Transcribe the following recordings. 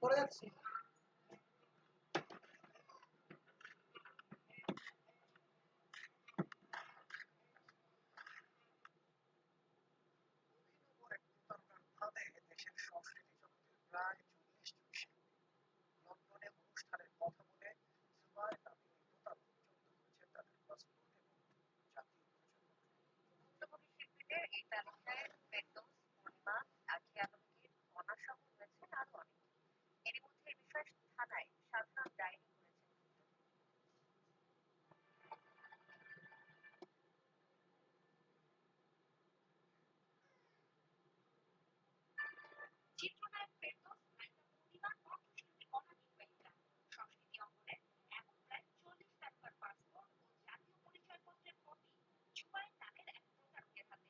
করে যাচ্ছি। দেশের সংস্কৃতি জগতের প্রায় 40 লন্ডনে অনুষ্ঠানের কথা বলে জুবাই নামে প্রতারক জব্দ করেছেন তাদের পাসপোর্ট এবং জাতীয় ভুক্তভোগী শিল্পীদের এই তালিকায় ফেরদৌস, পূর্ণিমা, আখিয়া আলমগীর, মনাসহ রয়েছেন আরও অনেকে। এরই মধ্যে এ বিষয়ে থানায় সাধারণ ডায়েরি করেছেন চিত্রনায়ক ফেরদৌস, নায়িকা পূর্ণিমা, কণ্ঠশিল্পী অনামিকা, সংস্কৃতি অঙ্গনের এমন প্রায় 40 তারকার পাসপোর্ট ও জাতীয় পরিচয়পত্রের কপি জুবাইর নামের এক প্রতারকের হাতে।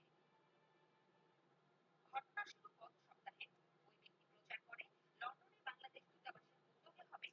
ঘটনা শুরু গত সপ্তাহে। ওই ব্যক্তি প্রচার করে লন্ডনে বাংলাদেশ দূতাবাসের উদ্যোগে হবে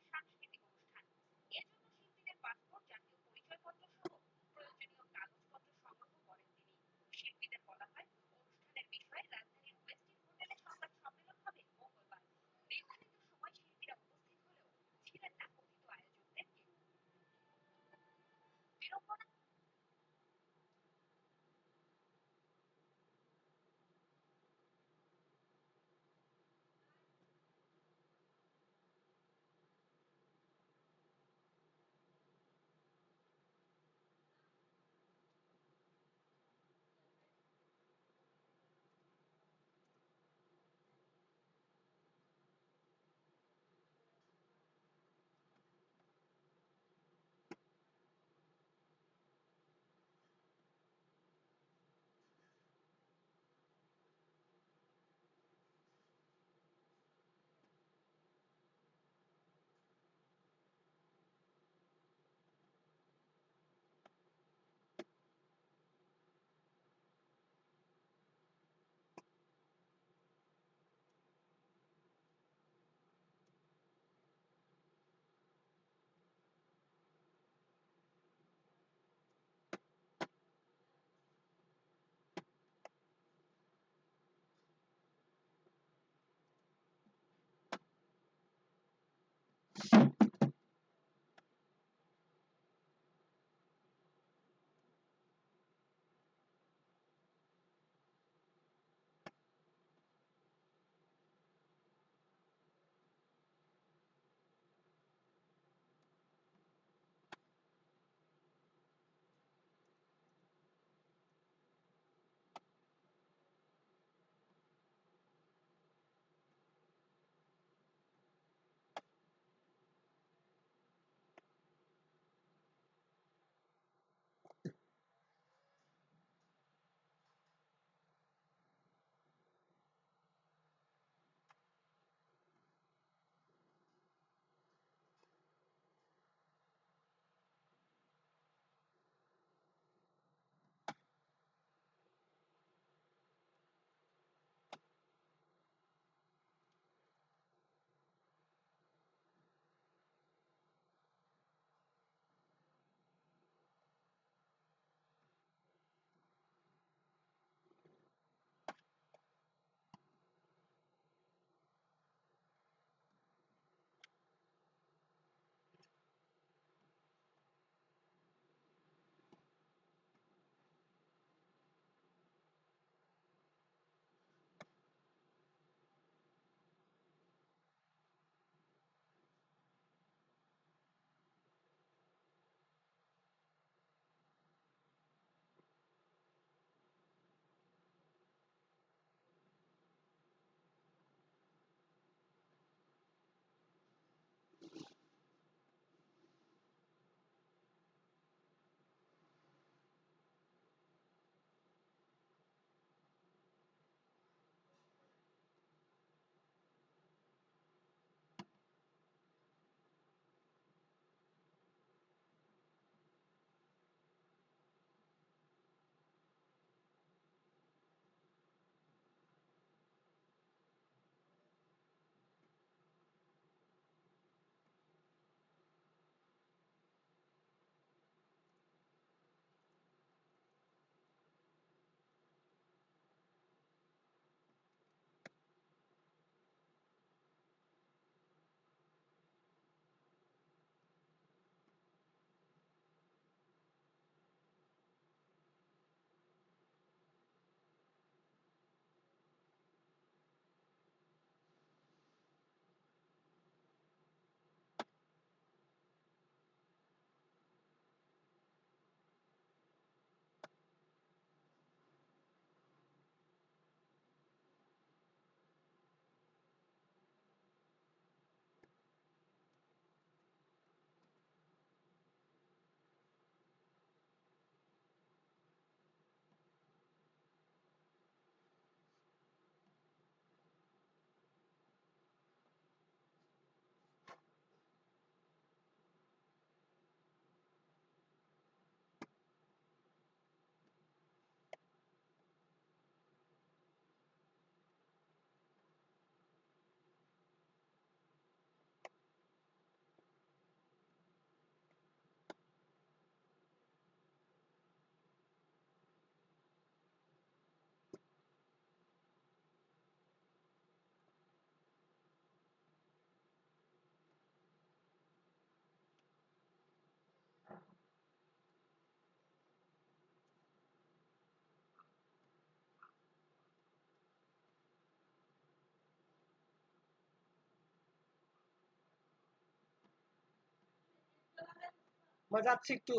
মা যাচ্ছি একটু।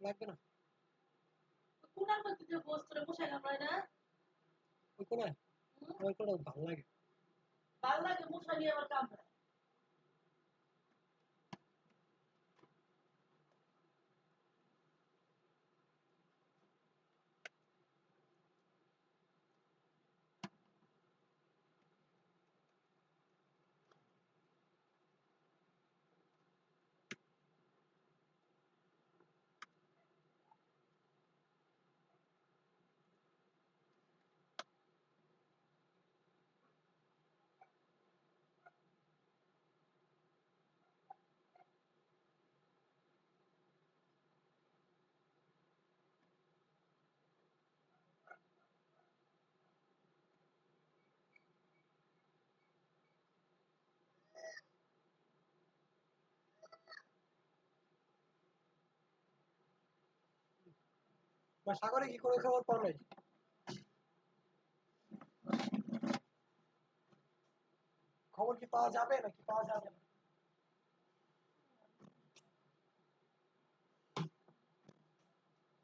লাগবে না কোনার মধ্যে যে বস্ত্র বসে আমরা না ওই কোনায় ওই কোনায় ভালো লাগে ভালো লাগে মশা নিয়ে আমার কামড়ায় বা সাগরে কি করে খবর পাও নাই খবর কি পাওয়া যাবে নাকি পাওয়া যাবে না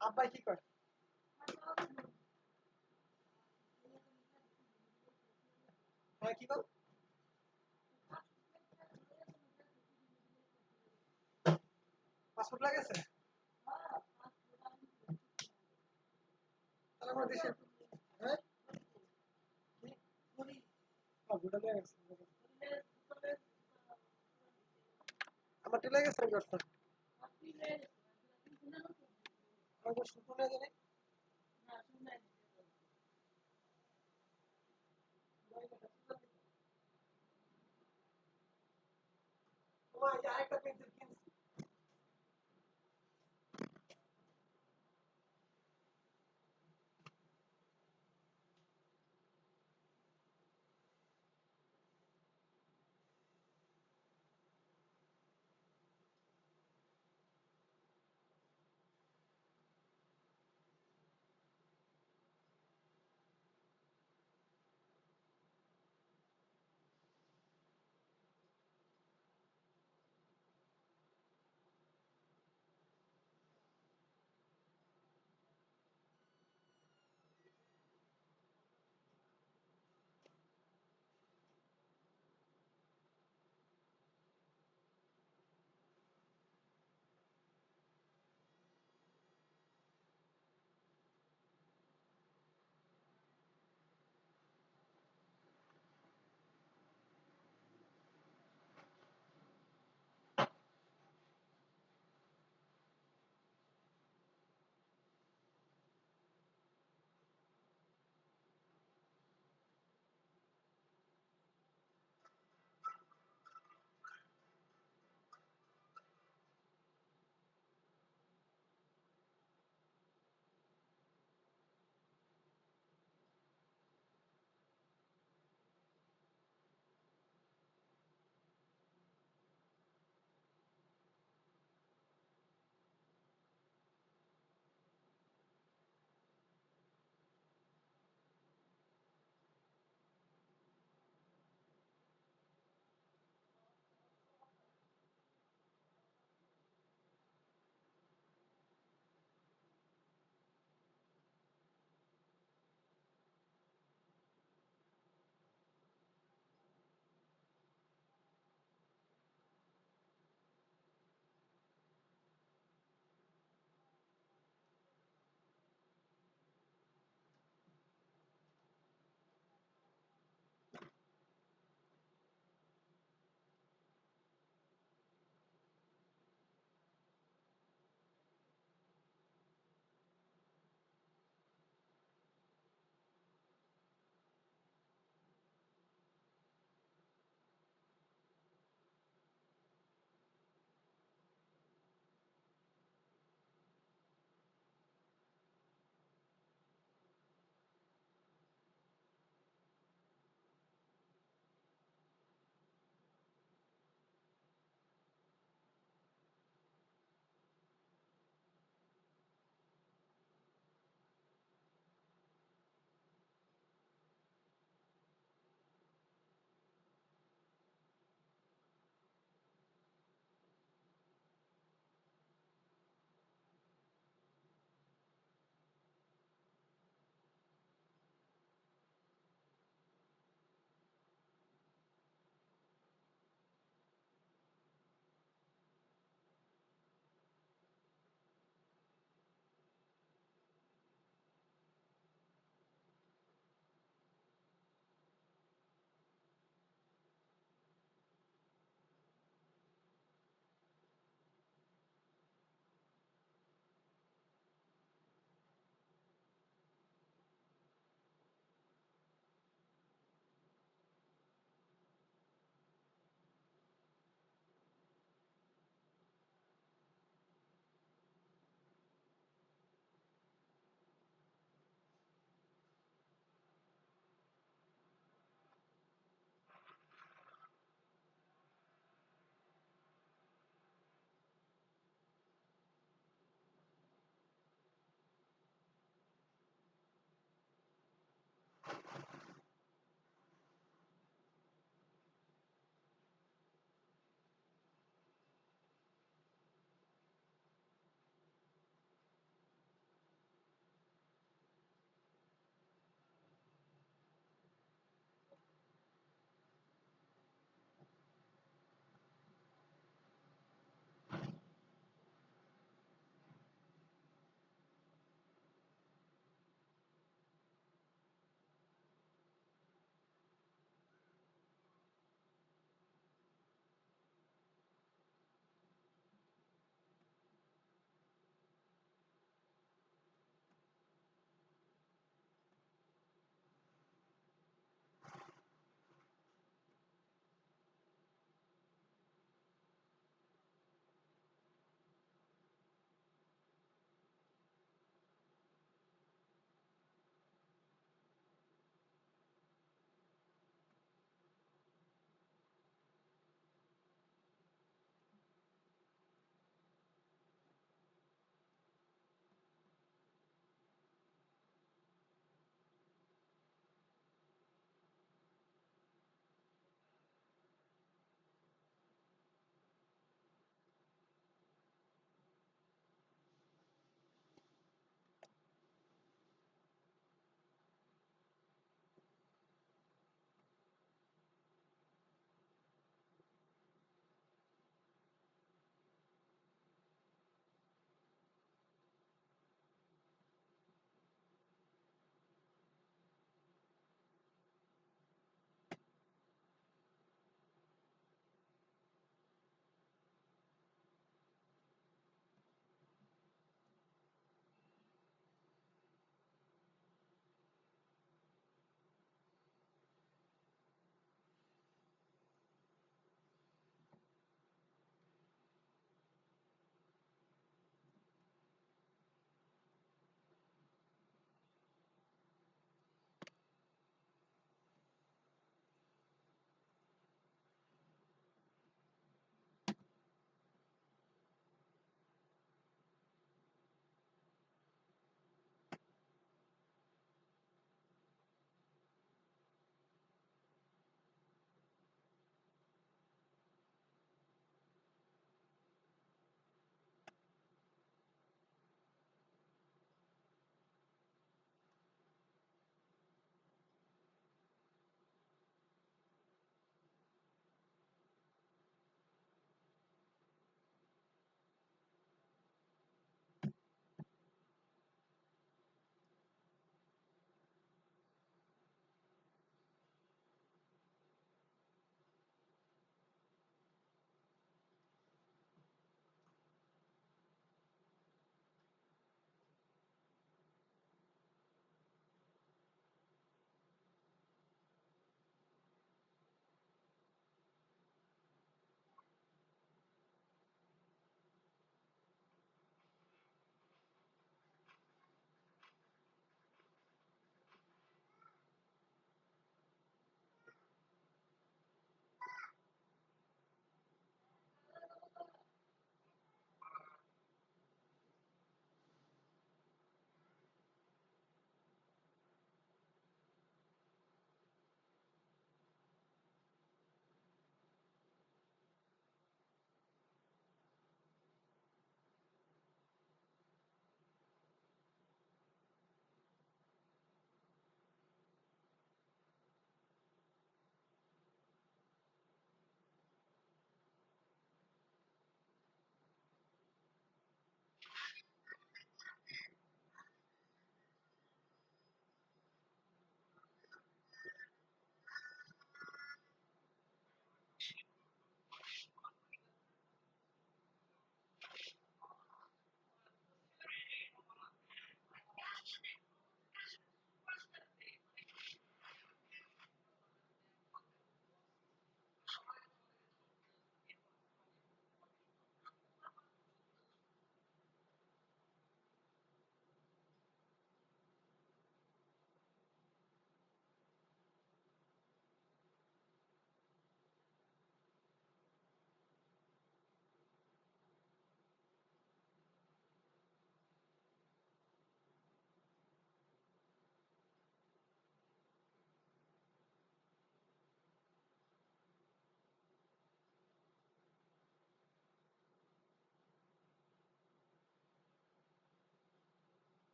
আব্বাই কি করে হ্যাঁ কি কর পাসপোর্ট লাগেছে তাহলে আমরা দেশে হ্যাঁ ভুটান গেছে আমার টেলে গেছে করতে আমাকে শুধু না জানি তোমার আরেকটা পেন্সিল কিনছি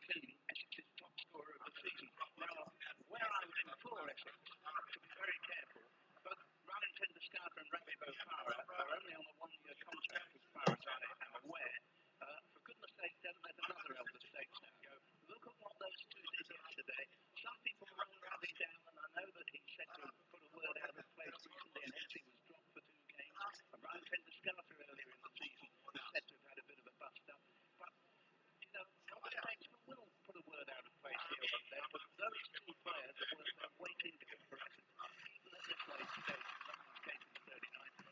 team, Essex's top scorer of the season. Now, where I would implore Essex to be very careful, both Rallington, Descartes and Ravi Bofara are only on a one-year contract as far as I am aware. For goodness sake, don't let another elder statesman go. Look at what those two did yesterday. Some people run Ravi down, and I know that he said to put a word out of place recently, and hence he was dropped for 2 games. And Rallington, Descartes earlier in the season was said to have had a bit of a bust-up. But elder statesmen will put a word out of place here or there, but those two players are worth their weight in gold for Essex, even at this late stage. Ravi's 39.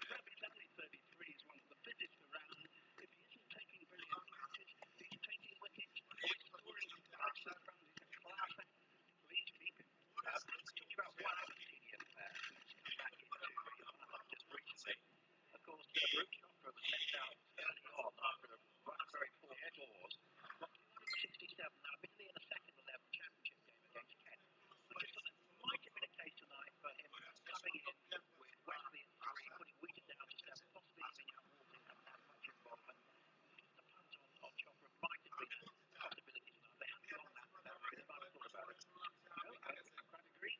Ravi's only 33, is one of the fittest around. If he isn't taking brilliant catches, he's taking wickets, he's scoring fast in front, he's a class act. Please keep him. Talking about one Aberdeen player who's come back into United just recently. Of course, Bruce Chopra was sent out early on after a run of very poor scores. But 67, now admittedly in a second 11 championship game against Kent. I just thought it might have been a case tonight for him coming in with Wesley at 3, putting Wheaton down to 7, possibly giving out Walton haven't had much involvement. The punt on Chopra might have been a possibility tonight. They haven't gone that way. They might have thought about it. No, I quite agree.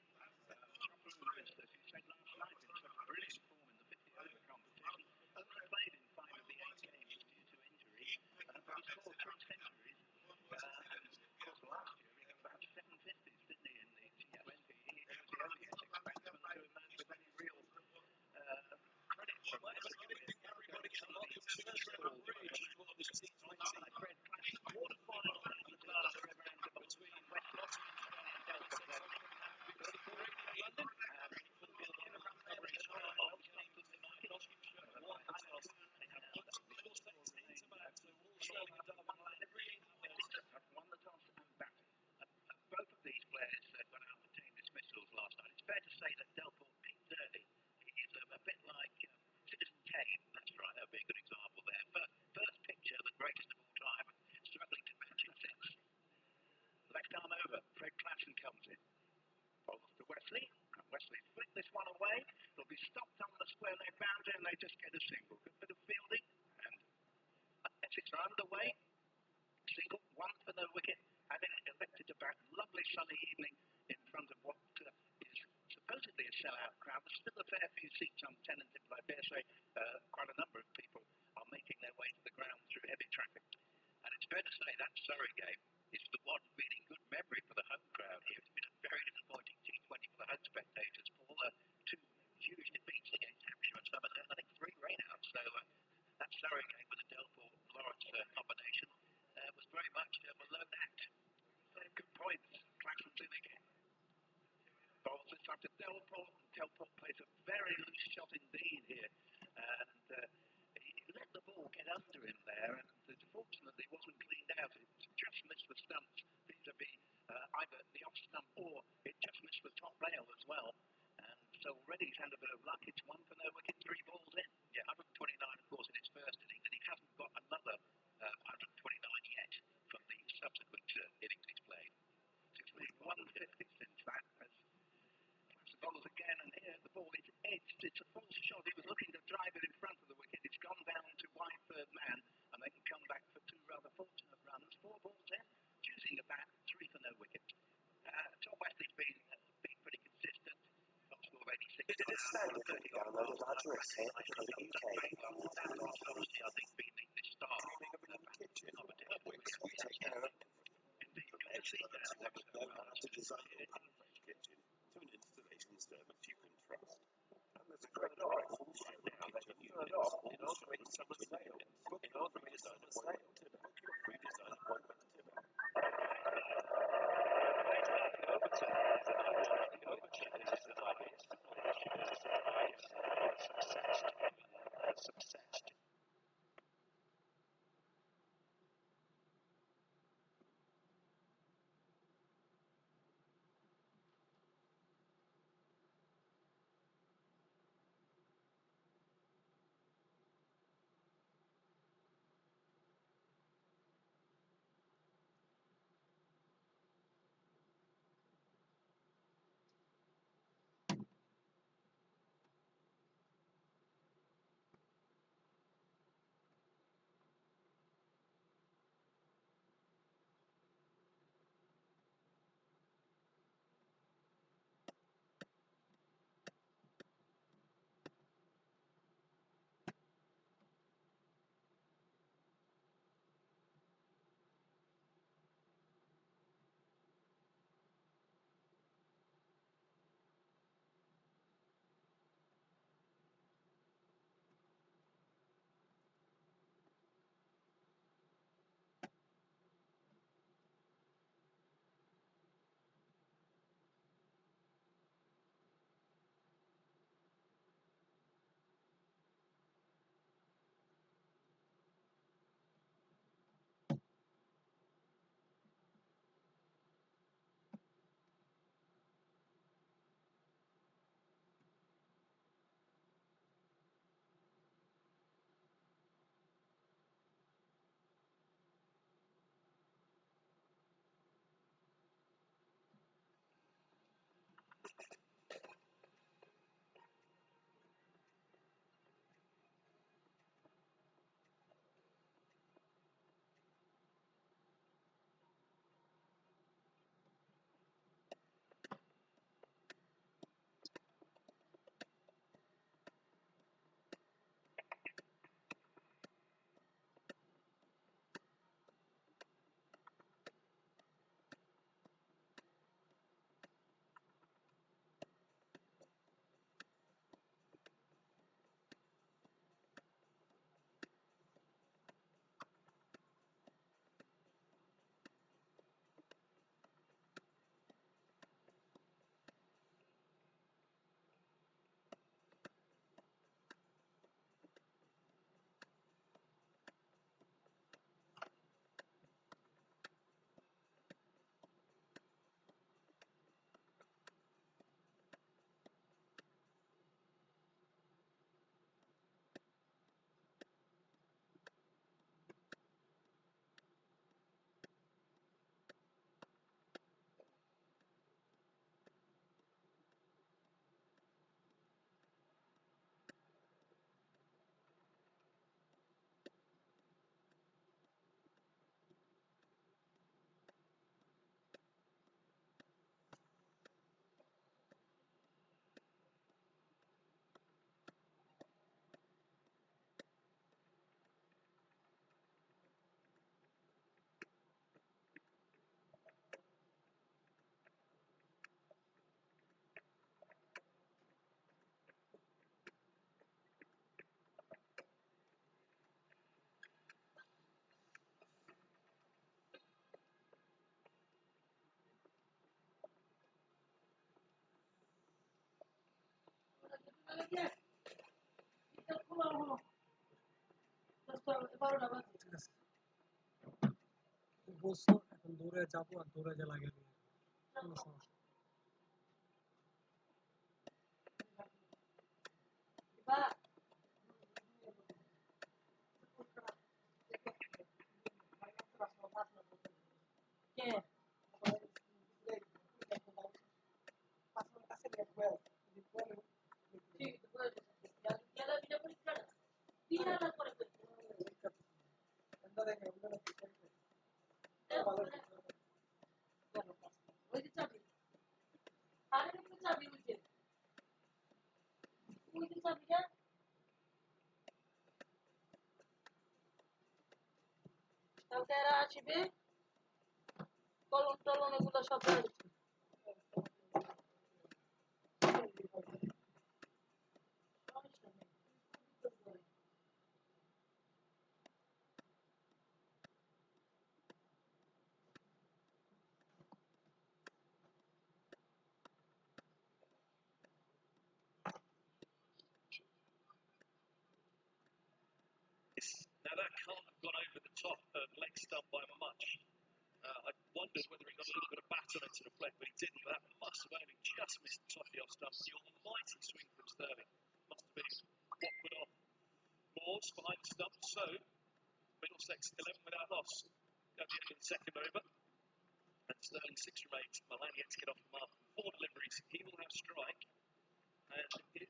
Chopra was, as you said last night, in such brilliant form in the 50-over competition. Only played in 5 of the 8 games due to injury, but he scored 3 centuries. Of course, last year he got about 750s, didn't he, in the T20? He was the only Essex batsman to emerge with any real credit from this. Everybody in Nottinghamshire, I read classic quarter-final at the other end of between West Nottinghamshire and Delta. London, and in a run covering of the market. Won the toss and batted. Both of these players got out for team dismissals last night. It's fair to say that Delport picked Dearden. He's a bit like Citizen Kane. That's right, that would be a good example there. First picture, the greatest of all time, struggling to match it since. Left arm over, Fred Klassen comes in. Bowls to Wesley, and Wesley flicked this one away. It'll be stopped on the square leg boundary, and they just get a single. Good bit of fielding, and Essex are underway. Single, 1 for no wicket, and then elected to bat. Lovely sunny evening in front of what is supposedly a sellout crowd. There's still a fair few seats on tenanted, but I dare say quite a number of people are making their way to the ground through heavy traffic. And it's fair to say that Surrey game is the one really good memory for the home crowd here. It's been a very disappointing T20 for the home spectators. All 2 huge defeats against Hampshire and Somerset, I think 3 rainouts. So that Surrey game with the Delport and Lawrence combination was very much below that. Good points. Clarke's in again. Bowls this time to Delport. Delport plays a very loose shot indeed here. And he let the ball get under him there, and fortunately it wasn't cleaned out. It just missed the stumps vis-a-vis either the off stump or it just missed the top rail as well. And so already he's had a bit of luck. It's 1 for no wicket, 3 balls in. Yeah, 129 of course in his first innings, and he hasn't got another 129 yet from the subsequent innings he's played. So he's played 150 since that. As Klassen bowls again, and here the ball is edged. It's a false shot. He was looking to drive it in front of the wicket. It's gone down to wide third man, and they can come back for 2 rather fortunate runs. 4 balls in, choosing a bat, 3 for no wicket. Tom Wesley's been pretty consistent. Top score of 86. It is standard to download a larger essay for the UK. Obviously, I think being the star Dreaming of a new kitchen? competition, We take care of indeed, from experts who know how to design your perfect kitchen to an installation service you can trust. And there's a great offer right now that you can learn off in our great summer sale. Book your free design appointment today. Book your free design appointment today. বলছো এখন দৌড়ে যাবো আর দৌড়ে যা লাগে দিয়ে কোনো সমস্যা আসবে কলম টলম এগুলো সব Now that can't have gone over the top of leg stump by much. I wondered whether he got a little bit of batter to deflect, but he didn't. But that must have only just missed the top of the off stump. The almighty swing from Sterling must have been whoppered off. Moores behind the stump, so Middlesex 11 without loss. At the end of the second over, and Sterling 6 remains. Milan yet to get off the mark. 4 deliveries. He will have strike, and it will be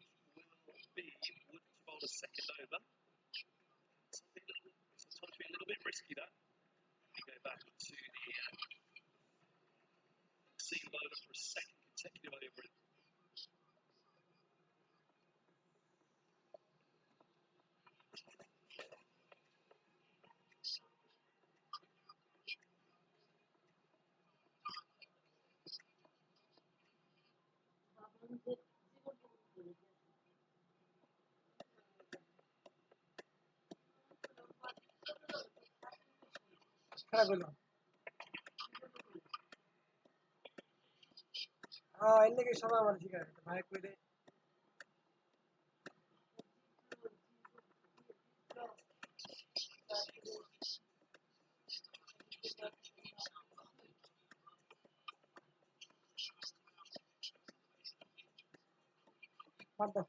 Wood to bowl a second over. Sometimes be a little bit risky that. We go back to the seam bowler for a second consecutive over. খারাপ হলো এর লেগে সবাই আমার জিজ্ঞাসা করতো ভাই কইলে Pardon.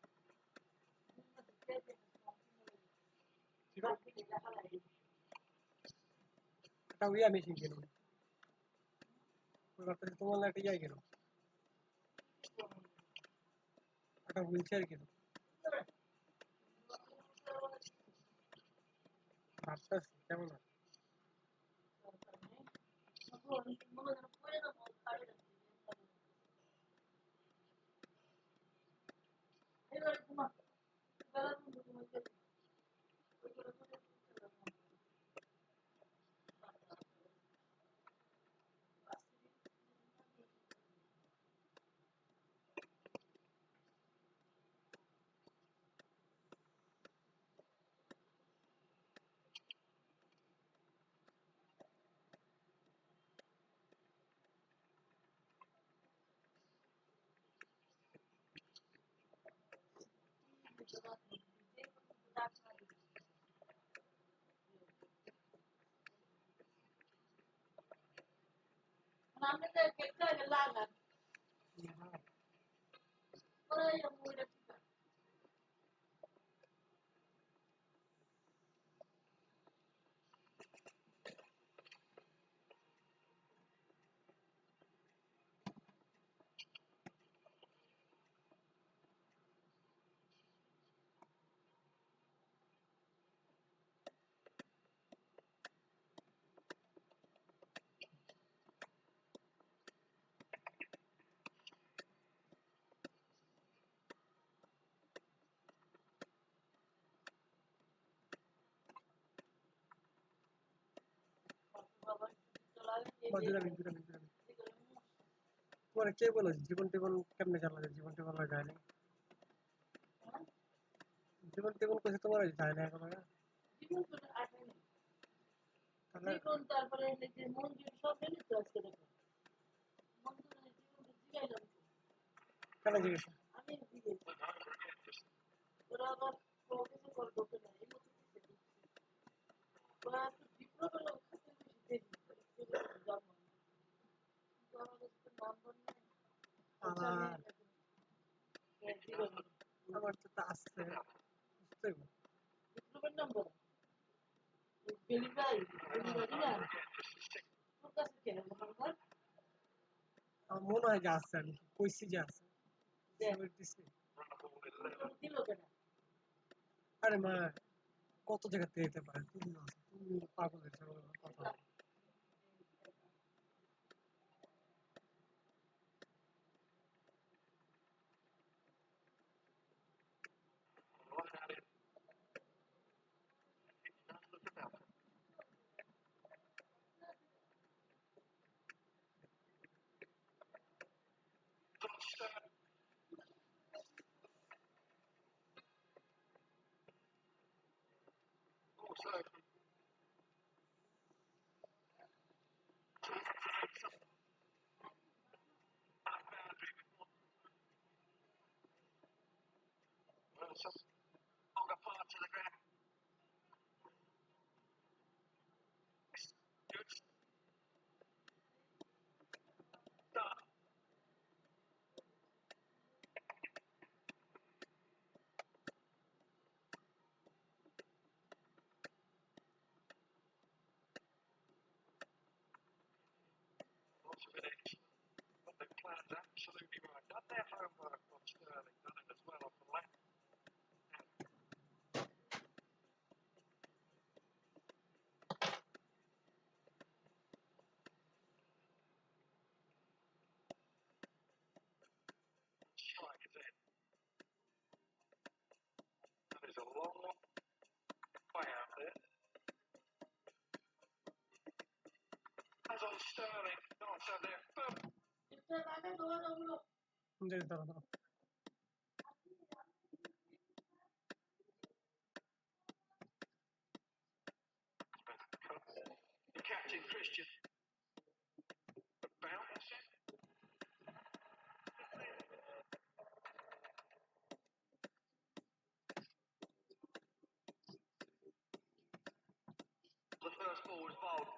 Kata uya missing gelo. Kata tomar lati jai gelo. Kata wheelchair gelo. After কেমন আছে? তোমার কে বলে জীবন টেবল কেমনে চালা যায় জীবন টেবল যায় না জীবন টেবল কইছে তোমার যায় না এখন তারপরে মন্দির সব মিলে তো আজকে দেখো কেন জিজ্ঞেস আমি ওরা আবার কিছু করবো কিনা এই মতো ওরা বিপ্লব আমার তো তা আসছে বুঝতে নম্বর ডেলিভারি না তোর কাছে কেন নম্বর আমার মনে হয় যে আছে আমি কইছি যে আছে দিল কেন আরে মা কত জায়গাতে যেতে পারে তুমি না তুমি পাগলের কথা Longer part to the ground. Good start. Lots of it. Got their plans absolutely right. Done their homework on Sterling. Done it as well off the left. Strike is in. That is a long way out there. As on Sterling, not so there. Boom. The captain Christian. Bounce it. The first ball was bowled.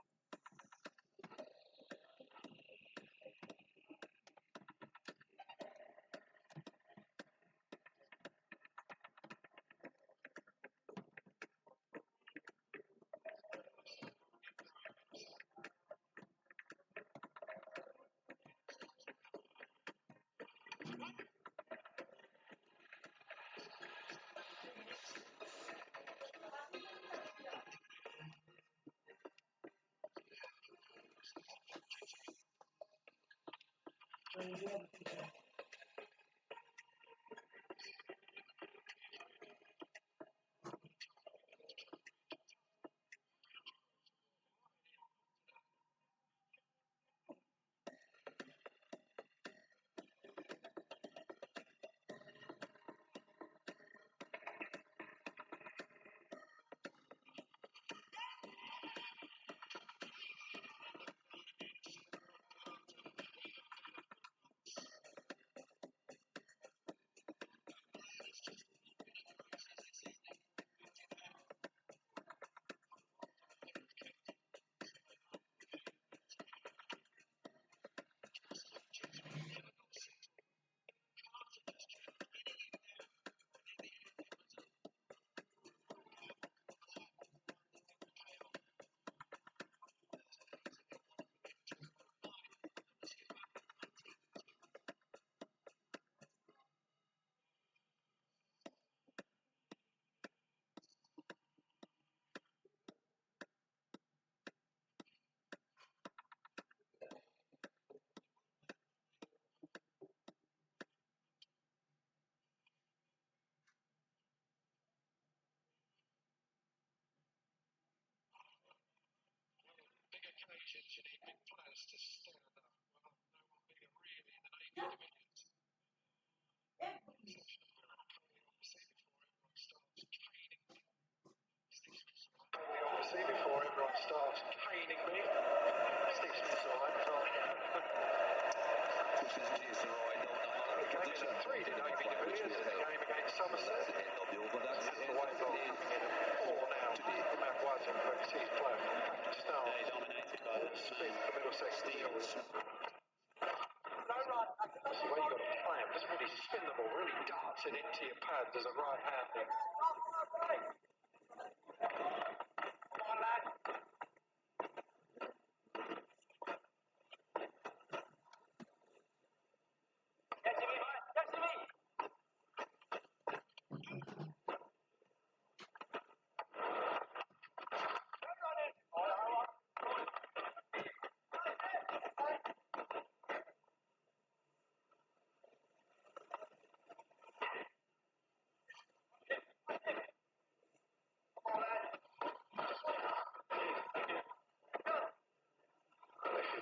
Big occasions, you need big players to stand up. Well, no one bigger really than Aadil divisions. Obviously before everyone starts caning me. Sticks me to right. Game in at 3 did Amy de Villiers in the game against Somerset. The white ball coming in at 4 now. That wasn't, but he's playing start. Dominated by Smith. darts it into your pads as a right-hander.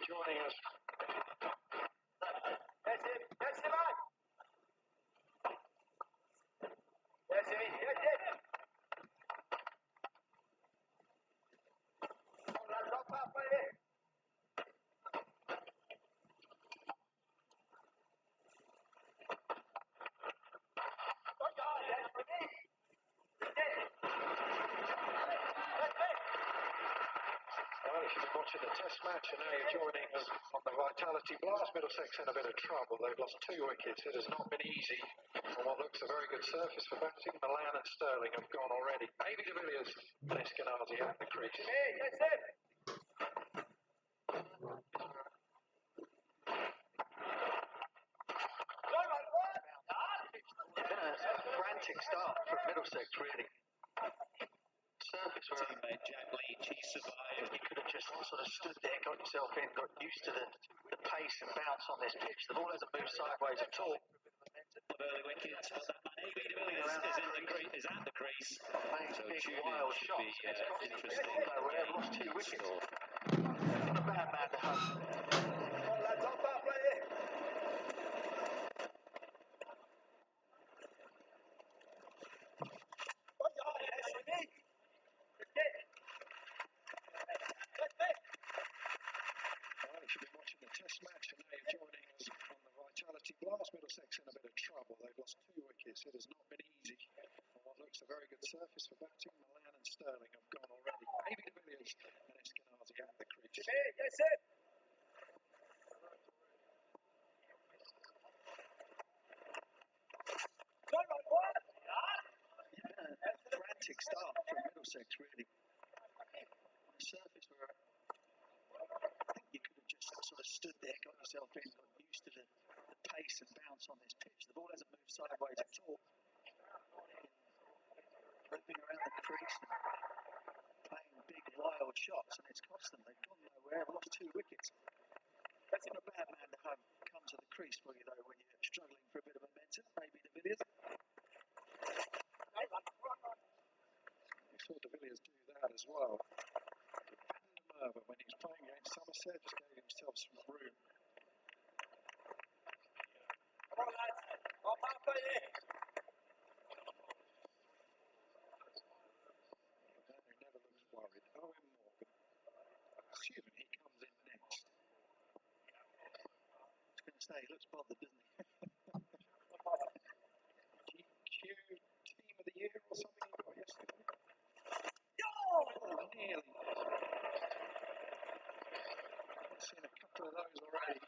Joining us. That's it. That's the man. That's it. That's it. Drop up by it. Well, if you've been watching the test match and now you're joining us on the Vitality Blast, Middlesex in a bit of trouble. They've lost 2 wickets. It has not been easy on what looks a very good surface for batting. Milan and Sterling have gone already. Maybe de Villiers and Eskenazi at the crease. That's it. Frantic start from Middlesex, really. Surface where teammate Jack Leach, he survived. You could have just sort of stood there, got yourself in, got used to the pace and bounce on this pitch. The ball hasn't moved sideways at all. Early wickets, but that man AB de Villiers is at the crease. So big wild shots. It's got interesting. Nowhere, lost 2 wickets. Not a bad man to have. Come on, lads, up, play it. You've been watching the test match and now you're joining us on the Vitality Blast. Middlesex in a bit of trouble. They've lost 2 wickets. It has not been easy on what looks a very good surface for batting. Milan and Sterling have gone already. Maybe de Villiers and Eskenazi at the crease. Yes, sir. Frantic start from Middlesex, really. On the surface where I think you could have just sort of stood there, got yourself in, got used to the pace and bounce on this pitch. The ball hasn't moved sideways at all. Looping around the crease and playing big wild shots, and it's cost them. They've gone nowhere, lost 2 wickets. That's not a bad man to have come to the crease for you though when you're struggling for a bit of momentum. Maybe de Villiers. We saw de Villiers do that as well. But when he was playing against Somerset, just gave himself some room. Come on, lads. Up, play it. Who never looks worried. Owen Morgan. Assuming he comes in next. I was going to say, he looks bothered, doesn't he? GQ Team of the Year or something he got yesterday. Oh, nearly. I've seen a couple of those already.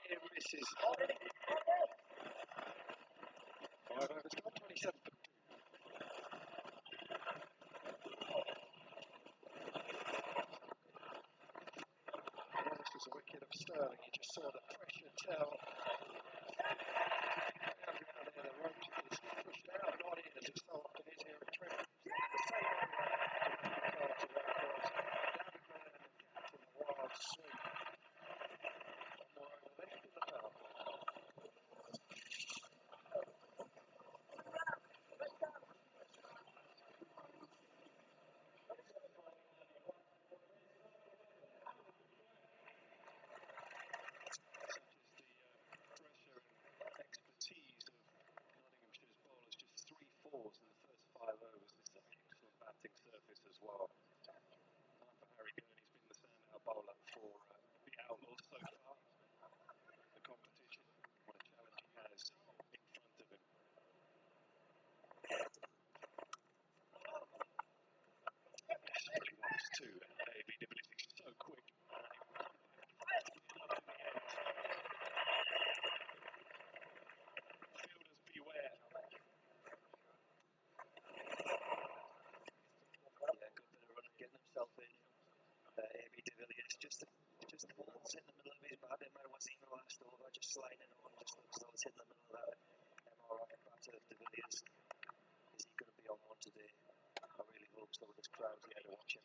Near misses. 5 overs gone, 27 for 2. Well, this was a wicket of Sterling. You just saw the pressure tell. Down there, the ropes is pushed out, not in, as it so often is here at Trent. The same one. Wild swing. One more over left in the bell. Expertise of Nottinghamshire's bowlers, just 3 fours in the first 5 overs. This is an excellent batting surface as well. For Harry Gurney's been the standout bowler for the Outlaws so far. The competition, what a challenge he has in front of him. Desperately wants to. AB de Villiers is so quick. Fielders beware. lining on, just looks as though it's in the middle of that MRI batter of De Villiers. Is he going to be on one today? I really hope so with this crowd here to watch him.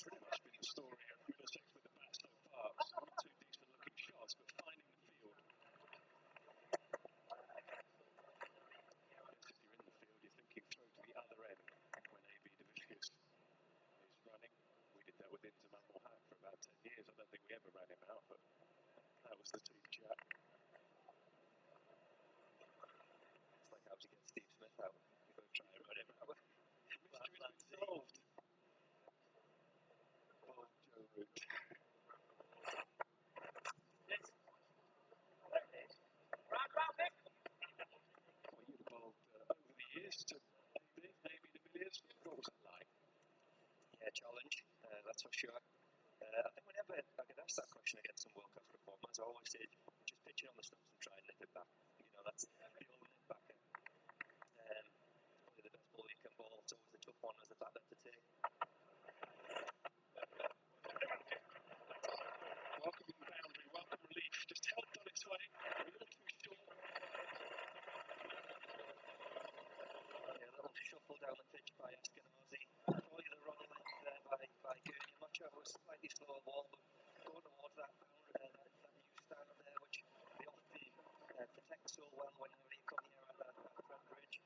Pretty much been the story of Middlesex with the bat so far. One or two decent looking shots, but finding the field. Yes, if you're in the field, you're thinking throw to the other end when A.B. de Villiers is running. We did that with Inzamam Mohat for about 10 years. I don't think we ever ran him out, but that was the team chat. It's like how to get Steve Smith out. You've got to try and run him out. Mystery's been solved. Bold Joe Root. Well, you'd have bowled over the years to A.B. de Villiers. What was that like? Yeah, challenge, that's for sure. I think whenever I get asked that question against some world class performers, I always say just pitch it on the stumps and try and nip it back. You know, that's the old nip backer. It's probably the best ball you can bowl. It's always the tough one as a batter to take. Welcome boundary, welcome relief. Just helped on its way. A little too short. Yeah, a little shuffle down the pitch by Eskenazi. Probably the wrong length there by Gurney. I'm not sure if it was slightly slower ball, but going towards that boundary, that new stand there, which they often protect so well whenever you come here at that front bridge.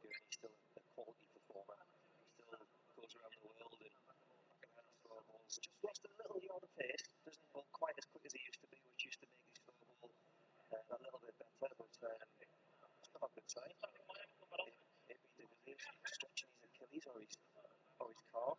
He's still a quality performer. Still goes around the world and slow balls. Just lost a little yard of pace. Doesn't bowl quite as quick as he used to be, which used to make his slow ball a little bit better. But it's not a good sign. Maybe De Villiers stretching his Achilles or his calf.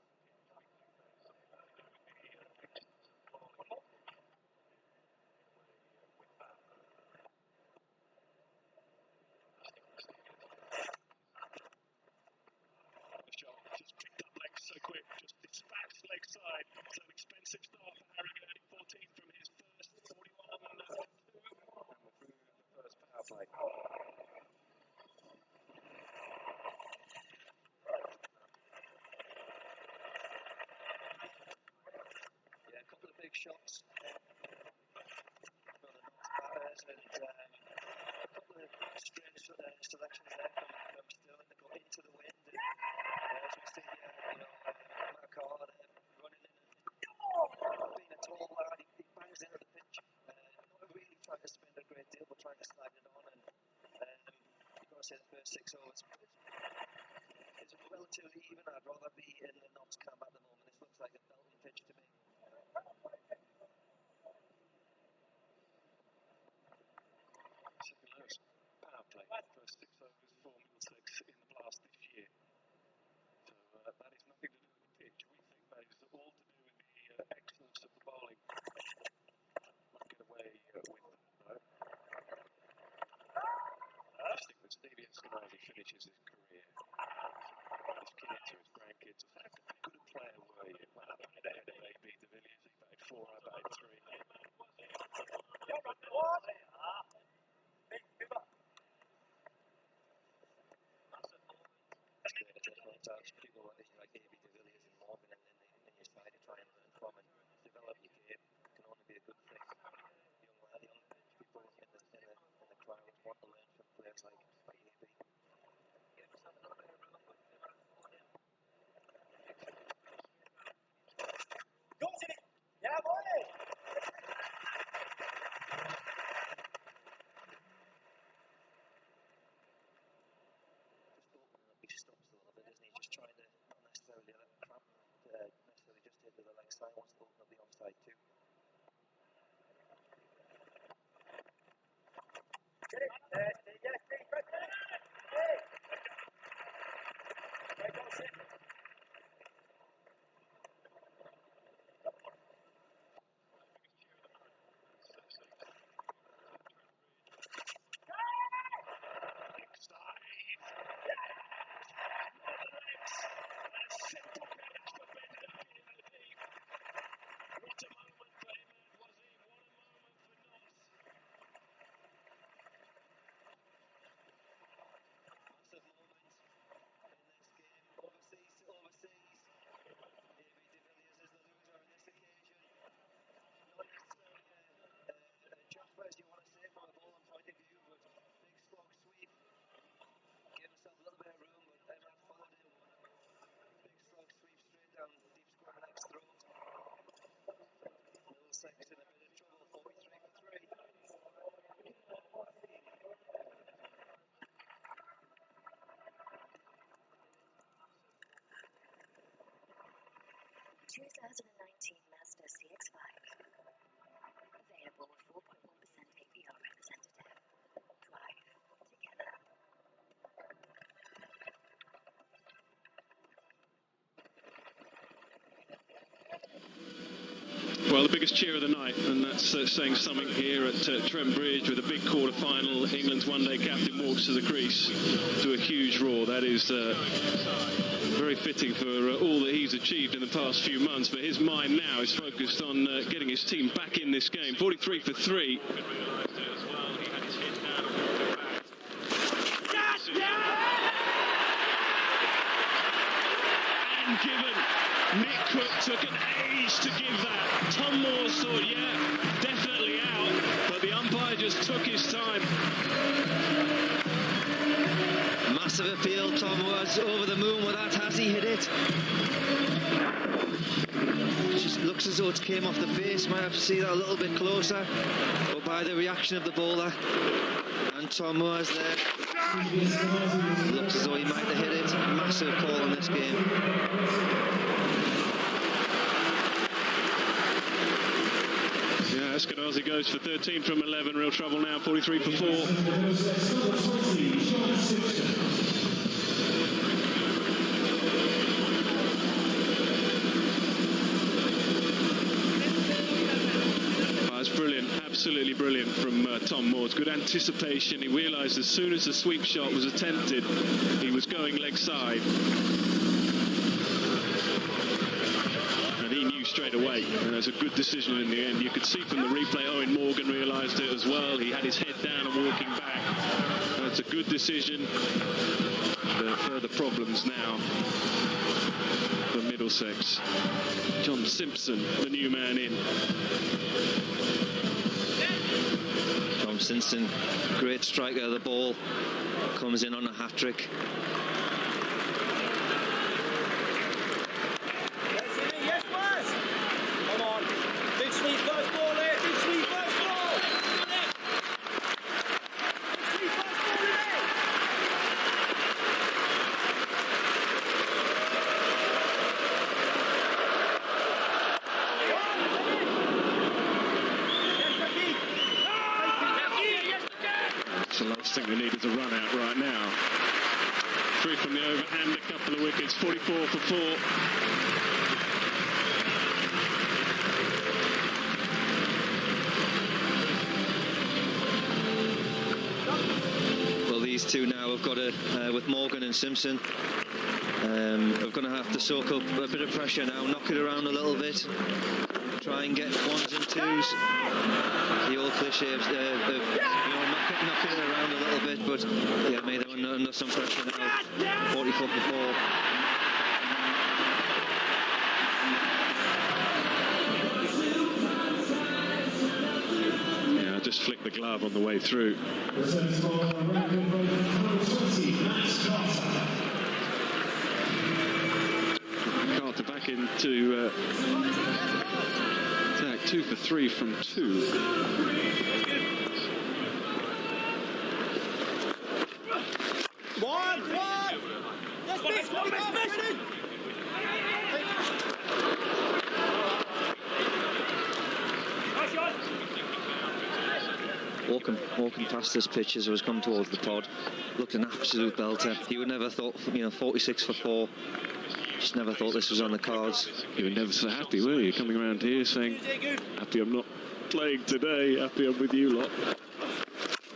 Just picked up legs so quick, just dispatched leg side. So an expensive start for Arron, 14 from his first, 41 and 2. And we're through the first power play. Yeah, a couple of big shots for the North batters and a couple of strange selections there from Sterling that got into the wind. And as we see here, Marcar there running in and being a tall lad, he bangs into the pitch. Not really trying to spin a great deal, but trying to slide it on. And you've got to say the first 6 overs. It's relatively even. I'd rather be in the Notts camp at the moment. This looks like a belting pitch to me. Second lowest power play, first 6 overs for Middlesex in the blast this year. So that is nothing to do with the pitch. We think that is all to do with the excellence of the bowling. Might get away with that though. I just think that Stevie Eskenazi finishes his career. His kids or his grandkids. How good a player were you? Well, I batted ahead of A.B. de Villiers. He batted 4, I batted 3. People like A.B. de Villiers and Morgan and in your side to try and learn from and develop your game can only be a good thing. Young people in the crowd want to learn from players like A.B. Yeah, boy! Just opening up his stumps a little bit, isn't he? Just trying to not necessarily let cramp, necessarily just hit with the leg side. Wants to open up the offside too. Get it! Yes, right there! Hey! Right, don't sit. 2019 Mazda CX-5. Available with 4.1% APR representative. Drive together. Well, the biggest cheer of the night, and that's saying something here at Trent Bridge with a big quarter-final. England's one-day captain walks to the crease to a huge roar. That is very fitting for all that he's achieved in the past few months, but his mind now is focused on getting his team back in this game. 43 for 3. And given. Nick Cook took an age to give that. Tom Moores thought, yeah, definitely out, but the umpire just took his time. Massive appeal. Tom was over the moon with that. Has he hit it? It just looks as though it came off the face. Might have to see that a little bit closer. But by the reaction of the bowler and Tom Moores there, looks as though he might have hit it. Massive call in this game. Yeah, Eskenazi goes for 13 from 11. Real trouble now. 43 for 4. It's brilliant, absolutely brilliant from Tom Moores. Good anticipation. He realised as soon as the sweep shot was attempted, he was going leg side. And he knew straight away. And it's a good decision in the end. You could see from the replay, Owen Morgan realised it as well. He had his head down and walking back. That's a good decision. There are further problems now for Middlesex. John Simpson, the new man in. John Simpson, great striker of the ball, comes in on a hat-trick. Yes, boys! Come on. Big sweet first ball there. Big sweet first ball. Big sweet first ball in there. The last thing they need is a run out right now. 3 from the overhand, a couple of wickets. 44 for 4. Well, these two now have got to, with Morgan and Simpson, are going to have to soak up a bit of pressure now, knock it around a little bit, try and get ones and twos. The old cliche of knocking it around a little bit, but yeah, made them under some pressure now. 44 for 4. Yeah, I just flicked the glove on the way through. Carter back into attack. 2 for 3 from 2. One. Yes, miss. Walking past this pitch as I was coming towards the pod, looked an absolute belter. You would never thought, 46 for 4. Just never thought this was on the cards. You were never so happy, were you? Coming around here saying, happy I'm not playing today, happy I'm with you lot.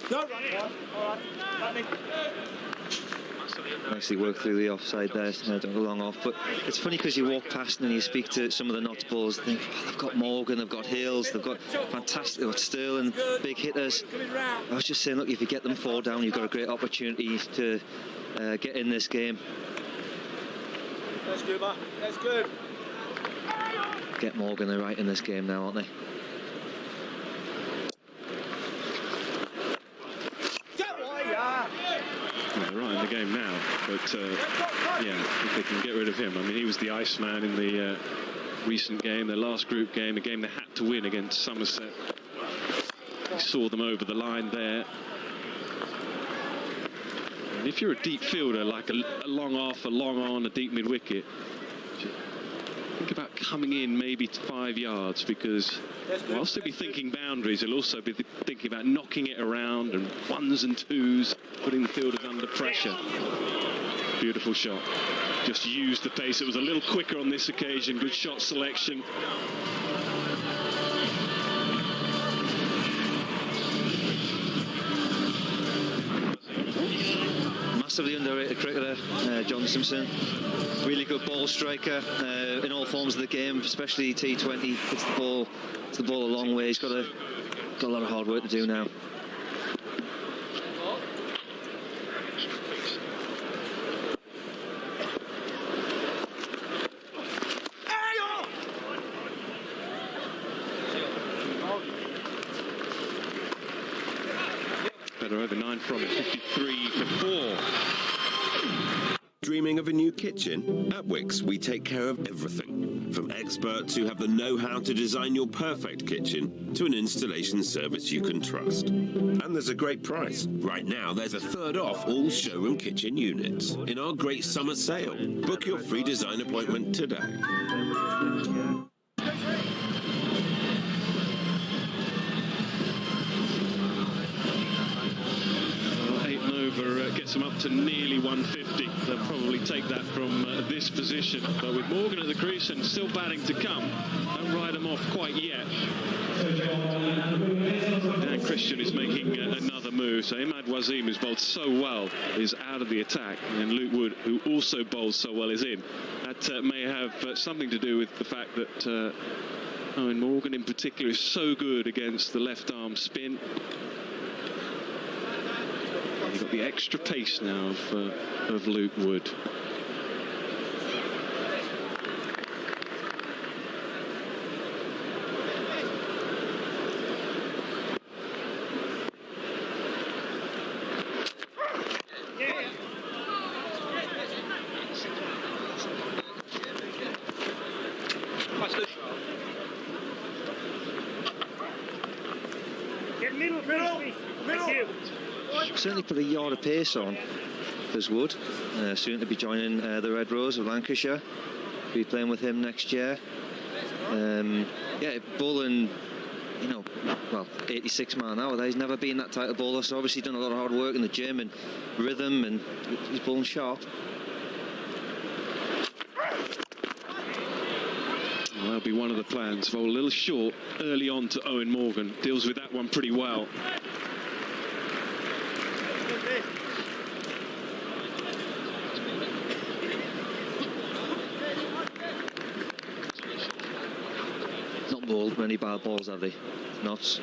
No, run it. All right. Nicely worked through the offside there, long off. But it's funny because you walk past and you speak to some of the Notts bowlers, think, they've got Morgan, they've got Hales, they've got fantastic, they've got Sterling, big hitters. I was just saying, look, if you get them 4 down, you've got a great opportunity to get in this game. That's good, Matt. That's good. Get Morgan, they're right in this game now, aren't they? They're right in the game now, but yeah, if they can get rid of him. I mean, he was the Iceman in the recent game, their last group game, a game they had to win against Somerset. He saw them over the line there. And if you're a deep fielder, like a long off, a long on, a deep mid-wicket, think about coming in maybe to 5 yards, because whilst he'll be thinking boundaries, he'll also be thinking about knocking it around and 1s and 2s, putting the fielders under pressure. Beautiful shot. Just used the pace. It was a little quicker on this occasion. Good shot selection. Massively underrated cricketer, John Simpson. Really good ball striker in all forms of the game, especially T20. Hits the ball a long way. He's got a lot of hard work to do now. Better over 9 from it. 53 for 4. Dreaming of a new kitchen? At Wix, we take care of everything. From experts who have the know-how to design your perfect kitchen to an installation service you can trust. And there's a great price. Right now, there's a third off all showroom kitchen units in our great summer sale. Book your free design appointment today. 8 over gets them up to nearly 150. They'll probably take that from this position. But with Morgan at the crease and still batting to come, don't ride them off quite yet. Dan Christian is making another move. So Imad Wasim, who's bowled so well, is out of the attack. And Luke Wood, who also bowls so well, is in. That may have something to do with the fact that Owen Morgan in particular is so good against the left arm spin. You've got the extra pace now of Luke Wood. Certainly put a yard of pace on as Wood, soon to be joining the Red Rose of Lancashire. Be playing with him next year. Yeah, bowling, you know, well, 86 mile an hour. He's never been that type of bowler, so obviously done a lot of hard work in the gym and rhythm, and he's bowling sharp. Well, that'll be one of the plans. Bowl a little short early on to Owen Morgan. Deals with that one pretty well. Bowled many bad balls, have they? Not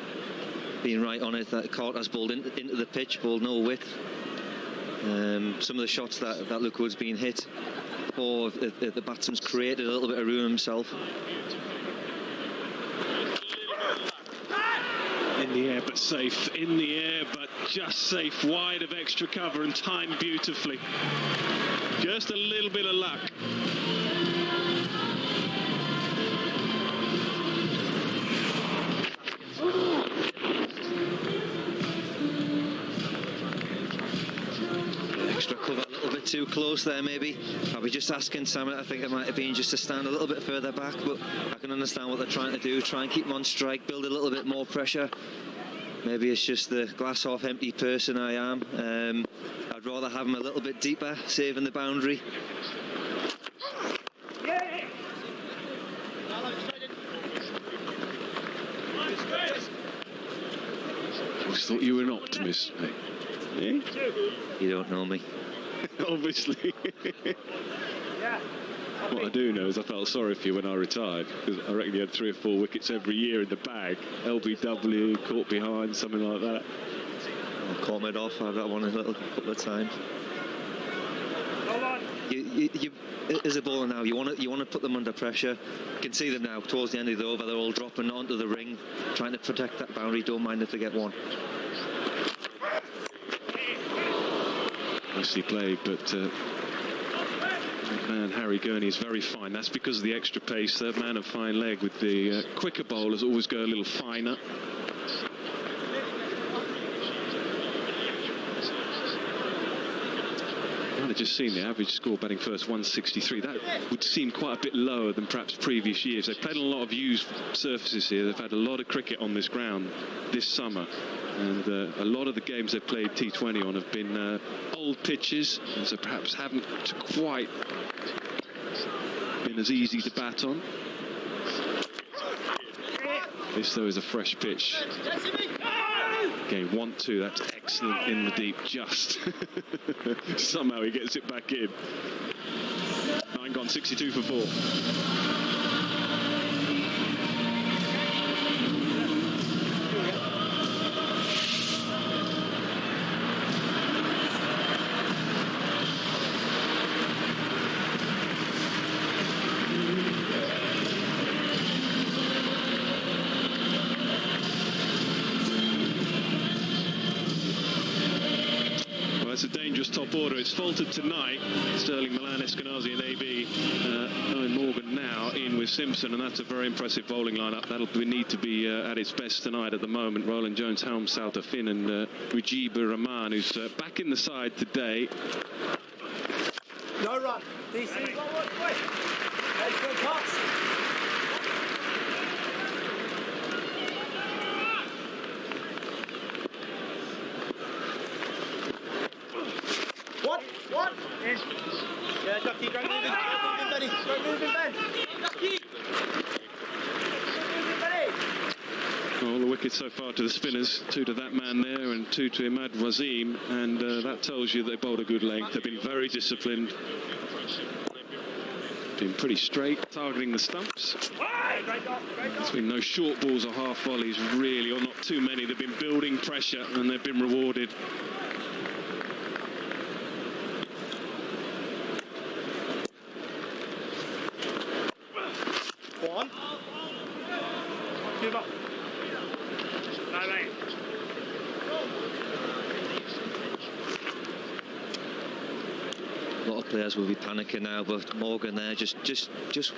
being right on it. That Clarke has bowled into the pitch, bowled no width. Some of the shots that Luke Wood's been hit, or the batsman's created a little bit of room himself. In the air, but safe. In the air, but just safe. Wide of extra cover and timed beautifully. Just a little bit of luck. Extra cover a little bit too close there, maybe. I'll be just asking Samit. I think it might have been just to stand a little bit further back, but I can understand what they're trying to do. Try and keep them on strike, build a little bit more pressure. Maybe it's just the glass half empty person I am. I'd rather have them a little bit deeper, saving the boundary. I always thought you were an optimist, mate. Eh? You don't know me. Obviously. What I do know is I felt sorry for you when I retired, because I reckon you had 3 or 4 wickets every year in the bag. LBW, caught behind, something like that. I'll calm it off. I've got one a couple of times. You, as a bowler now, you want to put them under pressure. You can see them now towards the end of the over. They're all dropping onto the ring, trying to protect that boundary. Don't mind if they get one. Nicely played, but man, Harry Gurney is very fine. That's because of the extra pace. Third man of fine leg. With the quicker bowlers always go a little finer. Might have just seen the average score batting first 163. That would seem quite a bit lower than perhaps previous years. They've played on a lot of used surfaces here. They've had a lot of cricket on this ground this summer, and a lot of the games they've played T20 on have been old pitches, and so perhaps haven't quite been as easy to bat on. This, though, is a fresh pitch. Again, 1-2, that's excellent in the deep, just. Somehow he gets it back in. 9 gone, 62 for 4. Top order. It's faltered tonight. Sterling, Milan, Eskenazi and AB. Owen Morgan now in with Simpson, and that's a very impressive bowling lineup. That'll need to be at its best tonight at the moment. Roland Jones, Helm, Salter, Finn and Mujibur Rahman, who's back in the side today. No run. DC. Let's go pass. What? Yeah, Ducky, go moving, Benny. Go moving, Ben. Ducky. All the wickets so far to the spinners, 2 to that man there and 2 to Imad Wazim, and that tells you they bowled a good length. They've been very disciplined, been pretty straight, targeting the stumps. There's been no short balls or half volleys really, or not too many. They've been building pressure and they've been rewarded. A lot of players will be panicking now, but Morgan there just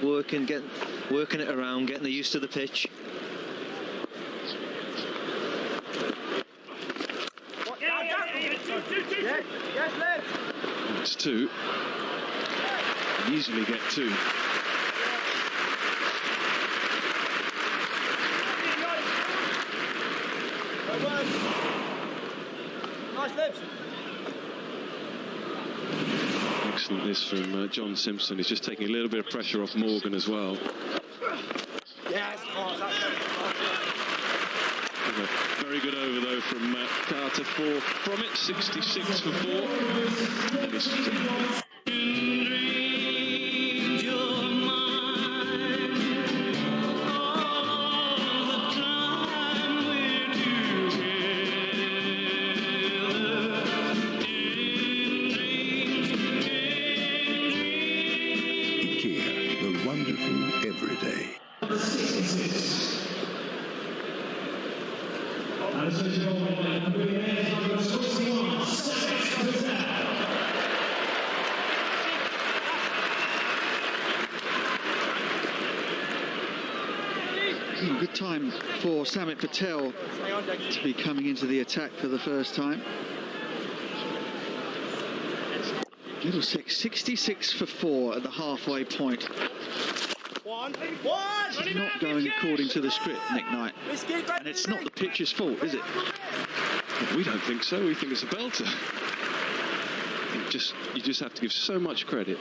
working it around, getting used to the pitch. It's 2. Easily get 2. Nice lips. Excellent this from John Simpson. He's just taking a little bit of pressure off Morgan as well. Yes. Very good over though from Carter from it, 66 for 4. And it's good time for Samit Patel to be coming into the attack for the first time. Middlesex 66 for 4 at the halfway point. It's not going according to the script, Nick Knight. And it's not the pitcher's fault, is it? We don't think so. We think it's a belter. You just have to give so much credit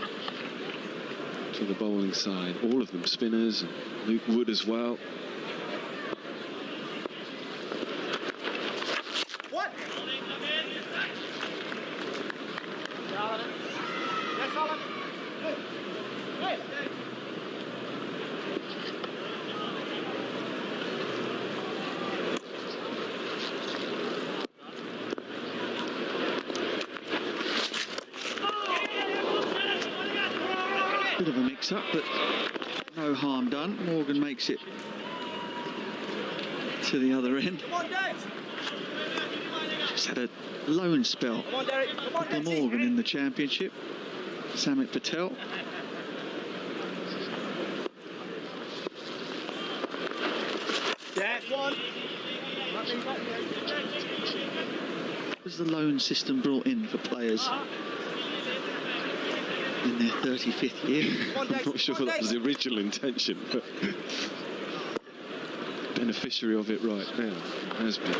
to the bowling side. All of them, spinners, and Luke Wood as well. Bit of a mix-up, but no harm done. Morgan makes it to the other end. Just had a loan spell for Morgan in the championship. Samit Patel. Was the loan system brought in for players in their 35th year. I'm not sure that was the original intention, but beneficiary of it right now has been.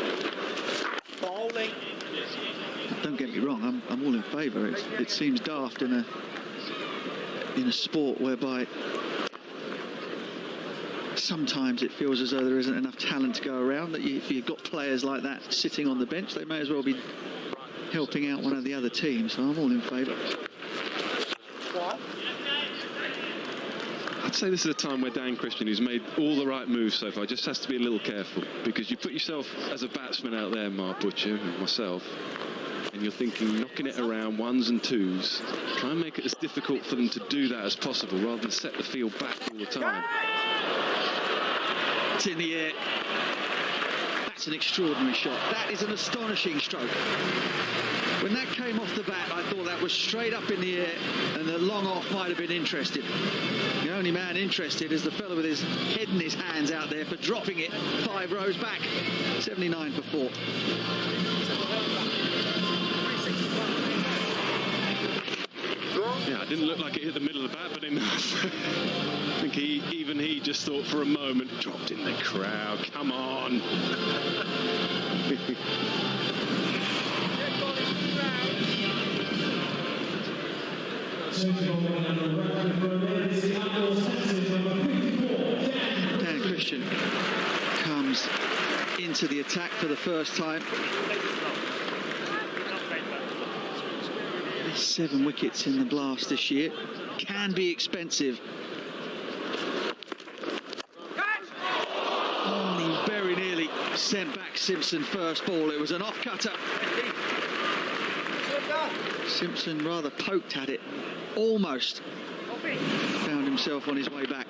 Bowling. Don't get me wrong, I'm all in favour. It seems daft in a sport whereby sometimes it feels as though there isn't enough talent to go around, that if you've got players like that sitting on the bench, they may as well be helping out one of the other teams. So I'm all in favour. I'd say this is a time where Dan Christian, who's made all the right moves so far, just has to be a little careful, because you put yourself as a batsman out there, Mark Butcher and myself, and you're thinking knocking it around ones and twos, try and make it as difficult for them to do that as possible rather than set the field back all the time. It's in the air. That's an extraordinary shot. That is an astonishing stroke. When that came off the bat, I thought that was straight up in the air, and the long off might have been interested. The only man interested is the fellow with his head in his hands out there for dropping it 5 rows back. 79 for 4. Yeah, it didn't look like it hit the middle of the bat, but I think even he just thought for a moment, dropped in the crowd, come on. Dan Christian comes into the attack for the first time. 7 wickets in the blast this year. Can be expensive. Oh, he very nearly sent back Simpson first ball. It was an off-cutter. Simpson rather poked at it. Almost found himself on his way back.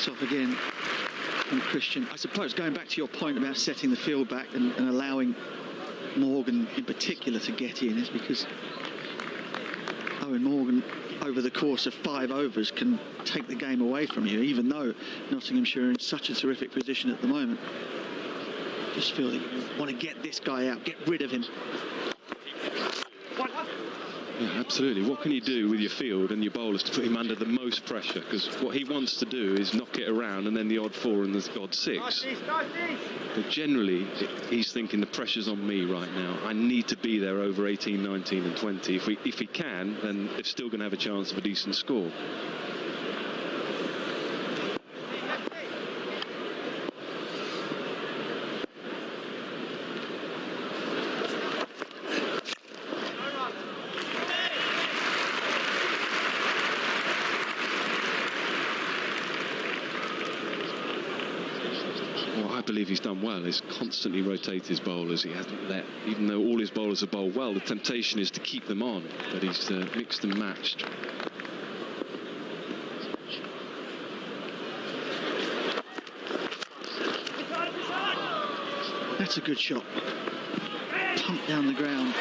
Off again from Christian. I suppose going back to your point about setting the field back and allowing Morgan in particular to get in is because Owen Morgan over the course of 5 overs can take the game away from you, even though Nottinghamshire are in such a terrific position at the moment. Just feel that you want to get this guy out, get rid of him. Yeah, absolutely. What can you do with your field and your bowlers to put him under the most pressure? Because what he wants to do is knock it around and then the odd 4 and the odd 6. But generally, he's thinking the pressure's on me right now. I need to be there over 18, 19 and 20. If he can, then they're still going to have a chance of a decent score. I believe he's done well is constantly rotate his bowlers. He hasn't let, even though all his bowlers have bowled well, the temptation is to keep them on, but he's mixed and matched. That's a good shot. Pumped down the ground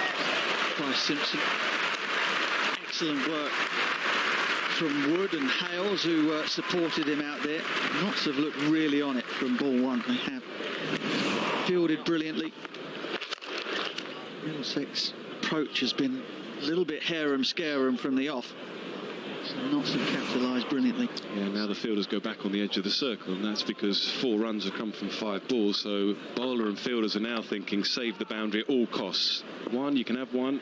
by Simpson. Excellent work from Wood and Hales, who supported him out there. Knots have looked really on it from ball 1. They have fielded brilliantly. Middlesex approach has been a little bit harum-scarum from the off. So Knots have capitalised brilliantly. Yeah, now the fielders go back on the edge of the circle, and that's because 4 runs have come from 5 balls. So bowler and fielders are now thinking, save the boundary at all costs. 1, you can have 1.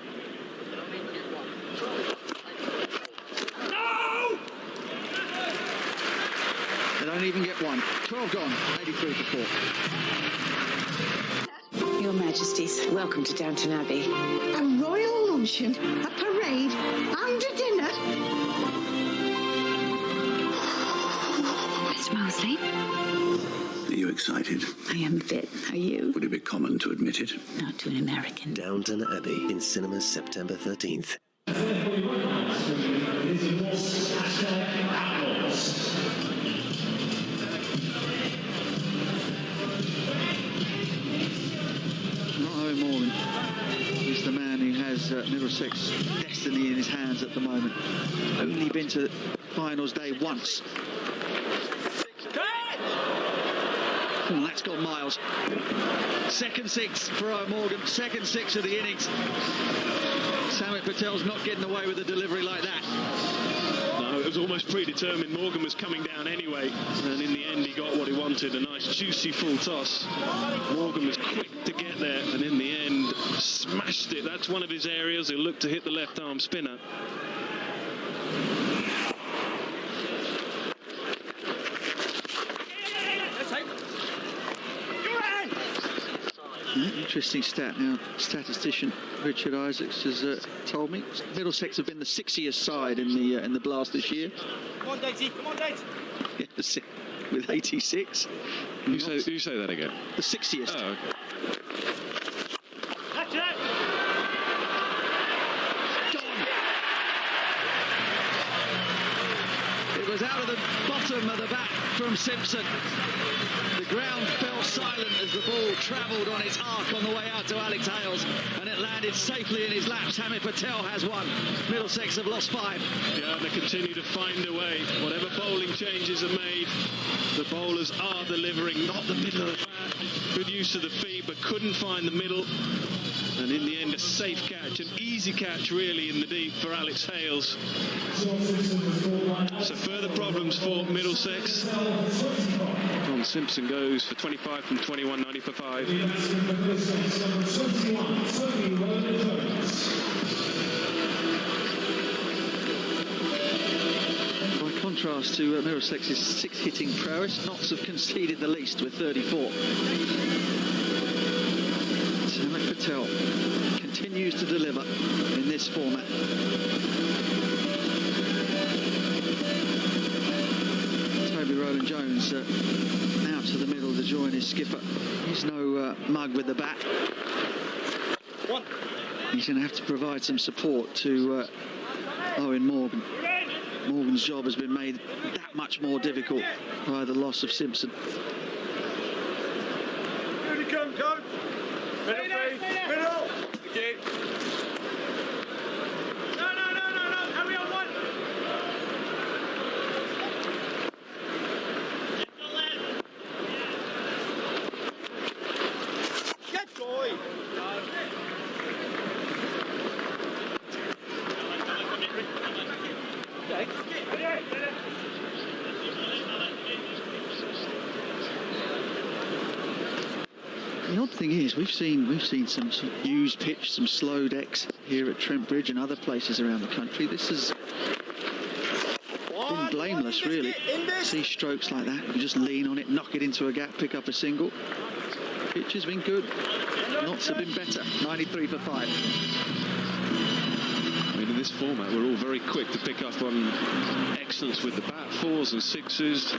Don't even get 1. 12 gone. 83 for 4. Your Majesties, welcome to Downton Abbey. A royal luncheon, a parade, and a dinner. Mr. Mosley? Are you excited? I am a bit. Are you? Would it be common to admit it? Not to an American. Downton Abbey in cinemas September 13th. Not Owen Morgan. He's the man who has has Middlesex destiny in his hands at the moment. Only been to finals day once. Oh, that's gone miles. Second six for Owen Morgan, second six of the innings. Samit Patel's not getting away with a delivery like that. No, it was almost predetermined. Morgan was coming down anyway, and in the end he got what he wanted, a nice juicy full toss. Morgan was quick to get there, and in the end smashed it. That's one of his areas. He'll look to hit the left arm spinner. Interesting stat now. Statistician Richard Isaacs has told me Middlesex have been the 6th side in the blast this year. Come on, Datey. Come on, Datey. Yeah, with 86. You say that again. The 60th. Oh, okay. It was out of the bottom of the bat from Simpson. The ground fell silent as the ball travelled on its arc on the way out to Alex Hales, and it landed safely in his lap. Samit Patel has one. Middlesex have lost 5. Yeah, they continue to find a way. Whatever bowling changes are made, the bowlers are delivering. Not the middle of the bat. Good use of the feet, but couldn't find the middle. And in the end, a safe catch, an easy catch really in the deep for Alex Hales. So further problems for Middlesex. Don Simpson goes for 25 from 21, 90 for 5. By contrast to Middlesex's 6 hitting prowess, Notts have conceded the least with 34. Samit Patel continues to deliver in this format. Toby Rowland-Jones out to the middle to join his skipper. He's no mug with the bat. He's going to have to provide some support to Owen Morgan. Morgan's job has been made that much more difficult by the loss of Simpson. Here he comes, coach. Middle, please. Middle. Okay. No. Hurry on, one. Get going. The odd thing is, we've seen some used pitch, some slow decks here at Trent Bridge and other places around the country. This has been blameless, really. See strokes like that, you can just lean on it, knock it into a gap, pick up a single. Pitch has been good. Notts have been better. 93 for 5. I mean, in this format, we're all very quick to pick up on excellence with the bat, 4s and 6s.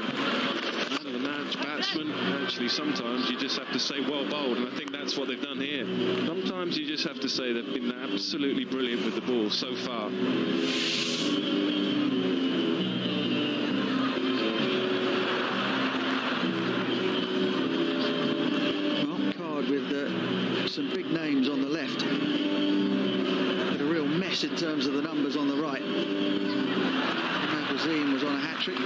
Man of the match, batsman. Actually, sometimes you just have to say well bowled, and I think that's what they've done here. Sometimes you just have to say they've been absolutely brilliant with the ball so far. Mark card with some big names on the left. But a real mess in terms of the numbers on the right. Magazine was on a hat-trick.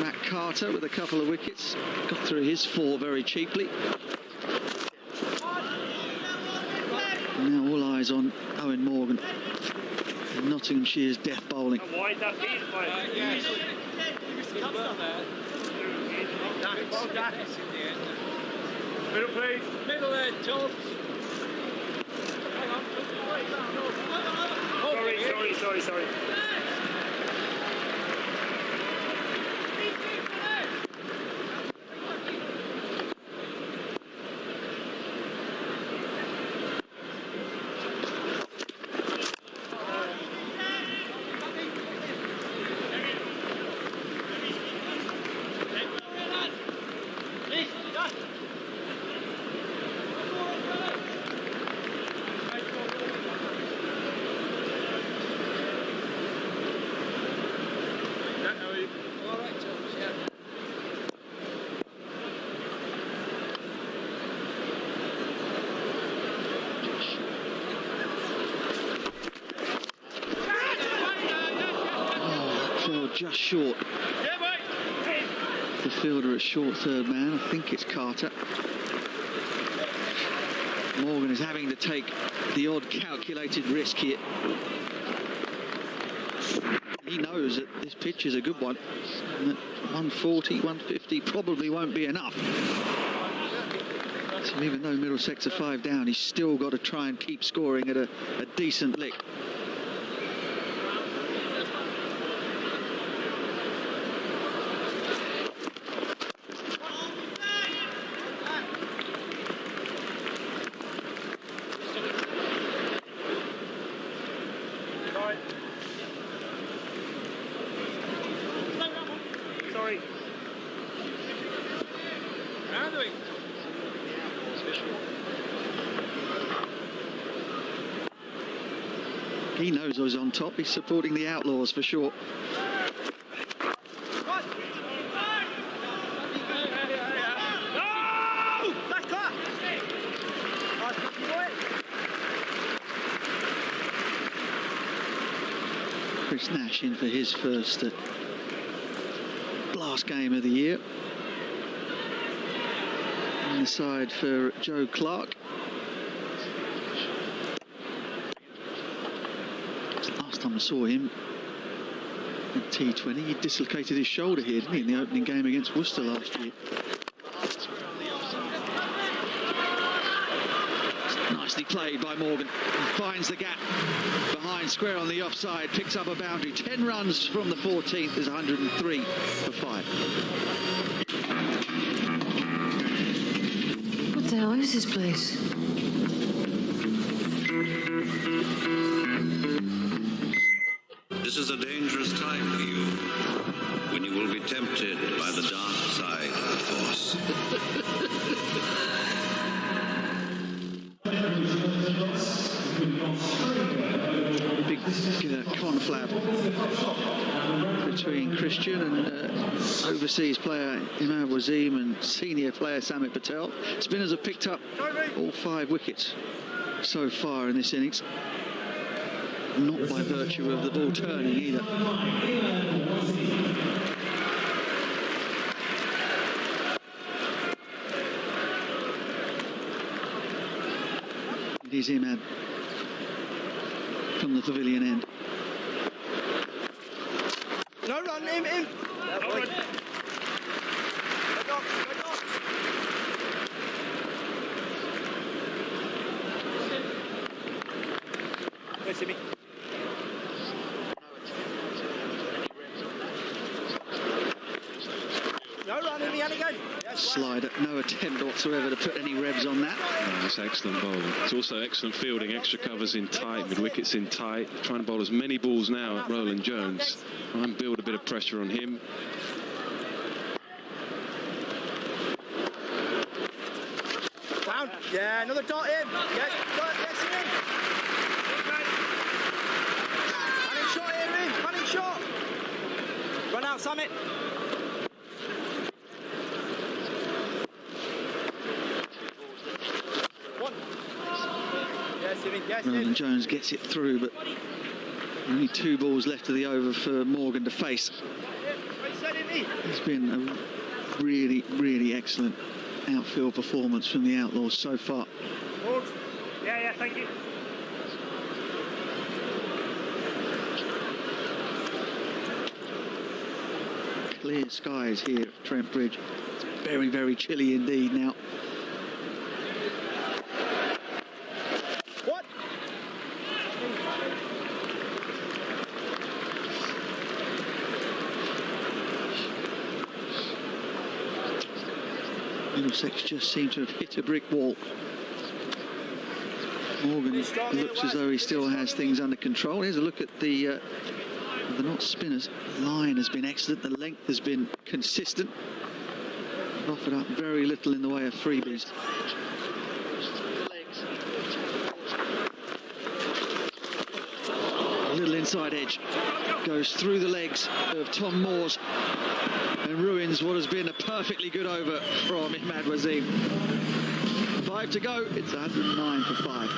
Matt Carter with a couple of wickets. Got through his 4 very cheaply. And now all eyes on Owen Morgan. Nottinghamshire's death bowling. Wide that beat fight. Middle, please. Middle there, Tom. Sorry. You're just short. The fielder at short third man, I think it's Carter. Morgan is having to take the odd calculated risk here. He knows that this pitch is a good one. And that 140, 150 probably won't be enough. So even though Middlesex are 5 down, he's still got to try and keep scoring at a decent lick. He knows who's on top. He's supporting the Outlaws for sure. Chris Nash in for his first blast game of the year. On the side for Joe Clarke. Last time I saw him in T20, he dislocated his shoulder here, didn't he, in the opening game against Worcester last year. Nicely played by Morgan. He finds the gap behind square on the offside, picks up a boundary. 10 runs from the 14th is 103 for 5. What the hell is this place? This is a dangerous time for you, when you will be tempted by the dark side of the Force. Big conflab between Christian and overseas player Imad Wasim and senior player Samit Patel. Spinners have picked up all 5 wickets so far in this innings. Not by virtue of the ball turning either. It is Imad from the pavilion end. No run, in. No run. Where's Jimmy? No run, in the alley again. Slider, no attempt whatsoever to put any revs on that. Oh, that's excellent bowling. It's also excellent fielding, extra covers in tight, mid wickets in tight. Trying to bowl as many balls now at Roland Jones. Try and build a bit of pressure on him. Down. Yeah, another dot in. Yes, in. Running shot here, in. Running shot. Run out, Samit. Roland Jones gets it through, but only 2 balls left of the over for Morgan to face. It's been a really, really excellent outfield performance from the Outlaws so far. Yeah, thank you. Clear skies here at Trent Bridge. It's very, very chilly indeed now. Middlesex just seem to have hit a brick wall. Morgan looks as though he still has things under control. Here's a look at the not spinners. The line has been excellent. The length has been consistent. They've offered up very little in the way of freebies. A little inside edge goes through the legs of Tom Moores and ruins what has been a perfectly good over from Imad Wasim. 5 to go. It's 109 for 5.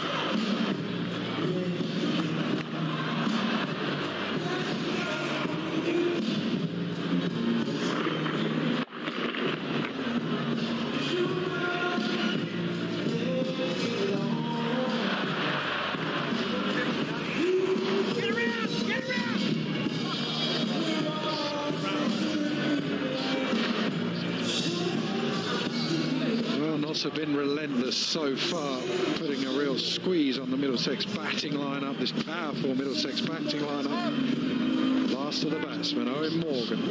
Notts have been relentless so far, putting a real squeeze on the Middlesex batting lineup, this powerful Middlesex batting lineup. Last of the batsmen, Owen Morgan,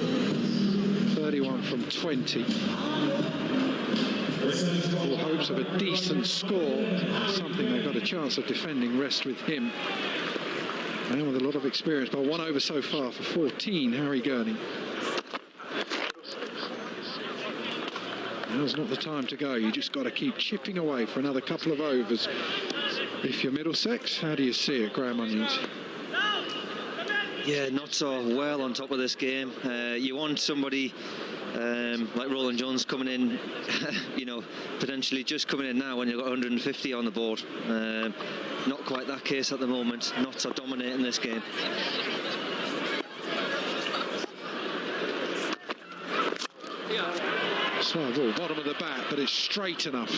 31 from 20. All hopes of a decent score, something they've got a chance of defending, rest with him. And with a lot of experience, but 1 over so far for 14, Harry Gurney. Now's not the time to go. You just got to keep chipping away for another couple of overs. If you're Middlesex, how do you see it, Graham Onions? Yeah, not so well on top of this game. You want somebody like Roland Jones coming in, you know, potentially just coming in now when you've got 150 on the board. Not quite that case at the moment. Notts are dominating this game. Slow ball, bottom of the bat, but it's straight enough.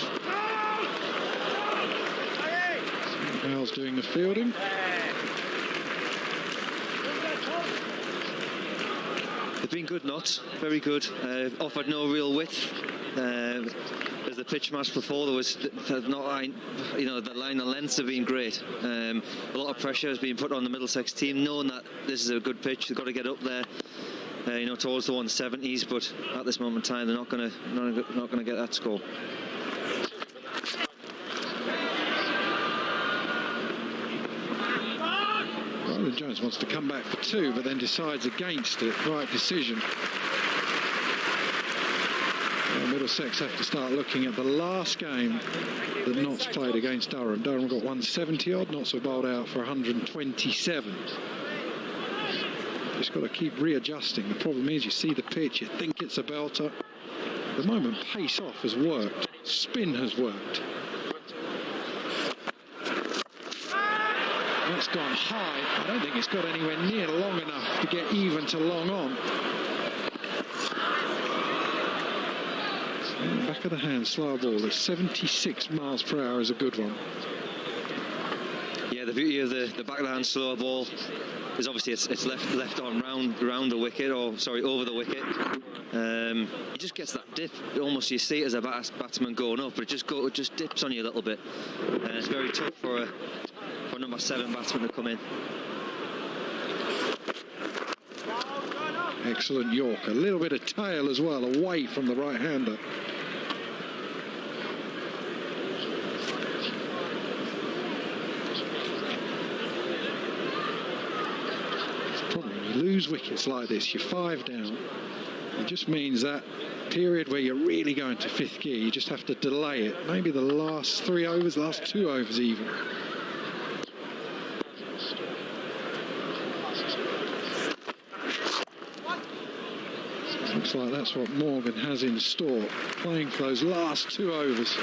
Hales doing the fielding. They've been good, Notts, very good. Offered no real width. As the pitch match before, there's not, you know, the line of lengths have been great. A lot of pressure has been put on the Middlesex team, knowing that this is a good pitch. They've got to get up there, you know, towards the 170s. But at this moment in time, they're not going to get that score. Roland Jones wants to come back for 2, but then decides against it. Right decision. Middlesex have to start looking at the last game that Notts played against Durham. Durham got 170 odd, Notts were bowled out for 127. Just got to keep readjusting. The problem is you see the pitch, you think it's a belter. At the moment, pace off has worked, spin has worked. That's gone high. I don't think it's got anywhere near long enough to get even to long on. Back of the hand, slow ball at 76 miles per hour is a good one. Yeah, the beauty of the back of the hand slow ball is obviously it's left on round the wicket, or sorry, over the wicket. It just gets that dip. Almost you see it as a batsman going up, but it just dips on you a little bit, and it's very tough for a number 7 batsman to come in. Excellent York, a little bit of tail as well, away from the right-hander. Lose wickets like this, you're 5 down. It just means that period where you're really going to 5th gear, you just have to delay it. Maybe the last 3 overs, last 2 overs even. Looks like that's what Morgan has in store, playing for those last 2 overs.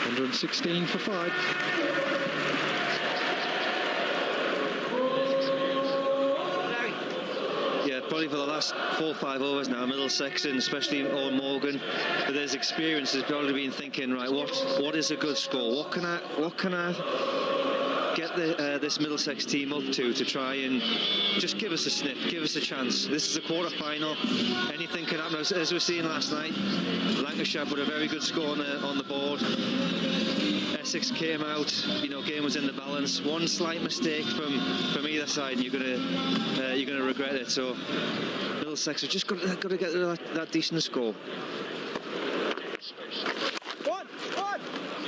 116 for 5. Probably for the last 4 or 5 overs now, Middlesex, and especially Owen Morgan, with his experience, has probably been thinking, right, what is a good score? What can I get this Middlesex team up to try and just give us a sniff, give us a chance? This is a quarter-final. Anything can happen, as we were seeing last night. Lancashire put a very good score on the board. Essex came out, you know, game was in the balance. One slight mistake from either side, and you're gonna regret it. So Middlesex have just got to get that decent score.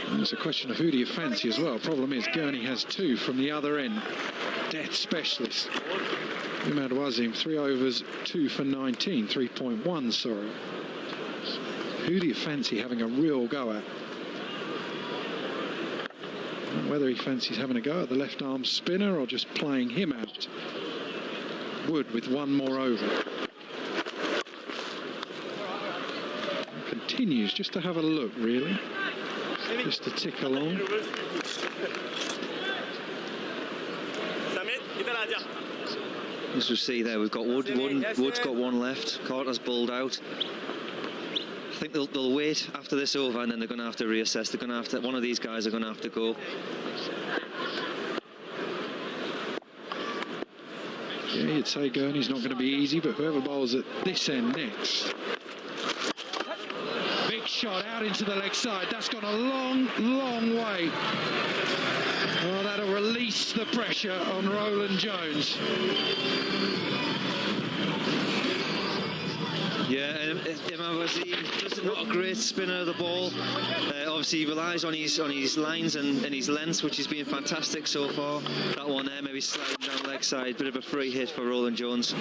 And it's a question of who do you fancy as well. Problem is Gurney has 2 from the other end. Death specialist. Imad Wazim, 3 overs, 2 for 19, 3.1, sorry. Who do you fancy having a real go at? Whether he fancies having a go at the left arm spinner or just playing him out. Wood with 1 more over. Continues just to have a look, really. Just to tick along. As we see there, we've got Wood. Wood's got 1 left. Carter's bowled out. I think they'll wait after this over, and then they're going to have to reassess. They're going to have to. One of these guys are going to have to go. Yeah, you'd say Gurney's not going to be easy, but whoever bowls at this end next. Big shot out into the leg side. That's gone a long, long way. Oh, that'll release the pressure on Roland Jones. Yeah, Wazim just not a great spinner of the ball. Obviously, he relies on his lines and his lengths, which has been fantastic so far. That one there, maybe sliding down leg side, bit of a free hit for Roland Jones.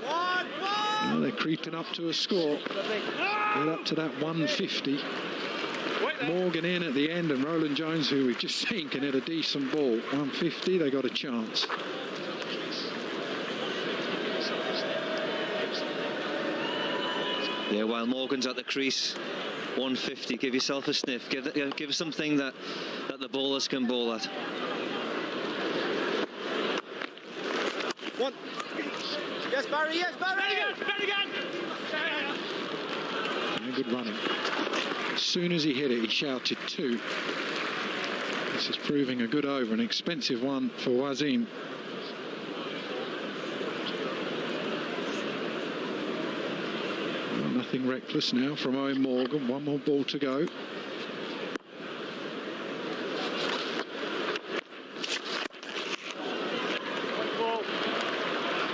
Well, they're creeping up to a score. Get up to that 150. Morgan in at the end, and Roland Jones, who we've just seen can hit a decent ball. 150, they got a chance. Yeah, while Morgan's at the crease, 150. Give yourself a sniff. Give something that the bowlers can bowl at. One. Yes, Barry. Yes, Barry. Barry again. Yeah, good running. As soon as he hit it, he shouted 2. This is proving a good over, an expensive one for Wazim. Nothing reckless now from Owen Morgan. One more ball to go.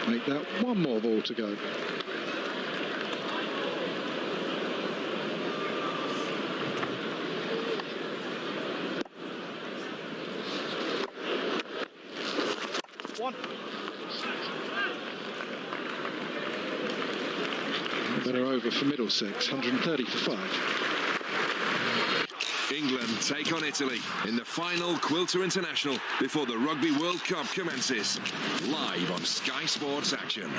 Make that one more ball to go. One. Better over for Middlesex, 130 for 5. England take on Italy in the final Quilter International before the Rugby World Cup commences. Live on Sky Sports Action.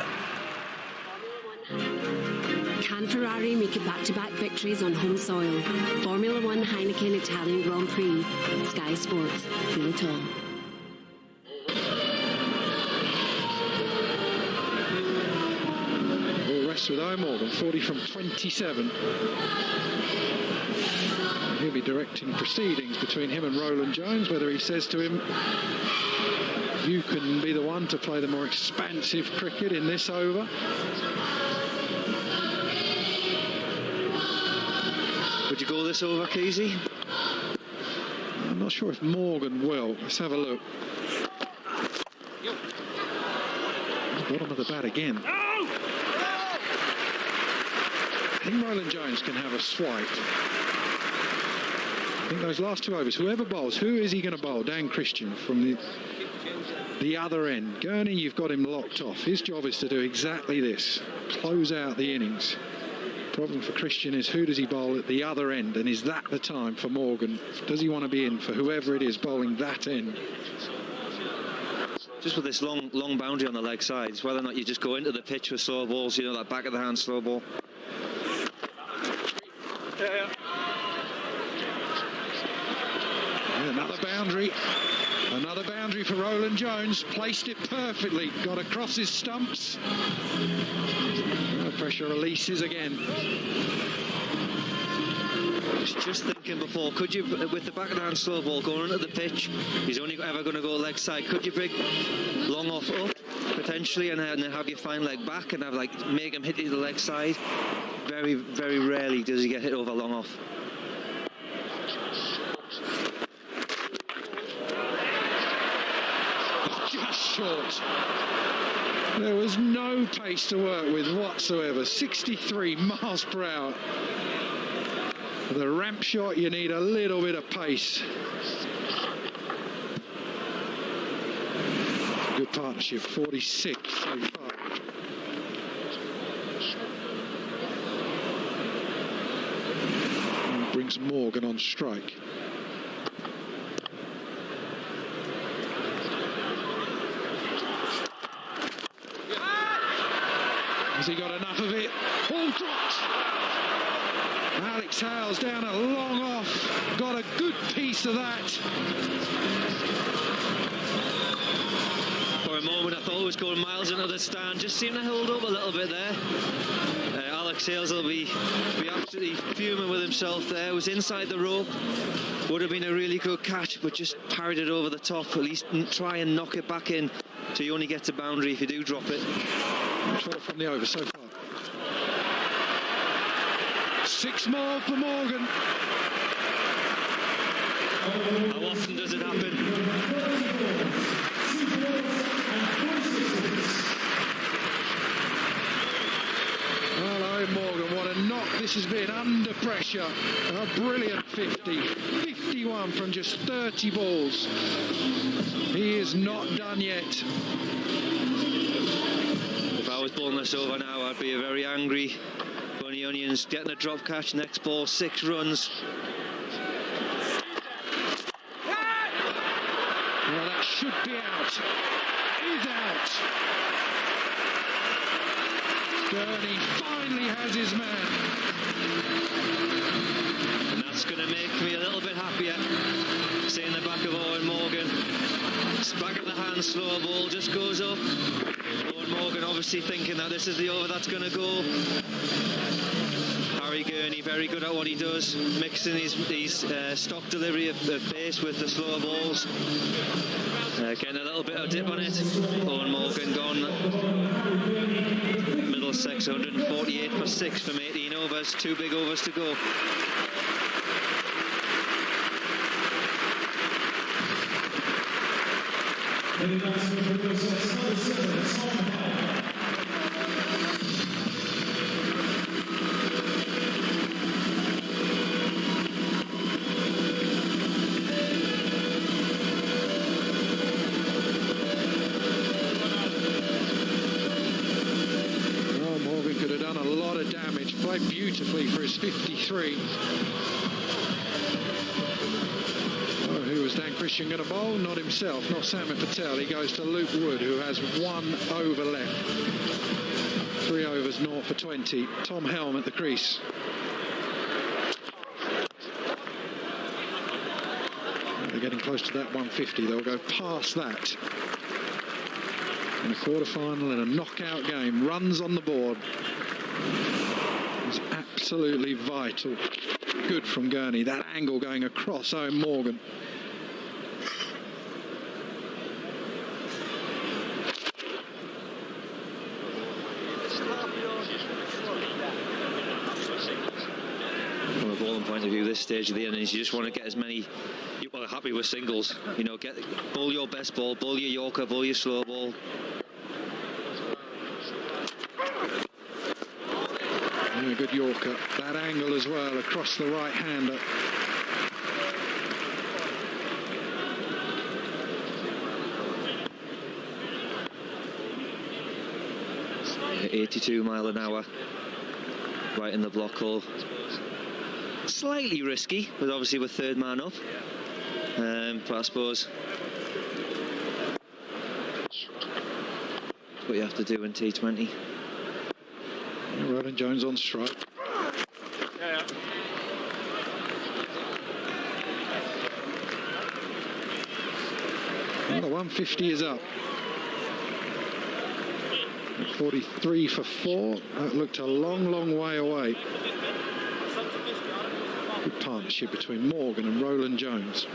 Can Ferrari make it back-to-back victories on home soil? Formula One Heineken Italian Grand Prix. Sky Sports. Feel it all. With Owen Morgan, 40 from 27. He'll be directing proceedings between him and Roland Jones, whether he says to him, you can be the one to play the more expansive cricket in this over. Would you go this over, Kesey? I'm not sure if Morgan will. Let's have a look. Bottom of the bat again. I think Roland Jones can have a swipe. I think those last 2 overs, whoever bowls, who is he going to bowl? Dan Christian from the other end. Gurney, you've got him locked off. His job is to do exactly this. Close out the innings. Problem for Christian is, who does he bowl at the other end? And is that the time for Morgan? Does he want to be in for whoever it is bowling that end? Just with this long boundary on the leg sides, whether or not you just go into the pitch with slow balls, you know, that back of the hand slow ball. Another boundary for Roland Jones. Placed it perfectly. Got across his stumps. The pressure releases again. I was just thinking before, could you, with the back of the hand slow ball going into the pitch, he's only ever going to go leg side, could you bring long off up potentially and then have your fine leg back and have make him hit the leg side? Very, very rarely does he get hit over long off. Short. There was no pace to work with whatsoever. 63 miles per hour. For the ramp shot, you need a little bit of pace. Good partnership, 46 so far. And brings Morgan on strike. Has he got enough of it? All dropped. Alex Hales down a long off. Got a good piece of that. For a moment I thought it was going miles into the stand. Just seemed to hold up a little bit there. Alex Hales will be absolutely fuming with himself there. Was inside the rope. Would have been a really good catch, but just parried it over the top. At least try and knock it back in so you only get to boundary if you do drop it. 12 from the over so far. 6 more for Morgan. How often does it happen? Hello, Morgan. What a knock this has been under pressure. A brilliant 50. 51 from just 30 balls. He is not done yet. If I was bowling this over now, I'd be a very angry Bunny Onions. Getting a drop catch, next ball, 6 runs. Well, that should be out. Is out. Gurney finally has his man. And that's going to make me a little bit happier. Seeing the back of Owen Morgan. It's back at the hand, slow ball, just goes up. Owen Morgan obviously thinking that this is the over that's going to go. Harry Gurney, very good at what he does, mixing his stock delivery of pace with the slower balls. Getting a little bit of dip on it. Owen Morgan gone. Middlesex 148 for 6 from 18 overs. 2 big overs to go. Beautifully for his 53. Oh, who was Dan Christian going to bowl? Not himself, not Samit Patel. He goes to Luke Wood, who has 1 over left. 3 overs, 0 for 20. Tom Helm at the crease. They're getting close to that 150. They'll go past that. In a quarter-final in a knockout game. Runs on the board. Is absolutely vital. Good from Gurney. That angle going across Owen Morgan. From a bowling point of view, this stage of the innings, you just want to get as many. Well, happy with singles. You know, bowl your best ball, bowl your Yorker, bowl your slow ball. A good Yorker. That angle as well across the right-hander. At 82 mile an hour. Right in the block hole. Slightly risky, but obviously with 3rd man up. But I suppose that's what you have to do in T20. Roland Jones on strike. Yeah. Well, the 150 is up. 43 for 4. That looked a long, long way away. Good partnership between Morgan and Roland Jones.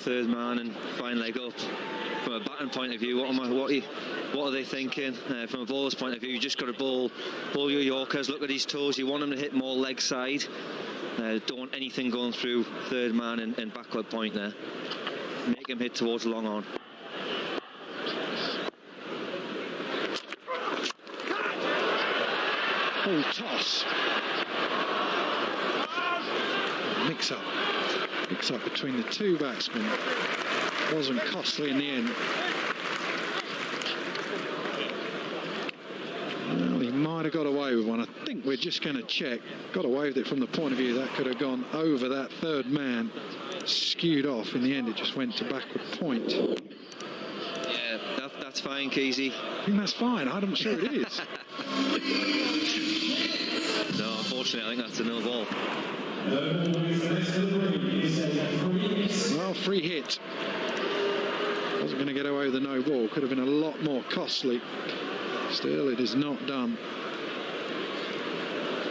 Third man and fine leg up. From a batting point of view, what are they thinking? From a bowler's point of view, you just got to bowl your Yorkers. Look at his toes. You want them to hit more leg side. Don't want anything going through third man and backward point there. Make him hit towards long on. Full toss. Mix up between the 2 batsmen. Wasn't costly in the end. Well, he might might have got away with one. I think we're just going to check. Got away with it from the point of view that could have gone over that third man. Skewed off. In the end, it just went to backward point. Yeah, that's fine, Keezy. I think that's fine. I'm sure it is. No, unfortunately, I think that's a no ball. Well, free hit. Wasn't going to get away with the no ball. Could have been a lot more costly. Still, it is not done.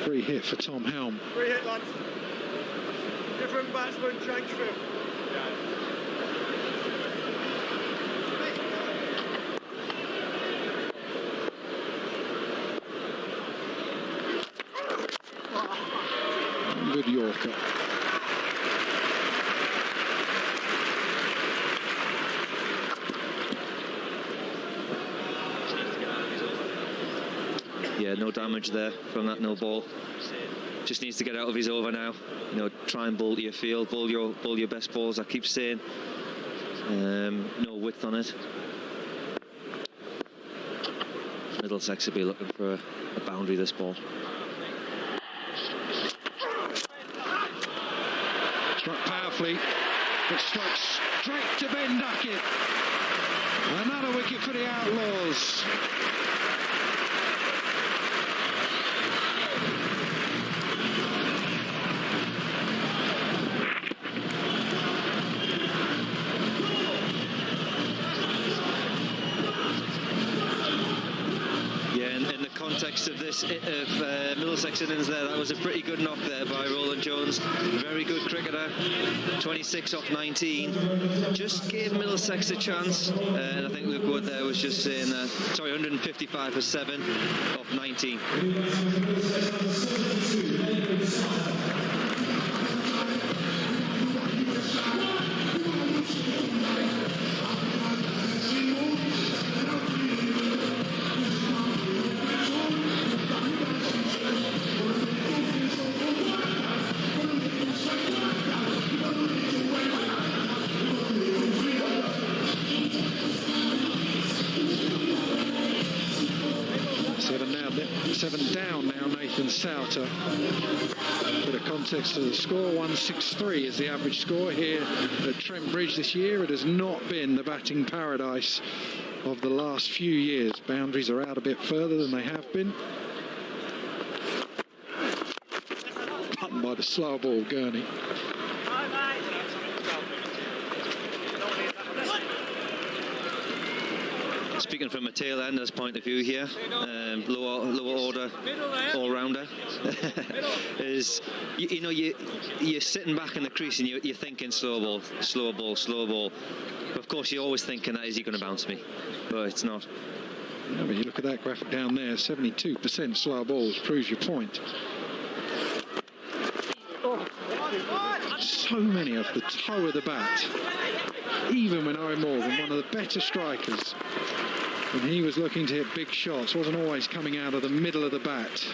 Free hit for Tom Helm. Free hit, lads. Different batsman, change field. Good Yorker. Yeah, no damage there from that no ball. Just needs to get out of his over now. You know, try and bowl to your field, bowl your best balls. I keep saying, no width on it. Middlesex will be looking for a boundary this ball. Struck powerfully, but struck straight to Ben Duckett. Another wicket for the Outlaws. Context of this Middlesex innings there, that was a pretty good knock there by Roland Jones. Very good cricketer. 26 off 19, just gave Middlesex a chance, and I think Luke Wood there was just saying 155 for 7 off 19. Seven down now, Nathan Souter. Bit of context to the score, 163 is the average score here at Trent Bridge this year. It has not been the batting paradise of the last few years. Boundaries are out a bit further than they have been. Button by the slow ball, Gurney. Speaking from a tail ender's point of view here, lower order all-rounder, is you know you're sitting back in the crease and you're thinking slow ball, slow ball, slow ball. But of course you're always thinking that is he going to bounce me, but it's not. Yeah, but you look at that graphic down there, 72% slow balls proves your point. So many off the toe of the bat. Even when Owen Morgan, one of the better strikers, when he was looking to hit big shots, wasn't always coming out of the middle of the bat.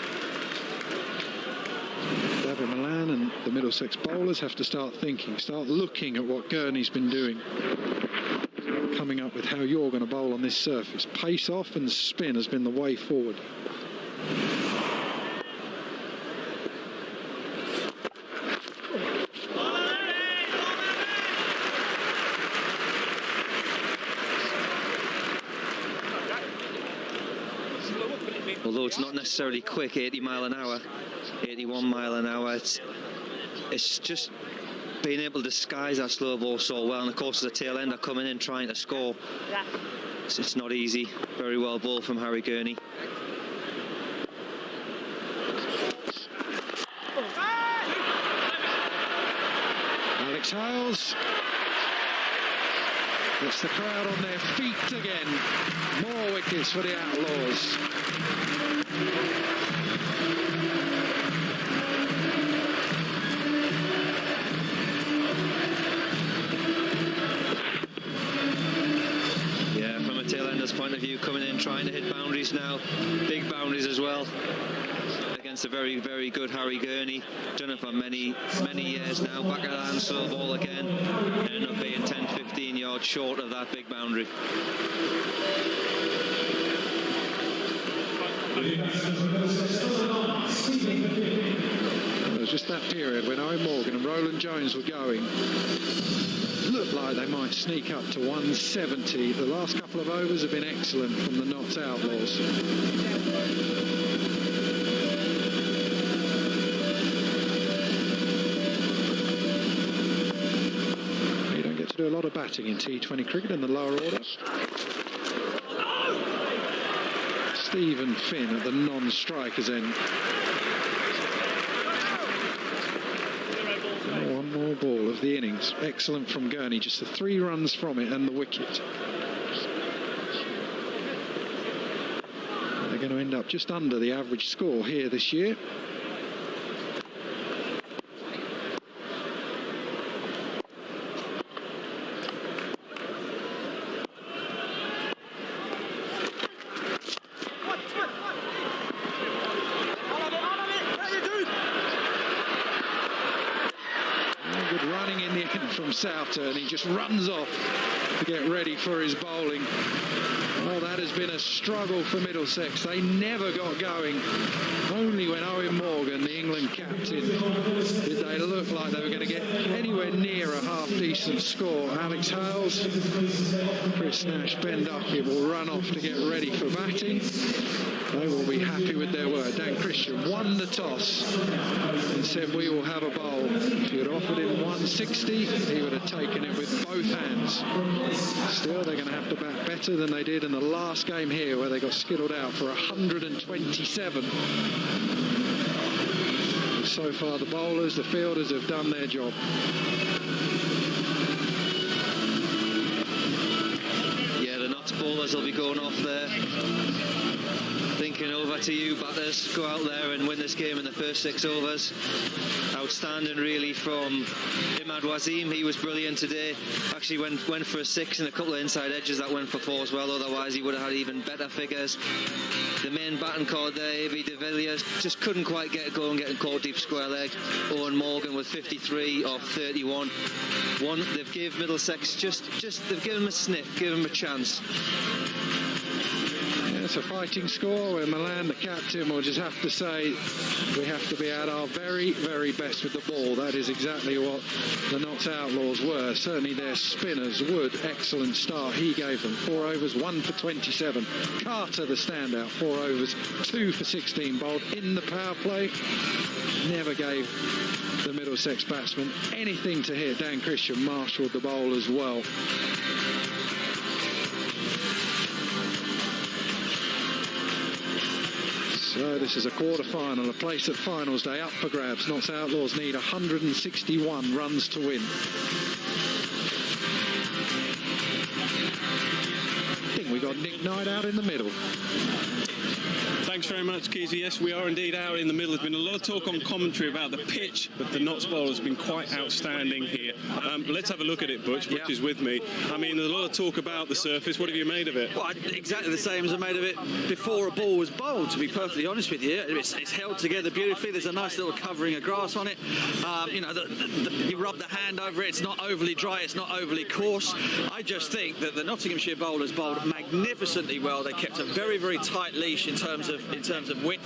Gavin Milan and the Middlesex bowlers have to start thinking, start looking at what Gurney's been doing. Coming up with how you're going to bowl on this surface. Pace off and spin has been the way forward. Although it's not necessarily quick, 80 mile an hour, 81 mile an hour, it's just being able to disguise that slow ball so well. And of course, as a tail ender coming in trying to score, it's not easy. Very well bowled from Harry Gurney. Alex Hales gets the crowd on their feet again. More wickets for the Outlaws. Yeah, from a tail ender's point of view, coming in trying to hit boundaries now, big boundaries as well, against a very, very good Harry Gurney. Done it for many years now. Back of the hand, slow ball again, ended up being 10-15 yards short of that big boundary. It was just that period when Owen Morgan and Roland Jones were going. Looked like they might sneak up to 170. The last couple of overs have been excellent from the Notts Outlaws. You don't get to do a lot of batting in T20 cricket in the lower order. Stephen Finn at the non-strikers end. One more ball of the innings. Excellent from Gurney, just the 3 runs from it and the wicket. They're going to end up just under the average score here this year. Southturn, he just runs off to get ready for his bowling. Oh, that has been a struggle for Middlesex. They never got going. Only when Owen Morgan, the England captain, did they look like they were going to get anywhere near a half-decent score. Alex Hales, Chris Nash, Ben Duckett will run off to get ready for batting. They will be happy with their work. Dan Christian won the toss and said, we will have a bowl. If you had offered him 160, he would have taken it with both hands. Still, they're going to have to bat better than they did in the last game here, where they got skittled out for 127. So far, the bowlers, the fielders have done their job. Yeah, the Notts bowlers will be going off there. Thinking over to you, batters. Go out there and win this game in the first 6 overs. Outstanding, really, from Imad Wasim. He was brilliant today. Actually went for a 6 and a couple of inside edges that went for 4 as well. Otherwise, he would have had even better figures. The main batting cord there, Avi de Villiers, just couldn't quite get it going, getting caught deep square leg. Owen Morgan with 53 off 31. They've given Middlesex they've given him a sniff, given him a chance. It's a fighting score where Milan, the captain, will just have to say we have to be at our very, very best with the ball. That is exactly what the Notts Outlaws were. Certainly their spinners would. Excellent start he gave them. 4 overs, 1 for 27. Carter, the standout, 4 overs, 2 for 16. Bowled in the power play. Never gave the Middlesex batsman anything to hit. Dan Christian marshalled the bowl as well. So this is a quarter-final, a place at finals day up for grabs. Notts Outlaws need 161 runs to win. I think we got Nick Knight out in the middle. Thanks very much, Keezy. Yes, we are indeed out in the middle. There's been a lot of talk on commentary about the pitch, but the Notts bowl has been quite outstanding here. Let's have a look at it, Butch. Butch is with me. I mean, there's a lot of talk about the surface. What have you made of it? Well, exactly the same as I made of it before a ball was bowled, to be perfectly honest with you. It's held together beautifully. There's a nice little covering of grass on it. You know, you rub the hand over it. It's not overly dry. It's not overly coarse. I just think that the Nottinghamshire bowlers bowled magnificently well. They kept a very, very tight leash in terms of width.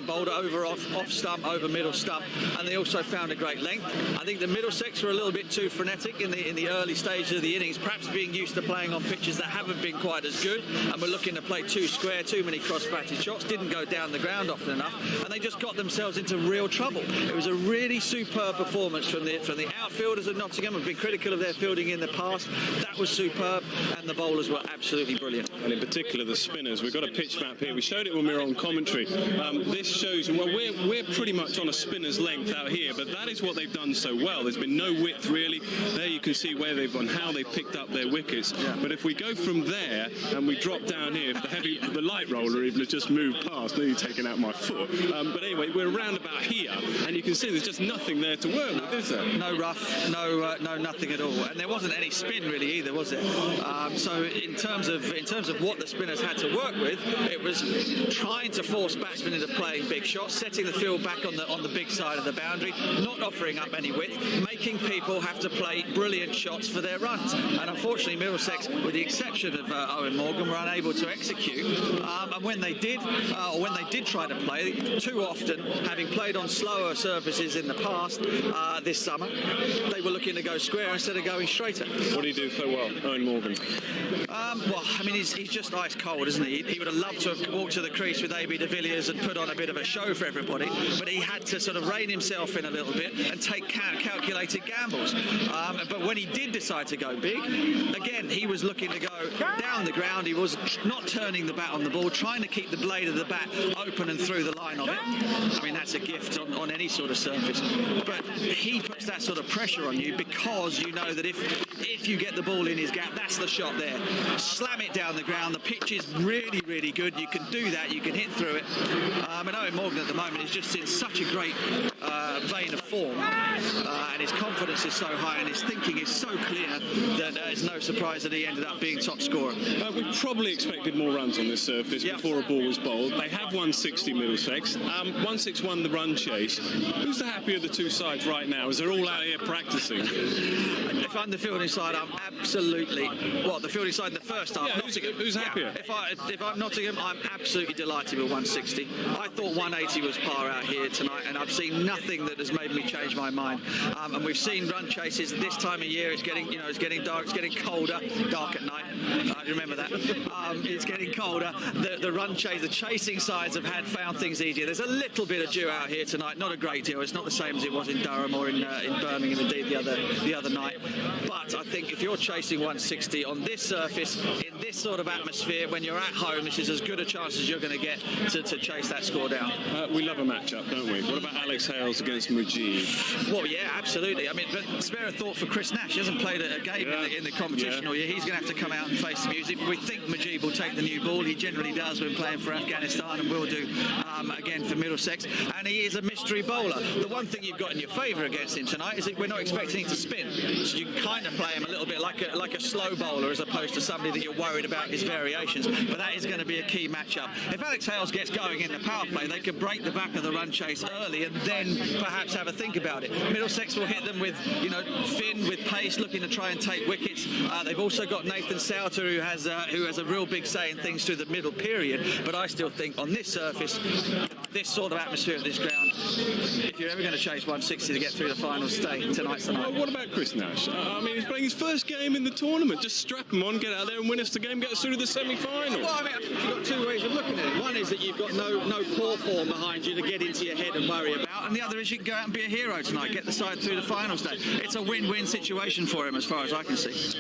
Bowled over off stump, over middle stump, and they also found a great length. I think the Middlesex were a little bit too frenetic in the early stages of the innings, perhaps being used to playing on pitches that haven't been quite as good, and were looking to play too square, too many cross-batted shots, didn't go down the ground often enough, and they just got themselves into real trouble. It was a really superb performance from the outfielders of Nottingham. I've been critical of their fielding in the past. That was superb, and the bowlers were absolutely brilliant. And in particular the spinners. We've got a pitch map here. We showed it when we were on commentary. This shows, well, we're pretty much on a spinner's length out here, but that is what they've done so well. There's been no width really. There you can see where they've gone, how they've picked up their wickets. But if we go from there and we drop down here, if the light roller even has just moved past, nearly taken out my foot. But anyway, we're around about here, and you can see there's just nothing there to work with, is there? No rough, no nothing at all. And there wasn't any spin really either, was there? So in terms of what the spinners had to work with, it was trying to force batsmen into playing big shots, setting the field back on the big side of the boundary, not offering up any width, making people have to play brilliant shots for their runs. And unfortunately, Middlesex, with the exception of Owen Morgan, were unable to execute. And when they did try to play, too often, having played on slower surfaces in the past this summer, they were looking to go square instead of going straighter. What do you do so well, Owen Morgan? Well, I mean, he's just ice cold, isn't he? He would have loved to have walked to the crease with AB de Villiers and put on a bit of a show for everybody, but he had to sort of rein himself in a little bit and take calculated gambles. But when he did decide to go big, again, he was looking to go down the ground. He was not turning the bat on the ball, trying to keep the blade of the bat open and through the line of it. I mean, that's a gift on any sort of surface. But he puts that sort of pressure on you because you know that if you get the ball in his gap, that's the shot there. Slam it down the ground. The pitch is really, really good. You can do that. You can hit through it. And Owen Morgan at the moment is just in such a great vein of form. And his confidence is so high and his thinking is so clear that it's no surprise that he ended up being top scorer. We probably expected more runs on this surface before a ball was bowled. They have 160 Middlesex. 161 the run chase. Who's the happier of the two sides right now as they're all out here practicing? If I'm the fielding side, I'm absolutely... the fielding side in the first half? Yeah, Nottingham. Who's happier? If I'm Nottingham, I'm absolutely delighted with 160. I thought 180 was par out here tonight, and I've seen nothing that has made me change my mind. And we've seen run chases this time of year. It's getting dark. It's getting colder. Dark at night. You remember that? It's getting colder. The run chase, the chasing sides have found things easier. There's a little bit of dew out here tonight. Not a great deal. It's not the same as it was in Durham or in Birmingham indeed the other night. But I think if you're chasing 160 on this surface in this sort of atmosphere, when you're at home, this is as good a chance as you're going to get to chase that score down. We love a matchup, don't we? What about Alex Hales against Mujib? Well, yeah, absolutely. I mean, but spare a thought for Chris Nash. He hasn't played a game in the competition all year. He's going to have to come out and face the music. We think Mujib will take the new ball. He generally does when playing for Afghanistan and will do again for Middlesex. And he is a mystery bowler. The one thing you've got in your favour against him tonight is that we're not expecting him to spin. So you can kind of play him a little bit like a slow bowler as opposed to somebody that you're worried about his variations. But that is going to be a key matchup. If Alex Hales gets going in the power play, they could break the back of the run chase early and then perhaps have a think about it. Middlesex will hit them with, Finn with pace, looking to try and take wickets. They've also got Nathan Souter, who has a real big say in things through the middle period. But I still think on this surface, this sort of atmosphere at this ground, if you're ever going to chase 160 to get through the final stage, tonight's the night. What about Chris Nash? I mean, he's playing his first game in the tournament. Just strap him on, get out there and win us the game, get us through to the semi-final. Well, I mean, you've got two ways of looking at it. One is that you've got no poor form behind you to get into your head and worry about, and the other is you can go out and be a hero tonight, get the side through the final stage. It's a win-win situation for him as far as I can see.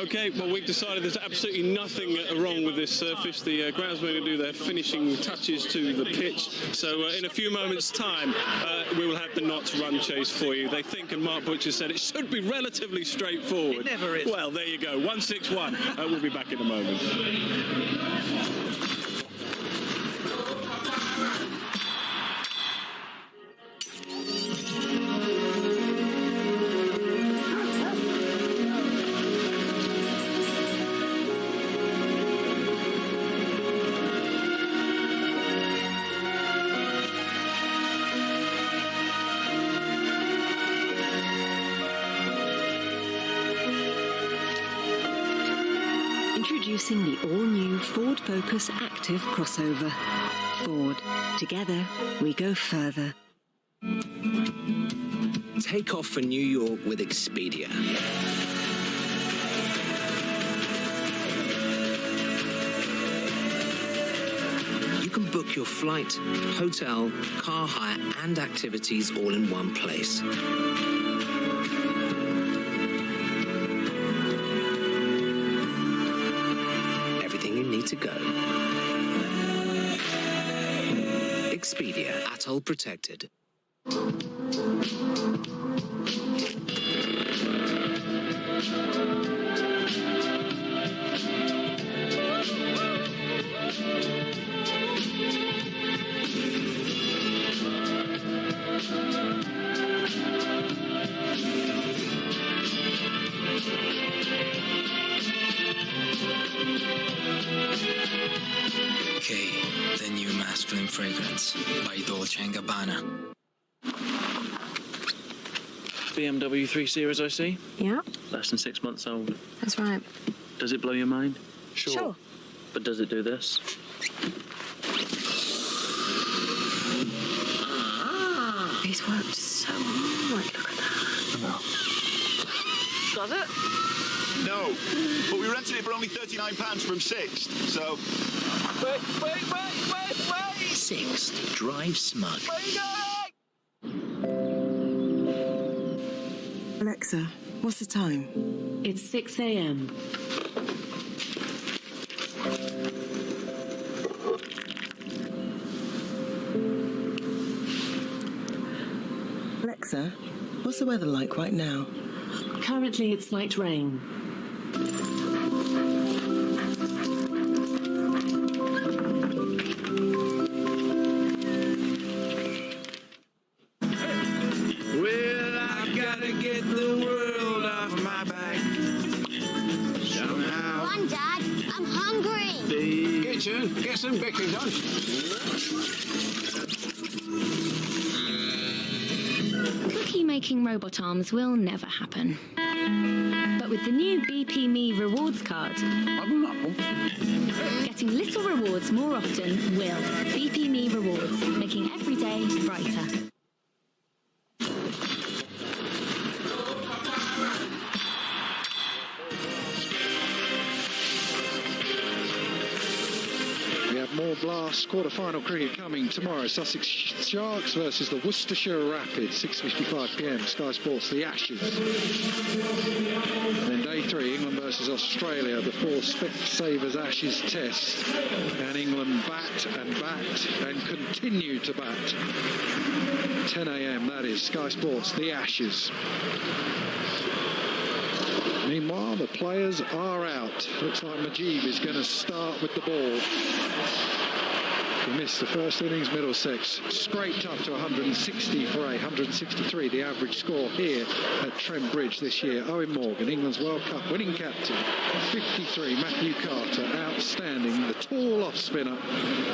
OK, well, we've decided there's absolutely nothing wrong with this surface. The groundsmen will do their finishing touches to the pitch. So in a few moments' time, we will have the Notts run chase for you. They think, and Mark Butcher said, it should be relatively straightforward. It never is. Well, there you go. 161. We'll be back in a moment. Introducing the all-new Ford Focus Active Crossover. Ford. Together, we go further. Take off for New York with Expedia. You can book your flight, hotel, car hire, and activities all in one place. To go. Expedia, Atoll protected. by Dolce & Gabbana. BMW 3 Series, I see. Yeah, Less than 6 months old. that's right. Does it blow your mind? Sure. But does it do this? He's worked so hard. Look at that. Does it? No, but we rented it for only £39 from Sixt, so... Wait! Sixt, drive smug. Alexa, what's the time? It's 6 a.m. Alexa, what's the weather like right now? Currently, it's light rain. Well, I've gotta get the world off my back. Somehow. Come on, Dad. I'm hungry. Kitchen, get some bacon done. Cookie-making robot arms will never happen. But with the new BP Me Rewards card, getting little rewards more often will. BP Me Rewards, making every day brighter. We have more Blast quarter-final cricket coming tomorrow. Sussex Sharks versus the Worcestershire Rapids, 6:55 p.m. Sky Sports, the Ashes. And then day 3, England versus Australia before Specsavers Ashes Test. And England bat and continue to bat. 10 a.m. that is Sky Sports, the Ashes. Meanwhile, the players are out. Looks like Mujeeb is going to start with the ball. He missed the first innings. Middlesex scraped up to 160 for 163, the average score here at Trent Bridge this year. Owen Morgan, England's World Cup winning captain. 53, Matthew Carter, outstanding. The tall off-spinner,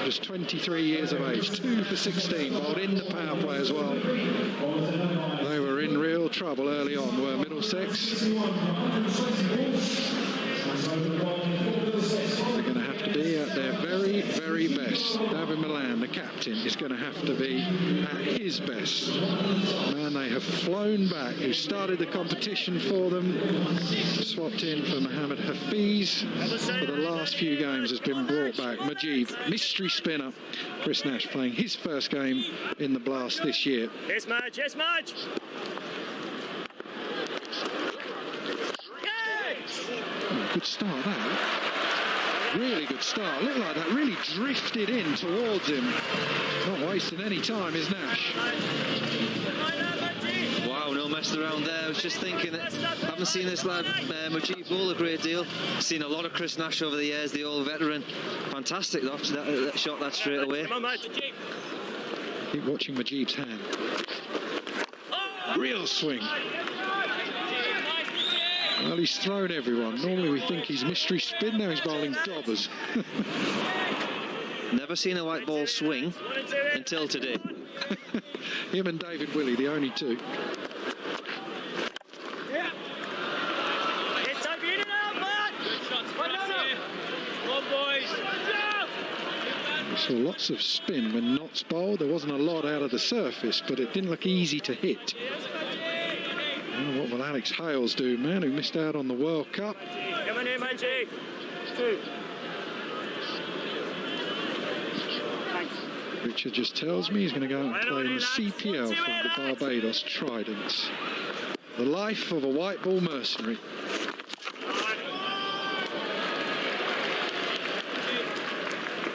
just 23 years of age. 2 for 16, bowled in the power play as well. They were in real trouble early on, were Middlesex. They're going to have to be at their very, very best. David Milan, the captain, is going to have to be at his best. Man, they have flown back. Who started the competition for them, swapped in for Mohammed Hafiz for the last few games, has been brought back. Mujeeb, mystery spinner. Chris Nash playing his first game in the Blast this year. Yes, Madge, yes, Madge! Good start, that. Really good start. Looked like that really drifted in towards him. Not wasting any time is Nash. Wow, no messing around there. I was just thinking that I haven't seen this lad Mujeeb bowl a great deal. I've seen a lot of Chris Nash over the years, the old veteran. Fantastic though, that shot that straight away. Keep watching Mujeeb's hand. Real swing. Well, he's thrown everyone. Normally we think he's mystery spin, now he's bowling dobbers. Never seen a white ball swing until today. Him and David Willey, the only two. Yeah. It's time in and out, man! Come on, boys! We saw lots of spin when Knott's bowled. There wasn't a lot out of the surface, but it didn't look easy to hit. Well, what will Alex Hales do, man, who missed out on the World Cup? Come on in, Manji. 2. Richard just tells me he's going to go out and play in the CPL for the Barbados Tridents. The life of a white ball mercenary.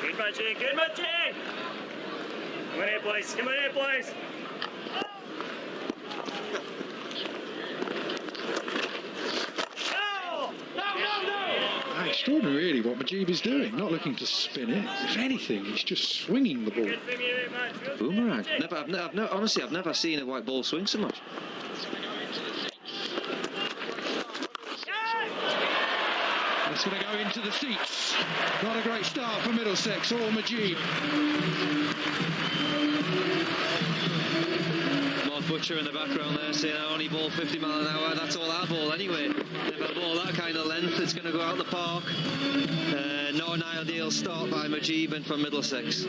Good, Manji. Good, Manji. Come on here, boys. Come on here, boys. Extraordinary, really, what Mujeeb is doing. Not looking to spin it. If anything, he's just swinging the ball. Boomerang. Honestly, I've never seen a white ball swing so much. It's going to go into the seats. Not a great start for Middlesex or Majib. Mark Butcher in the background there saying I only ball 50 mile an hour. That's all I ball anyway. If I ball that kind of length, it's going to go out the park. Not an ideal start by Majib and from Middlesex.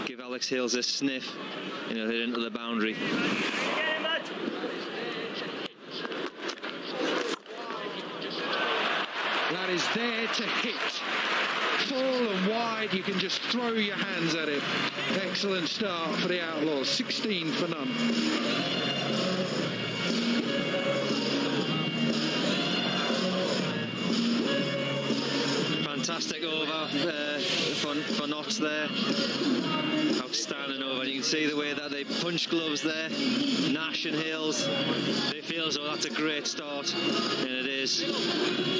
Give Alex Hales a sniff, hit into the boundary. That is there to hit. Full and wide, you can just throw your hands at it. Excellent start for the Outlaws, 16 for none. Fantastic over for Notts there. Outstanding over. And you can see the way that they punch gloves there. Nash and Hales. They feel as though that's a great start. And it is.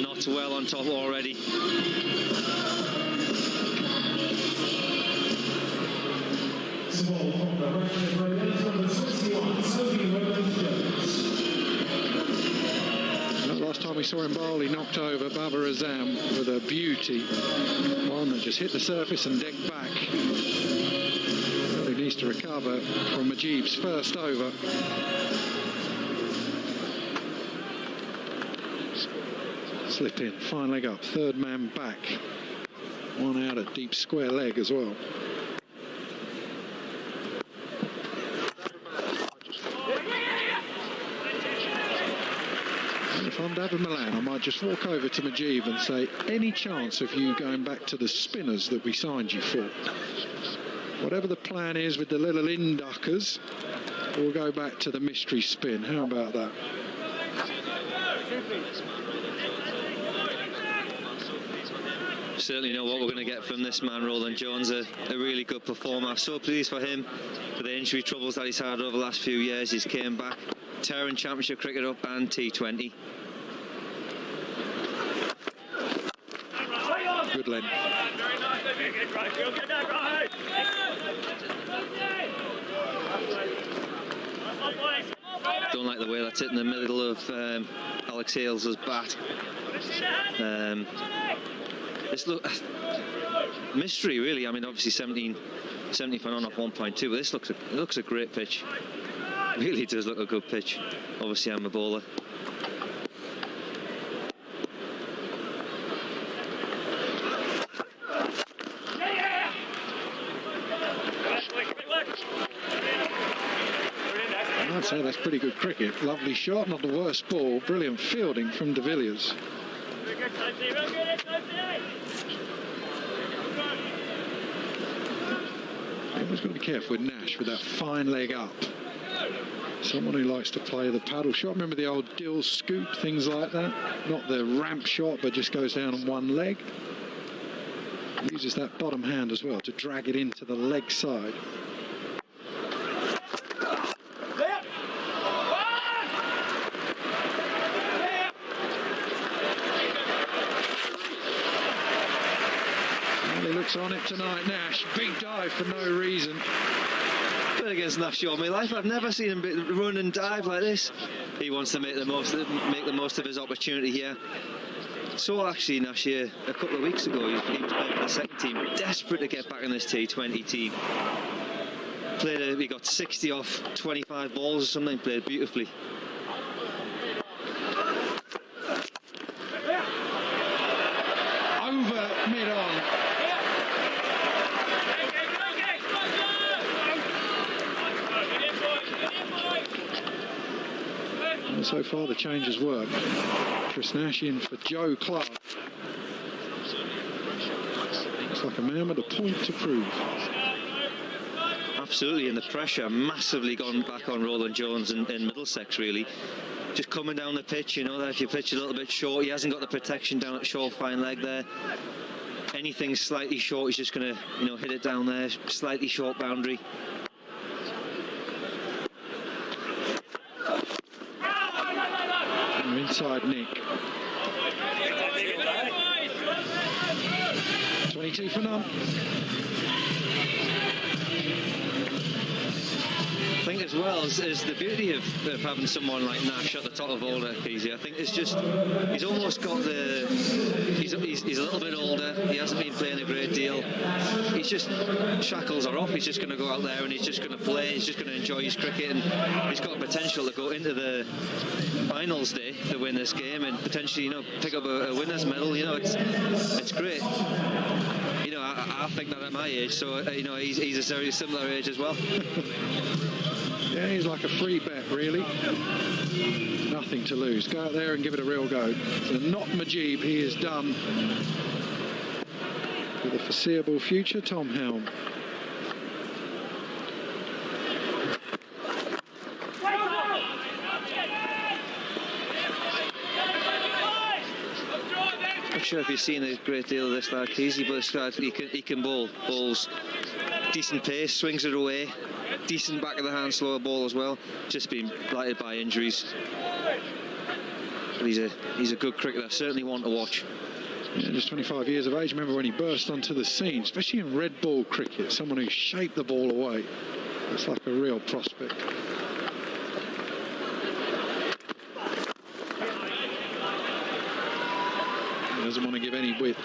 Notts well on top already. Last time we saw him bowl, he knocked over Baba Azam with a beauty. One that just hit the surface and decked back. Well, he needs to recover from Majib's first over. Slip in, fine leg up, third man back. One out at deep square leg as well. If I'm David Milan, I might just walk over to Majib and say, any chance of you going back to the spinners that we signed you for? Whatever the plan is with the little induckers, we'll go back to the mystery spin. How about that? Certainly know what we're going to get from this man, Roland Jones, a really good performer. So pleased for him, for the injury troubles that he's had over the last few years. He's came back, tearing Championship cricket up and T20. Good length. Don't like the way that's hit in the middle of Alex Hales' bat. This mystery, really. I mean, obviously 70 for none off 1.2, but this looks a great pitch. Really does look a good pitch. Obviously, I'm a bowler. I'd say that's pretty good cricket. Lovely shot, not the worst ball. Brilliant fielding from De Villiers. Always got to be careful with Nash with that fine leg up. Someone who likes to play the paddle shot. Remember the old Dill scoop, things like that? Not the ramp shot, but just goes down on one leg. Uses that bottom hand as well to drag it into the leg side. On it tonight, Nash. Big dive for no reason. But against Nash all my life, I've never seen him run and dive like this. He wants to make the most of his opportunity here. So actually, Nash here a couple of weeks ago, he was playing for the second team, desperate to get back in this T20 team. He got 60 off 25 balls or something. Played beautifully. Over mid-on. So far the changes work. Chris Nash in for Joe Clarke. Looks like a man with a point to prove. Absolutely, and the pressure massively gone back on Roland Jones in Middlesex, really. Just coming down the pitch, that if you pitch a little bit short, he hasn't got the protection down at short fine leg there. Anything slightly short, he's just going to, hit it down there, slightly short boundary. Inside Nick. 22 for none. I think as well is the beauty of having someone like Nash at the top of order, Easy. I think it's just, he's almost got he's a little bit older, he hasn't been playing a great deal, he's just, shackles are off, he's just going to go out there and he's just going to play, he's just going to enjoy his cricket, and he's got potential to go into the finals day to win this game and potentially, you know, pick up a winner's medal. You know, it's great. You know, I think that at my age, so you know, he's a very similar age as well. Yeah, he's like a free bet, really. Nothing to lose. Go out there and give it a real go. So not Mujeeb, he is done for the foreseeable future. Tom Helm. Not sure if you've seen a great deal of this lad, Casey, but this lad, he can bowl. Bowls decent pace, swings it away, decent back of the hand, slower ball as well. Just been blighted by injuries. But he's a good cricketer, certainly one to watch. Yeah, just 25 years of age. Remember when he burst onto the scene, especially in red ball cricket, someone who shaped the ball away. It's like a real prospect. He doesn't want to give any width.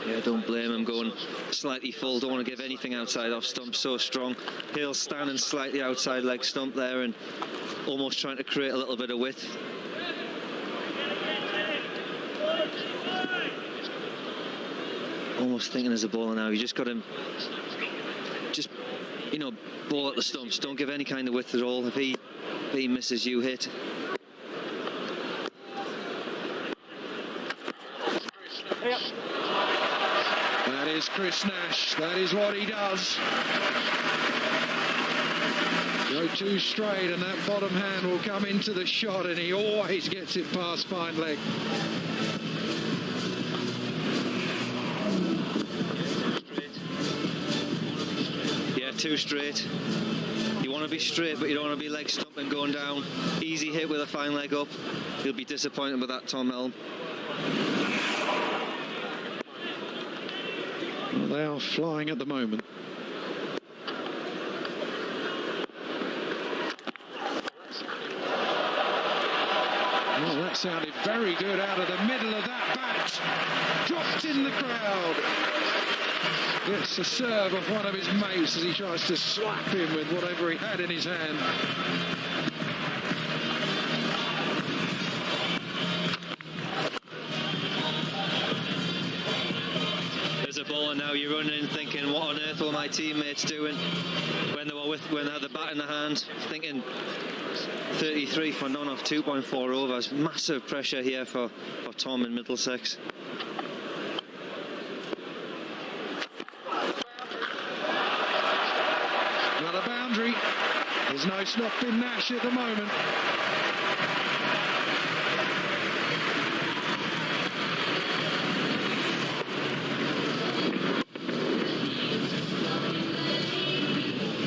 Yeah, don't blame him, going slightly full, don't want to give anything outside off stump, so strong. Hales standing slightly outside leg stump there and almost trying to create a little bit of width. Almost thinking as a bowler now, you just got him, just, you know, ball at the stumps, don't give any kind of width at all. If he misses, you hit. That is Chris Nash, that is what he does. Go too straight and that bottom hand will come into the shot, and he always gets it past fine leg. Yeah, too straight. You want to be straight, but you don't want to be leg stumping going down. Easy hit with a fine leg up. He'll be disappointed with that, Tom Helm. Well, they are flying at the moment. Well, that sounded very good out of the middle of that bat. Dropped in the crowd. Gets a serve of one of his mates as he tries to slap him with whatever he had in his hand. As a bowler now, you're running and thinking, what on earth were my teammates doing when they had the bat in the hand, thinking 33 for none off 2.4 overs. Massive pressure here for Tom in Middlesex. Another boundary. There's no stopping Nash at the moment.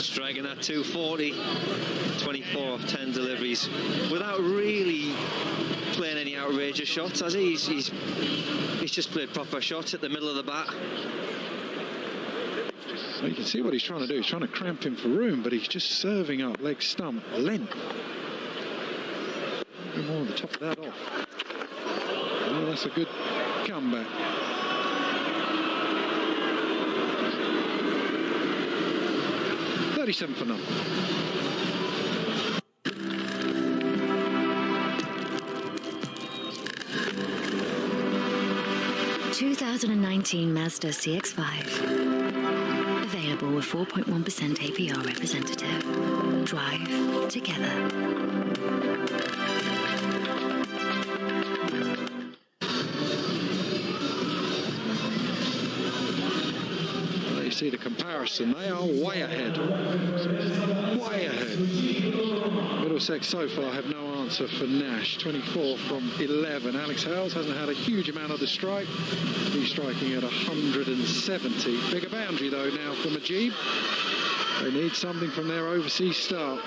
Striking at 240, 24 off 10 deliveries, without really playing any outrageous shots, has he? He's just played proper shots at the middle of the bat. Well, you can see what he's trying to do. He's trying to cramp him for room, but he's just serving up leg stump length. No more on the top of that off. Well, that's a good comeback. $37 for none. ...2019 Mazda CX-5. Available with 4.1% APR representative. Drive together. You see the comparison, they are way ahead. Way ahead. Middlesex so far have no answer for Nash. 24 from 11. Alex Hales hasn't had a huge amount of the strike. He's striking at 170. Bigger boundary though now for Mujeeb. They need something from their overseas start.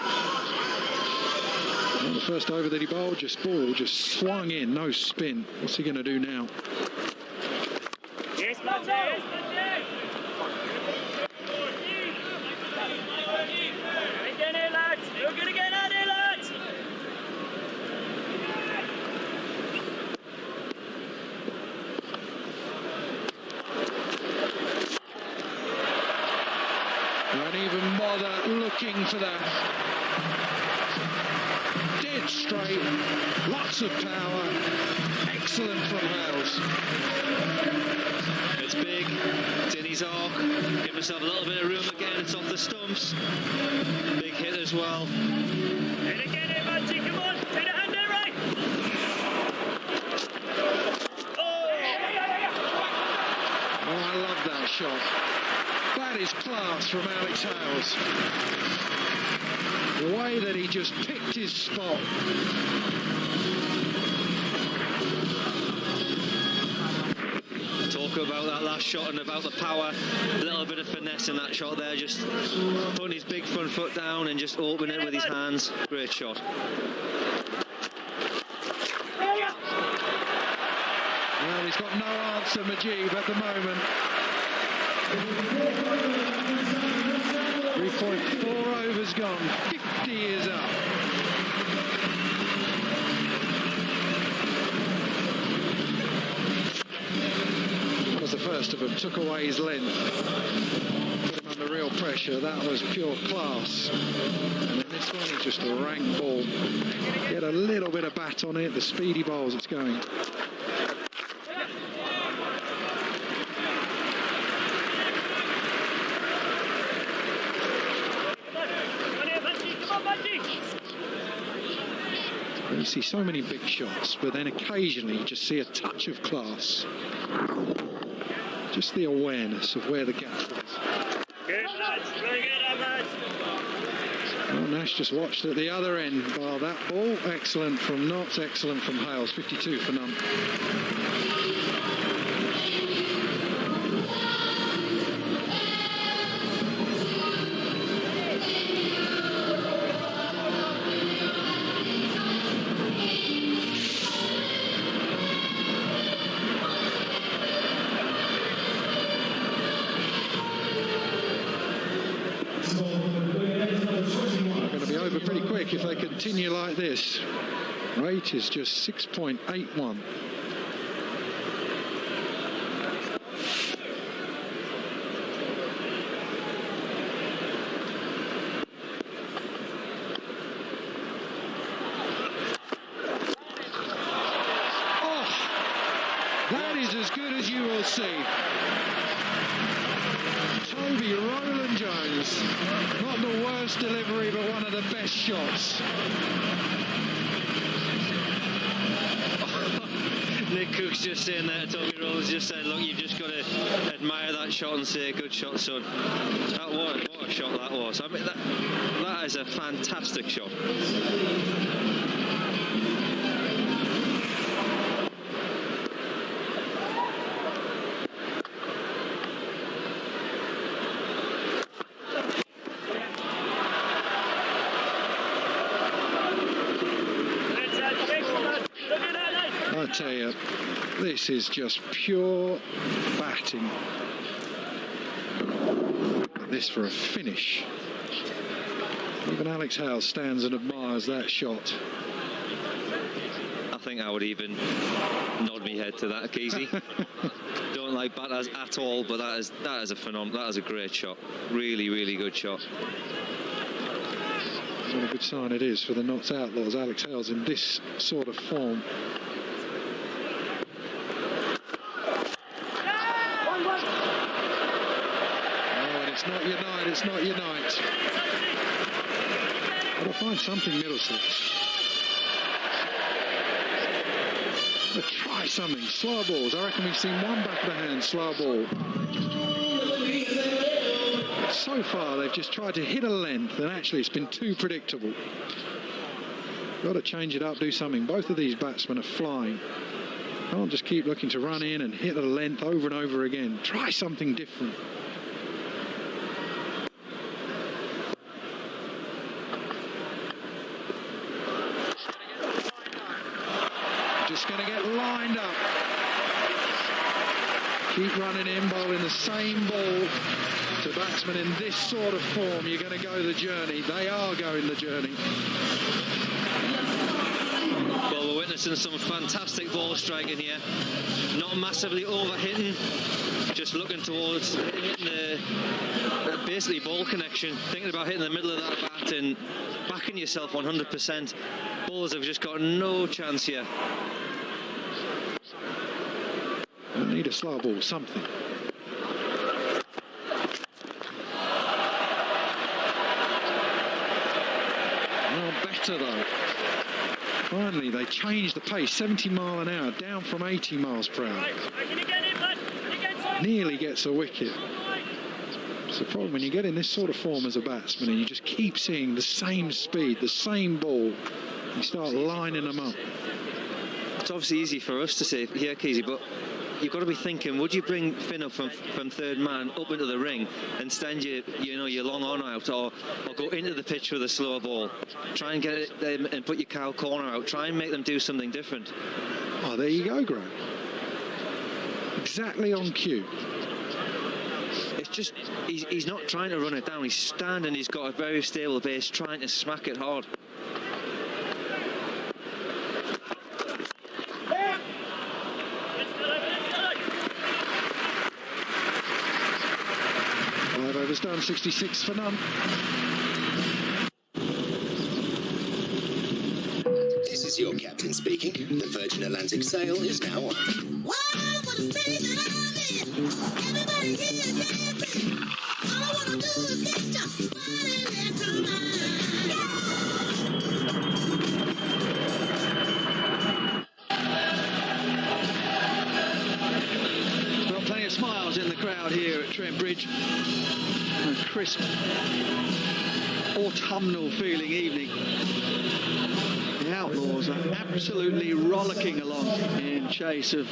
Well, the first over that he bowled, just swung in, no spin. What's he going to do now? Again here, lads. You're good again, Aadil, lads. Don't even bother looking for that. Dead straight, lots of power, excellent from Hales. It's big, it's in his arc, give himself a little bit of room again, it's off the stumps. Big hit as well. And again here, Manji, come on, take the hand there, right. Oh, I love that shot. That is class from Alex Hales. The way that he just picked his spot. Talk about that last shot and about the power, a little bit of finesse in that shot there, just putting his big front foot down and just opening it with his hands. Great shot. Well, he's got no answer, Majib, at the moment. 3.4 overs gone, 50 is up. That was the first of them, took away his length, put him under real pressure. That was pure class. And then this one is just a rank ball. Get a little bit of bat on it, the speedy bowls it's going. You see so many big shots, but then occasionally you just see a touch of class. Just the awareness of where the gap is. Good, lads. Very good, lads. Well, Nash just watched at the other end. Well, that ball, excellent from Knotts, excellent from Hales, 52 for none. If they continue like this, rate is just 6.81. Oh, that is as good as you will see. Toby Rowland-Jones, not the worst delivery, but one of the best shots. Nick Cook's just saying that, Toby Rowland's just saying, look, you've just got to admire that shot and say, good shot, son. What a shot that was. I mean, that is a fantastic shot. I tell you, this is just pure batting. This for a finish. Even Alex Hales stands and admires that shot. I think I would even nod my head to that, Keezy. Don't like batters at all, but that is a phenomenal. That is a great shot. Really, really good shot. What a good sign it is for the Notts Outlaws. Alex Hales in this sort of form. It's not your night, it's not your night. Got to find something, Middlesex. But try something. Slow balls. I reckon we've seen one back of the hand slow ball. So far, they've just tried to hit a length, and actually it's been too predictable. Got to change it up, do something. Both of these batsmen are flying. Can't just keep looking to run in and hit a length over and over again. Try something different. Just going to get lined up. Keep running in, bowling the same ball to batsmen in this sort of form. You're going to go the journey. They are going the journey. Well, we're witnessing some fantastic ball striking here. Not massively over-hitting, just looking towards hitting the basically ball connection, thinking about hitting the middle of that bat and backing yourself 100%. Bowlers have just got no chance here. Don't need a slow ball, something. Well, better though. Finally, they changed the pace, 70 mile an hour, down from 80 miles per hour. Nearly gets a wicket. It's the problem when you get in this sort of form as a batsman and you just keep seeing the same speed, the same ball, you start lining them up. It's obviously easy for us to say here, Keezy, but you've got to be thinking, would you bring Finn up from third man up into the ring and stand your long on out, or go into the pitch with a slow ball, try and get it and put your cow corner out, try and make them do something different. Oh, there you go, Graham. Exactly on cue. It's just he's not trying to run it down, he's standing, he's got a very stable base, trying to smack it hard. Overs done, 66 for none. This is your captain speaking. The Virgin Atlantic sail is now on. Everybody here is dancing. All I want to do is get your body left to mine. Well, plenty of smiles in the crowd here at Trent Bridge. A crisp, autumnal feeling evening. The Outlaws are absolutely rollicking along in chase of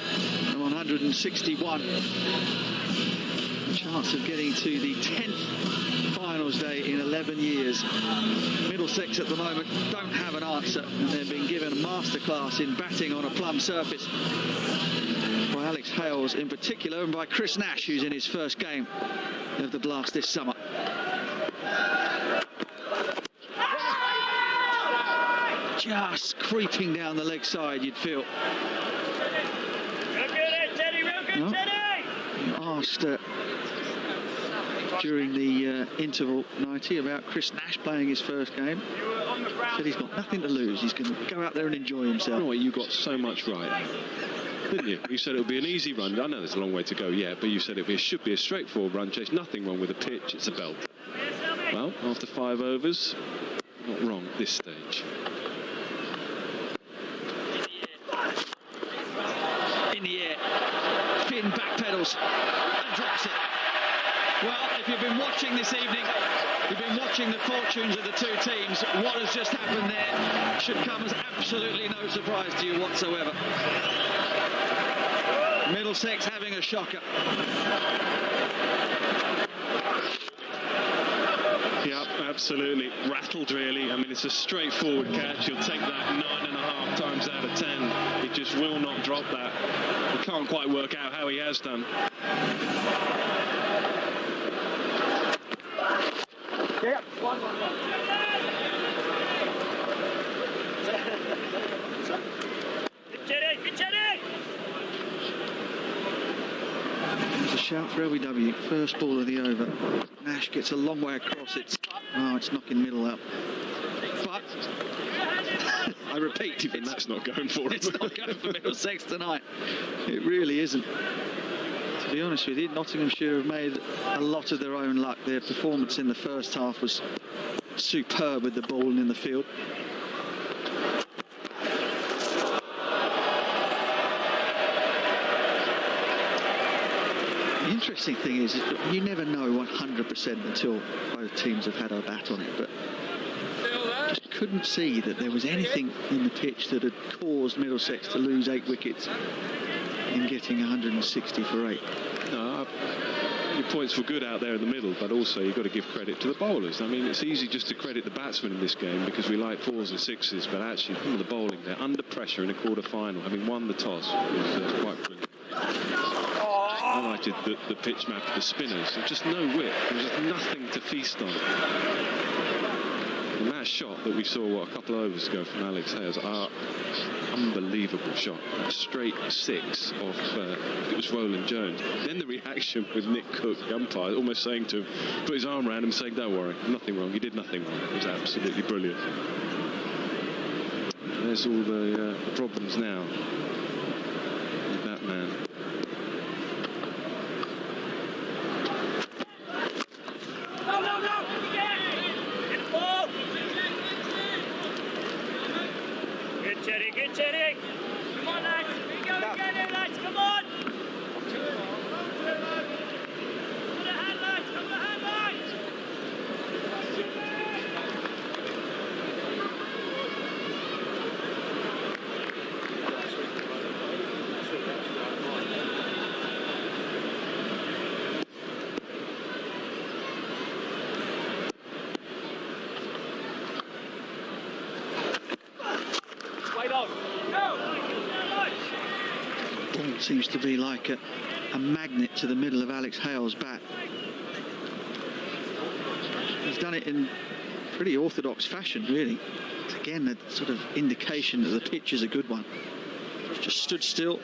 161. A chance of getting to the 10th finals day in 11 years. Middlesex at the moment don't have an answer, and they've been given a masterclass in batting on a plumb surface by Alex Hales in particular, and by Chris Nash, who's in his first game of the Blast this summer. Just creeping down the leg side, you'd feel. Real good, Teddy, real good, No? Teddy! You asked during the interval 90 about Chris Nash playing his first game. Said he's got nothing to lose. He's going to go out there and enjoy himself. You know what, you got so much right, didn't you? You said it would be an easy run. I know there's a long way to go, yeah, but you said it should be a straightforward run chase. Nothing wrong with the pitch. It's a belt. Well, after 5 overs, not wrong at this stage. In the air, Finn backpedals and drops it. Well, if you've been watching this evening, you've been watching the fortunes of the two teams. What has just happened there should come as absolutely no surprise to you whatsoever. Middlesex having a shocker. Yep, absolutely. Rattled, really. I mean, it's a straightforward catch. You'll take that 9.5 times out of 10. He just will not drop that. We can't quite work out how he has done. Yeah. There's a shout for LBW. First ball of the over. Nash gets a long way across. It's knocking middle up. But I repeat, even that's not going for it. It's not going for Middlesex tonight. It really isn't. To be honest with you, Nottinghamshire have made a lot of their own luck. Their performance in the first half was superb with the ball and in the field. The interesting thing is that you never know 100% until both teams have had a bat on it, but just couldn't see that there was anything in the pitch that had caused Middlesex to lose 8 wickets in getting 160 for 8. No, your points were good out there in the middle, but also you've got to give credit to the bowlers. I mean, it's easy just to credit the batsmen in this game because we like 4s and 6s, but actually some of the bowling there under pressure in a quarter-final, having won the toss, was quite brilliant. highlighted the pitch map of the spinners. There's just no width. There's just nothing to feast on. And that shot that we saw, a couple of overs ago from Alex Hales, unbelievable shot. Straight six off, it was Roland Jones. Then the reaction with Nick Cook, the umpire, almost saying to him, put his arm around him saying, don't worry, nothing wrong, you did nothing wrong. It was absolutely brilliant. There's all the problems now with that man. Good Jerry. Come on, lads. We go again, lads. Come on. Come on, hand, lads. Come on, hand, lads. Ball seems to be like a magnet to the middle of Alex Hales' bat. He's done it in pretty orthodox fashion, really. It's again a sort of indication that the pitch is a good one. Just stood still,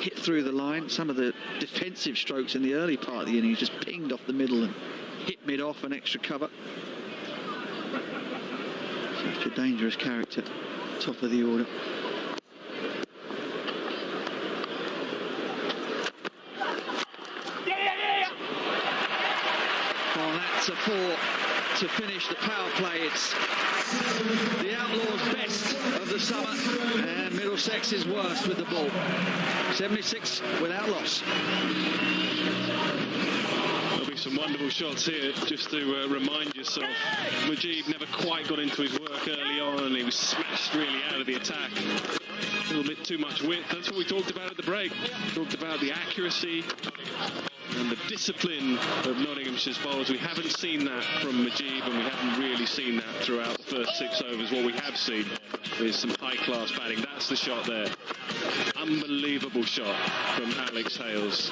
hit through the line. Some of the defensive strokes in the early part of the innings just pinged off the middle and hit mid-off, an extra cover. Such a dangerous character, top of the order. Well, that's a four to finish the power play. It's the Outlaws' best of the summer and Middlesex's worst with the ball. 76 without loss. There'll be some wonderful shots here, just to remind yourself. Mujeeb never quite got into his work early on, and he was smashed really out of the attack. A little bit too much width. That's what we talked about at the break. We talked about the accuracy and the discipline of Nottinghamshire's bowlers. We haven't seen that from Mujeeb, and we haven't really seen that throughout the first 6 overs. What we have seen is some high-class batting. That's the shot there. Unbelievable shot from Alex Hales.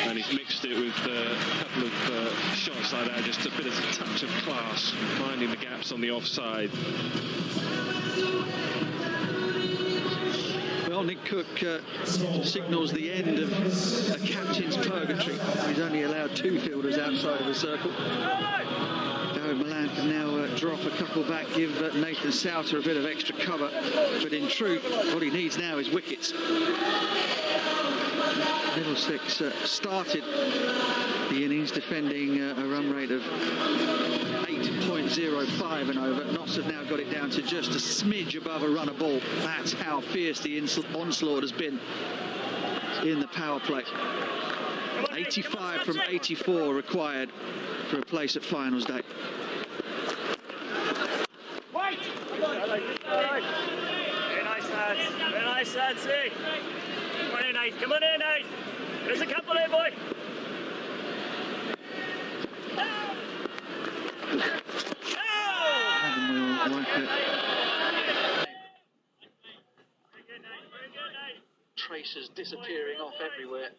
And he's mixed it with a couple of shots like that, just a bit of a touch of class, finding the gaps on the offside. Well, Nick Cook signals the end of a captain's purgatory. He's only allowed 2 fielders outside of the circle. Darren Milan can now drop a couple back, give Nathan Souter a bit of extra cover. But in truth, what he needs now is wickets. Middlesex started the innings defending a run rate of 8.05 and over. Noss have now got it down to just a smidge above a run a ball. That's how fierce the onslaught has been in the power play. 85 from 84 required for a place at finals day. Wait! Very nice, lads. Very nice, lads. Come on in, Nate. Come on in, Nate. There's a couple here, boy. Traces disappearing off everywhere.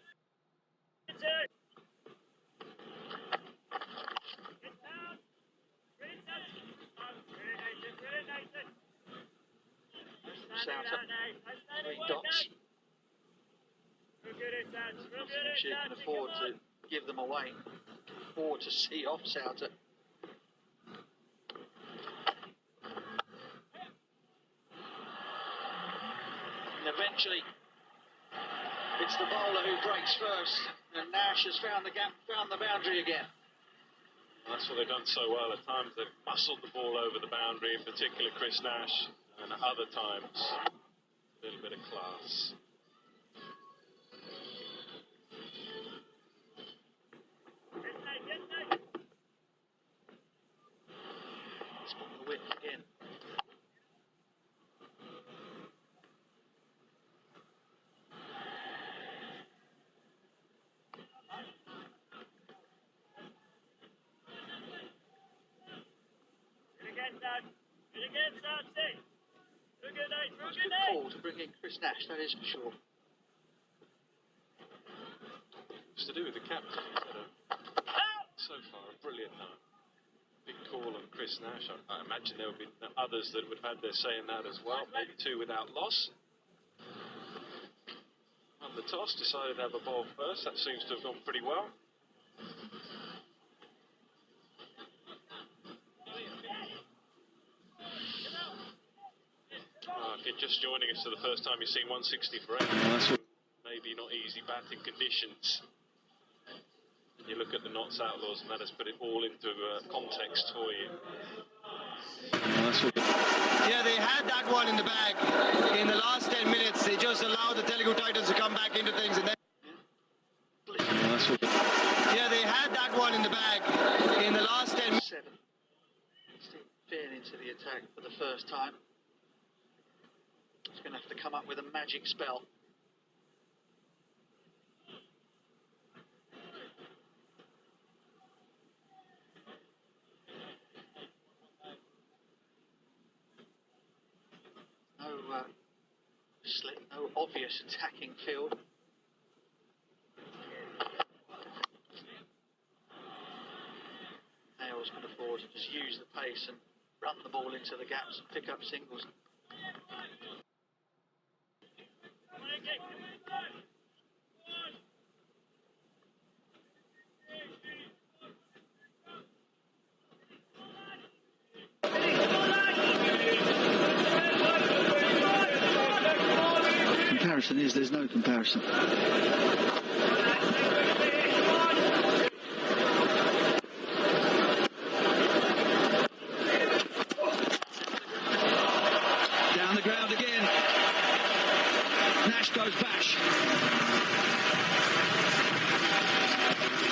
Souter, 3 dots. She can afford to give them away, or to see off Souter. And eventually, it's the bowler who breaks first, and Nash has found the gap, found the boundary again. That's what they've done so well. At times they've muscled the ball over the boundary, in particular Chris Nash, and at other times a little bit of class. Spot the width again. Good call to bring in Chris Nash, that is for sure. much to do with the captain. So far, a brilliant night. Big call on Chris Nash. I imagine there would be others that would have had their say in that as well. Maybe 2 without loss. Won the toss, decided to have a ball first. That seems to have gone pretty well. If you're just joining us for the first time, you've seen 160 for 8. Maybe not easy batting conditions. You look at the Notts Outlaws, and that has put it all into context for you. Yeah, they had that one in the bag. In the last 10 minutes, they just allowed the Telugu Titans to come back into things, and then... Yeah, they had that one in the bag. In the last 10 minutes... Veering into the attack for the first time. He's going to have to come up with a magic spell. No obvious attacking field. Hales can afford to just use the pace and run the ball into the gaps and pick up singles. Comparison is there's no comparison. Down the ground again. Nash goes bash.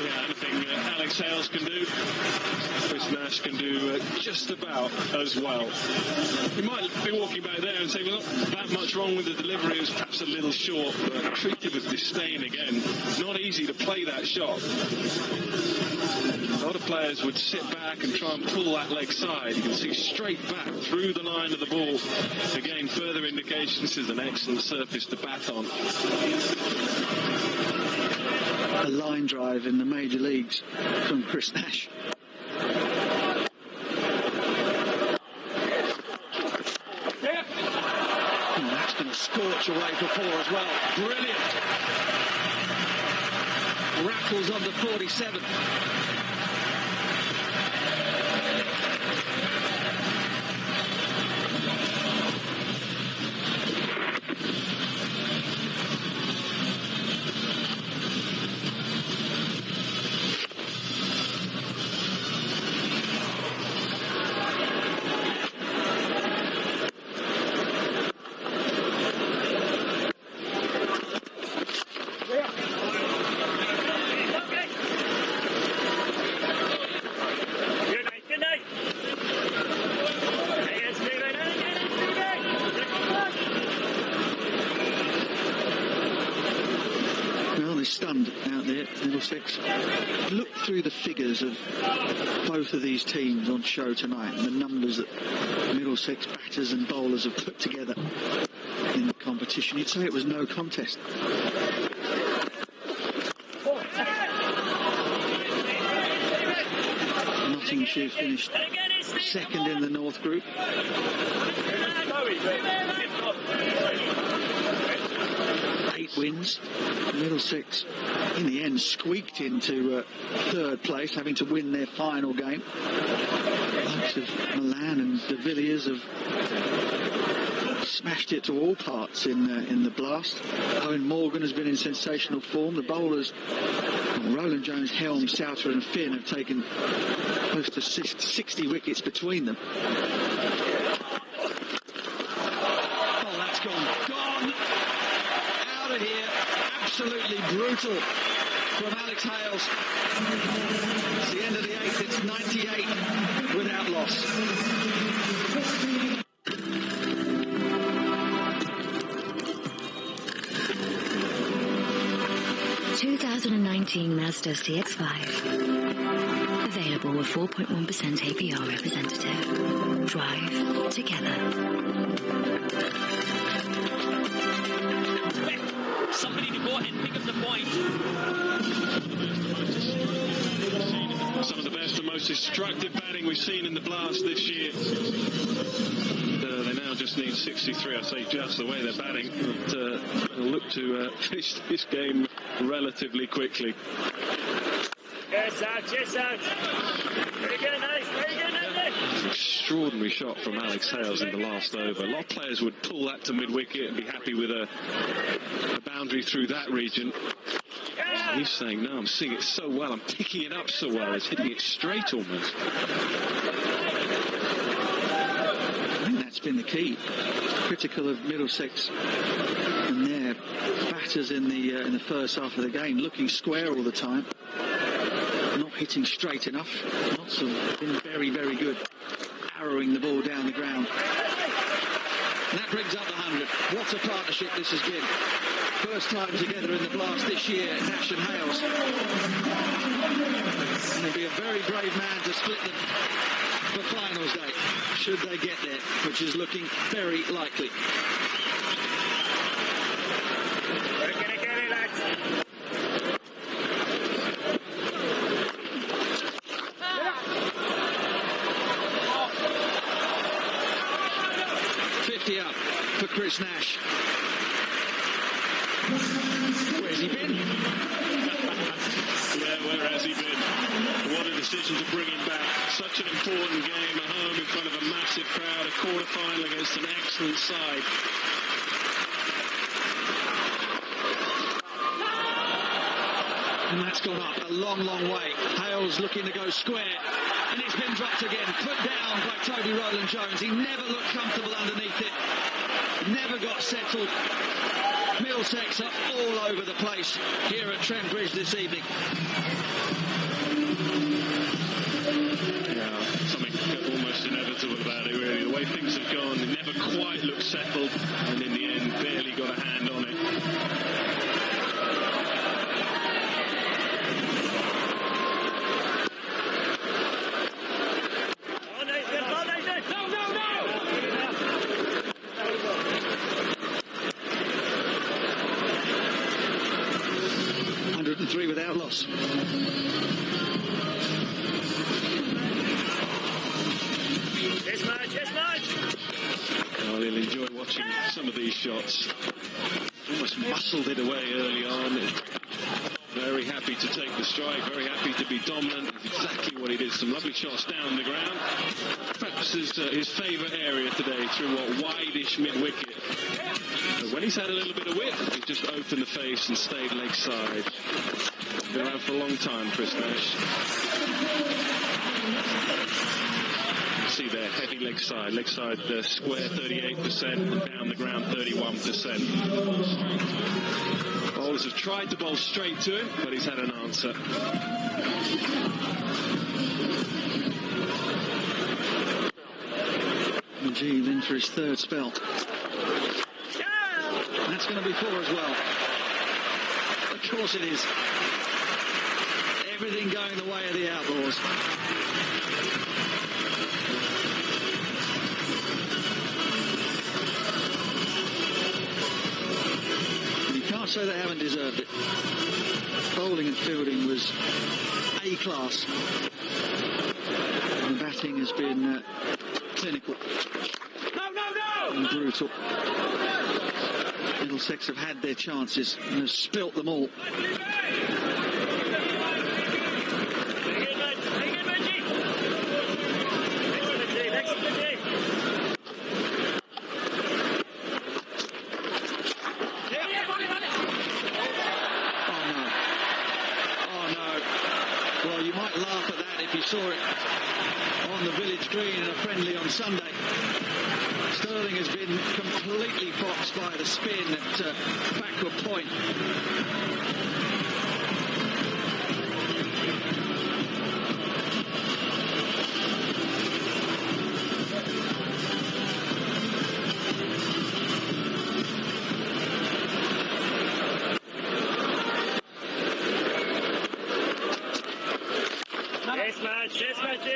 Yeah, anything Alex Hales can do, Chris Nash can do just about as well. You might be walking back there and say, well, not that much wrong with the delivery, it was perhaps a little short, but treated with disdain again. Not easy to play that shot. A lot of players would sit back and try and pull that leg side. You can see straight back through the line of the ball. Again, further indication this is an excellent surface to bat on. A line drive in the major leagues from Chris Nash. That's going to scorch away for 4 as well. Brilliant. Rattles onto 47. Stunned out there, Middlesex. Look through the figures of both of these teams on show tonight and the numbers that Middlesex batters and bowlers have put together in the competition. You'd say it was no contest. Nottinghamshire finished second in the North Group. 8 wins. Middlesex in the end squeaked into 3rd place, having to win their final game. Likes of Milan and de Villiers have smashed it to all parts in the blast. Owen Morgan has been in sensational form. The bowlers, Roland Jones, Helm, Souter and Finn, have taken close to 60 wickets between them. Oh, that's gone. Out of here. Absolutely brutal from Alex Hales. It's the end of the 8th. It's 98 without loss. 2019 Mazda CX-5. Available with 4.1% APR representative. Drive together. Somebody to go score and pick up the point. Some of the best and most destructive batting we've seen in the Blast this year. They now just need 63. I say just the way they're batting. But they'll look to finish this game relatively quickly. Yes, out, yes, out. Very good, nice, very good, nice. It's an extraordinary shot from Alex Hales in the last over. A lot of players would pull that to mid-wicket and be happy with a boundary through that region. And he's saying, no, I'm seeing it so well, I'm picking it up so well, it's hitting it straight almost. I think that's been the key. Critical of Middlesex and their batters in the first half of the game, looking square all the time, not hitting straight enough. Knots have been very, very good, arrowing the ball down the ground. And that brings up the 100. What a partnership this has been. First time together in the Blast this year, Nash and Hales. And it'll be a very brave man to split them for finals day, should they get there, which is looking very likely. We're gonna get it, lads. Up for Chris Nash. Where's he been? Yeah, where has he been? What a decision to bring him back. Such an important game at home in front of a massive crowd, a quarter-final against an excellent side. And that's gone up a long, long way. Hales looking to go square. And it's been dropped again. Put down by Toby Rowland-Jones. He never looked comfortable underneath it. Never got settled. Middlesex are all over the place here at Trent Bridge this evening. Yeah, something almost inevitable about it, really. The way things have gone, they never quite looked settled. And in the end, barely got a hand on it. Without loss. Yes, match, yes, match. Well, he'll enjoy watching some of these shots. Almost muscled it away early on. Very happy to take the strike, very happy to be dominant. It's exactly what he did. Some lovely shots down the ground. Perhaps his favourite area today through what wide-ish mid-wicket. But when he's had a little bit of whip, he's just opened the face and stayed leg side. Been around for a long time, Chris Nash. See there, heavy leg side square 38%, and down the ground 31%. Bowlers have tried to bowl straight to him, but he's had an answer. Najeeb in for his third spell. And that's going to be 4 as well. Of course it is. Everything going the way of the Outlaws. And you can't say they haven't deserved it. Bowling and fielding was A-class. And the batting has been clinical. And brutal. Middlesex have had their chances and have spilt them all. Saw it on the village green in a friendly on Sunday. Sterling has been completely boxed by the spin at backward point. Yes, Matty.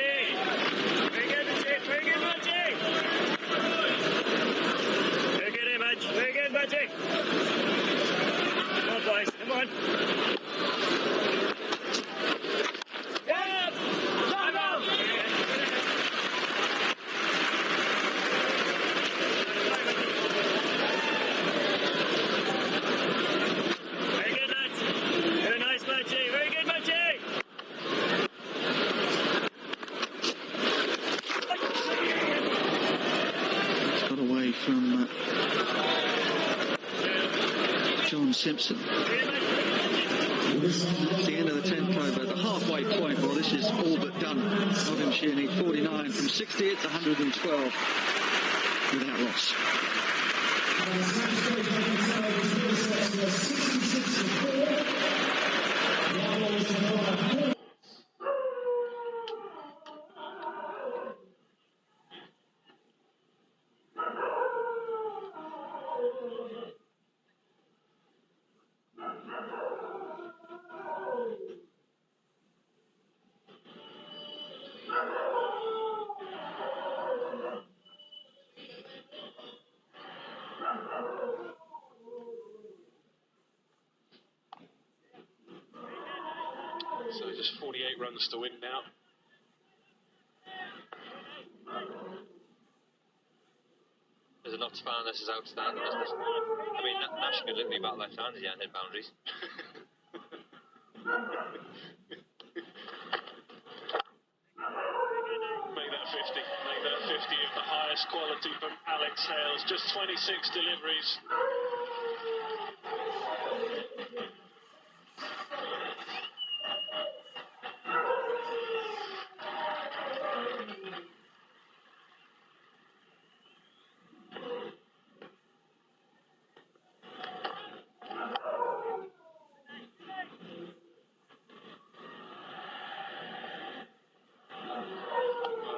Very good, Matty. Very good, Matty. Very good, Matty. Very good, Matty. Come on, boys. man. Yeah! Come on! Very good, lads. Very nice, Matchy. Very good, Matchy. It's got away from John Simpson. At the end of the 10th over, at the halfway point, well, this is all but done. Nottinghamshire need 49 from 60, it's 112 without loss. So just 48 runs to win now. There's enough to find this is outstanding, isn't it? I mean, Nash can Libby about left-handed, yeah, and hit boundaries. Make that 50. Make that 50 of the highest quality from Alex Hales. Just 26 deliveries.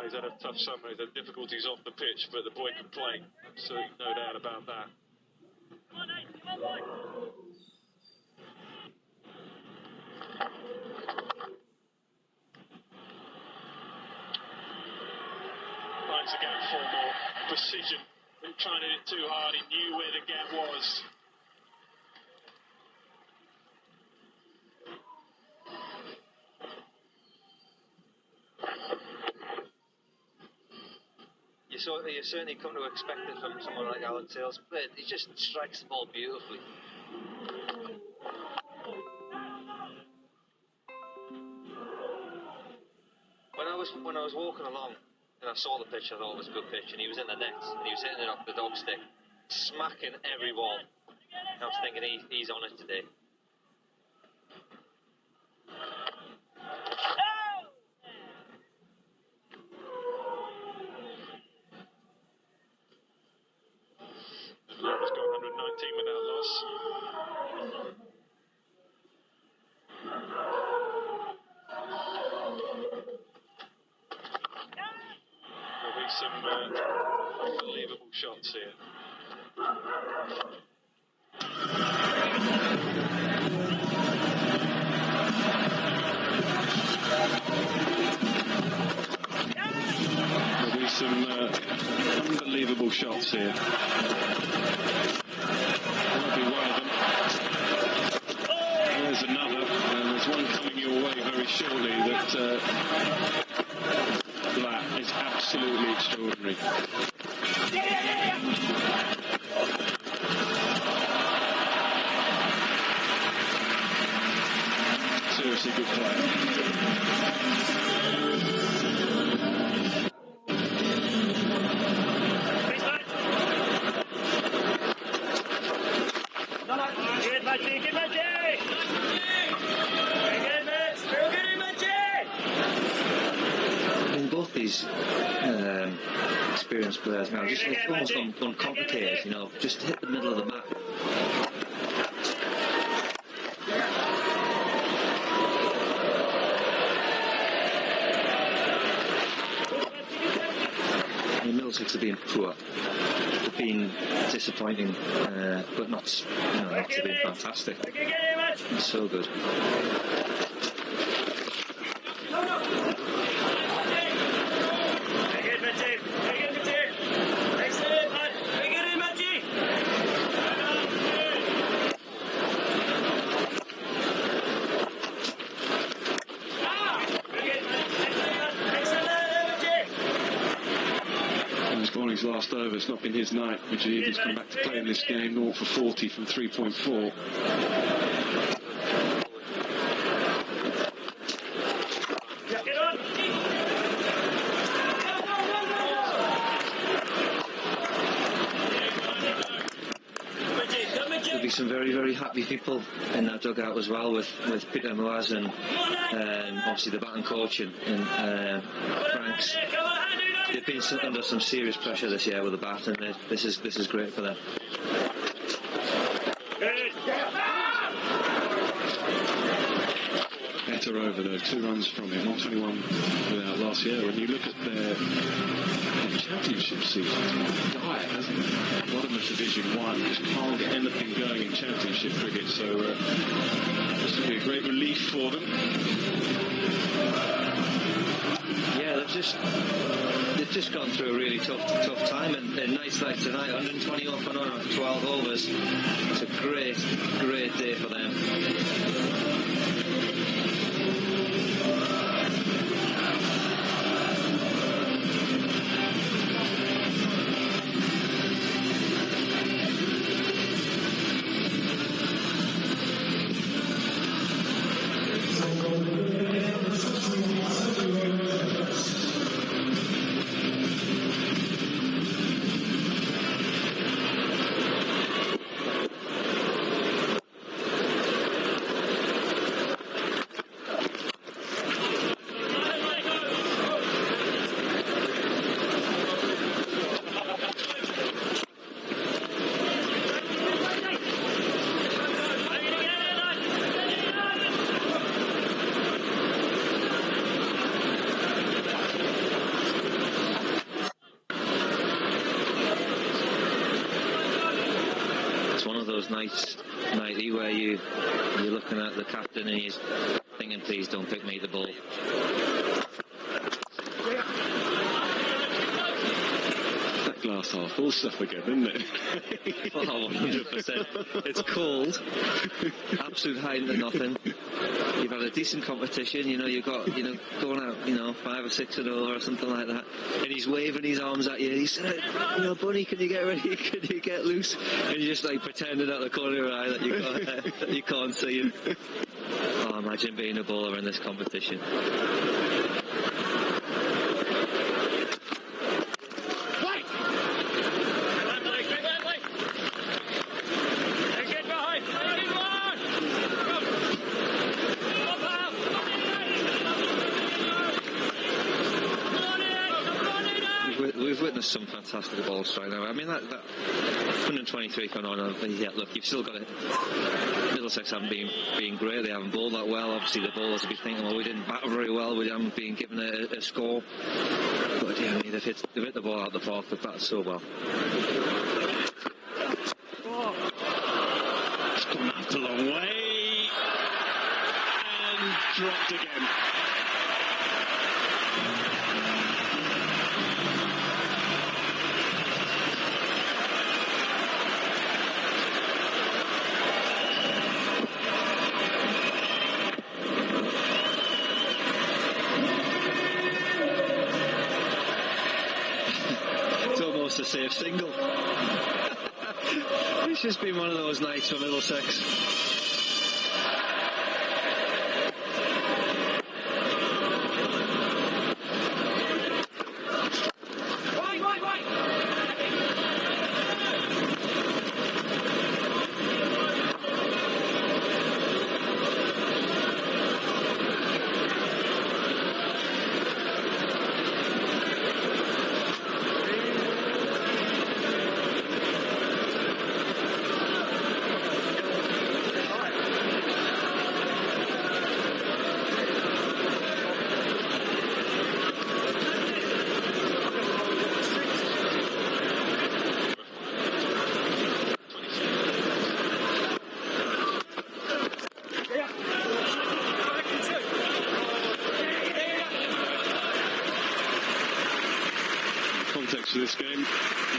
He's had a tough summer, he's had difficulties off the pitch, but the boy can play, so no doubt about that. Finds the gap for more precision. Didn't try to hit it too hard, he knew where the gap was. You certainly come to expect it from someone like Alex Hales, but he just strikes the ball beautifully. When I was walking along and I saw the pitch, I thought it was a good pitch, and he was in the net and he was hitting it off the dog stick, smacking every ball. And I was thinking he's on it today. Lilley's got 119 without loss. There'll be some unbelievable shots here. There'll be some unbelievable shots here. That'll be one of them. There's another, and there's one coming your way very shortly that is absolutely extraordinary. Seriously good play. These experienced players now, just it's almost uncomplicated, you know, just hit the middle of the map. The Middlesex have been poor, they've been disappointing, but not, you know, they've been fantastic. It's so good. last over. It's not been his night. He's come back to play in this game. 0 for 40 from 3.4. There'll be some very, very happy people in that dugout as well, with Peter Moaz and obviously the Banton coach and Franks. They've been under some serious pressure this year with the bat, and this is great for them. Better over though, 2 runs from him, 121 without last year. When you look at their championship season, it's dire, hasn't it? Bottom of Division 1, just can't get anything going in championship cricket, so this will be a great relief for them. Yeah, they've just gone through a really tough time, and nights like tonight, 120 off and on after 12 overs. It's a great day for them. Nighty where you're looking at the captain and he's thinking, please don't pick me the ball. That glass half full stuff again, isn't it? Oh, 100%. It's cold. Absolute height to nothing. You've had a decent competition, you've got, going out, 5 or 6 and over or something like that. And he's waving his arms at you. He said, Bunny, can you get ready? Can you get loose? And you're just like pretending at the corner of your eye that you can't see him. Oh, imagine being a bowler in this competition. We've witnessed some fantastic balls right now. I mean, that 123 for 9. Yeah, look, you've still got it. Middlesex haven't been great. They haven't bowled that well. Obviously, the bowlers will be thinking, well, we didn't bat very well. We haven't been given a score. But yeah, I mean, they've hit the ball out of the park. They've batted so well. It's gone out a long way and dropped again. A safe single. It's just been one of those nights for Middlesex. To this game,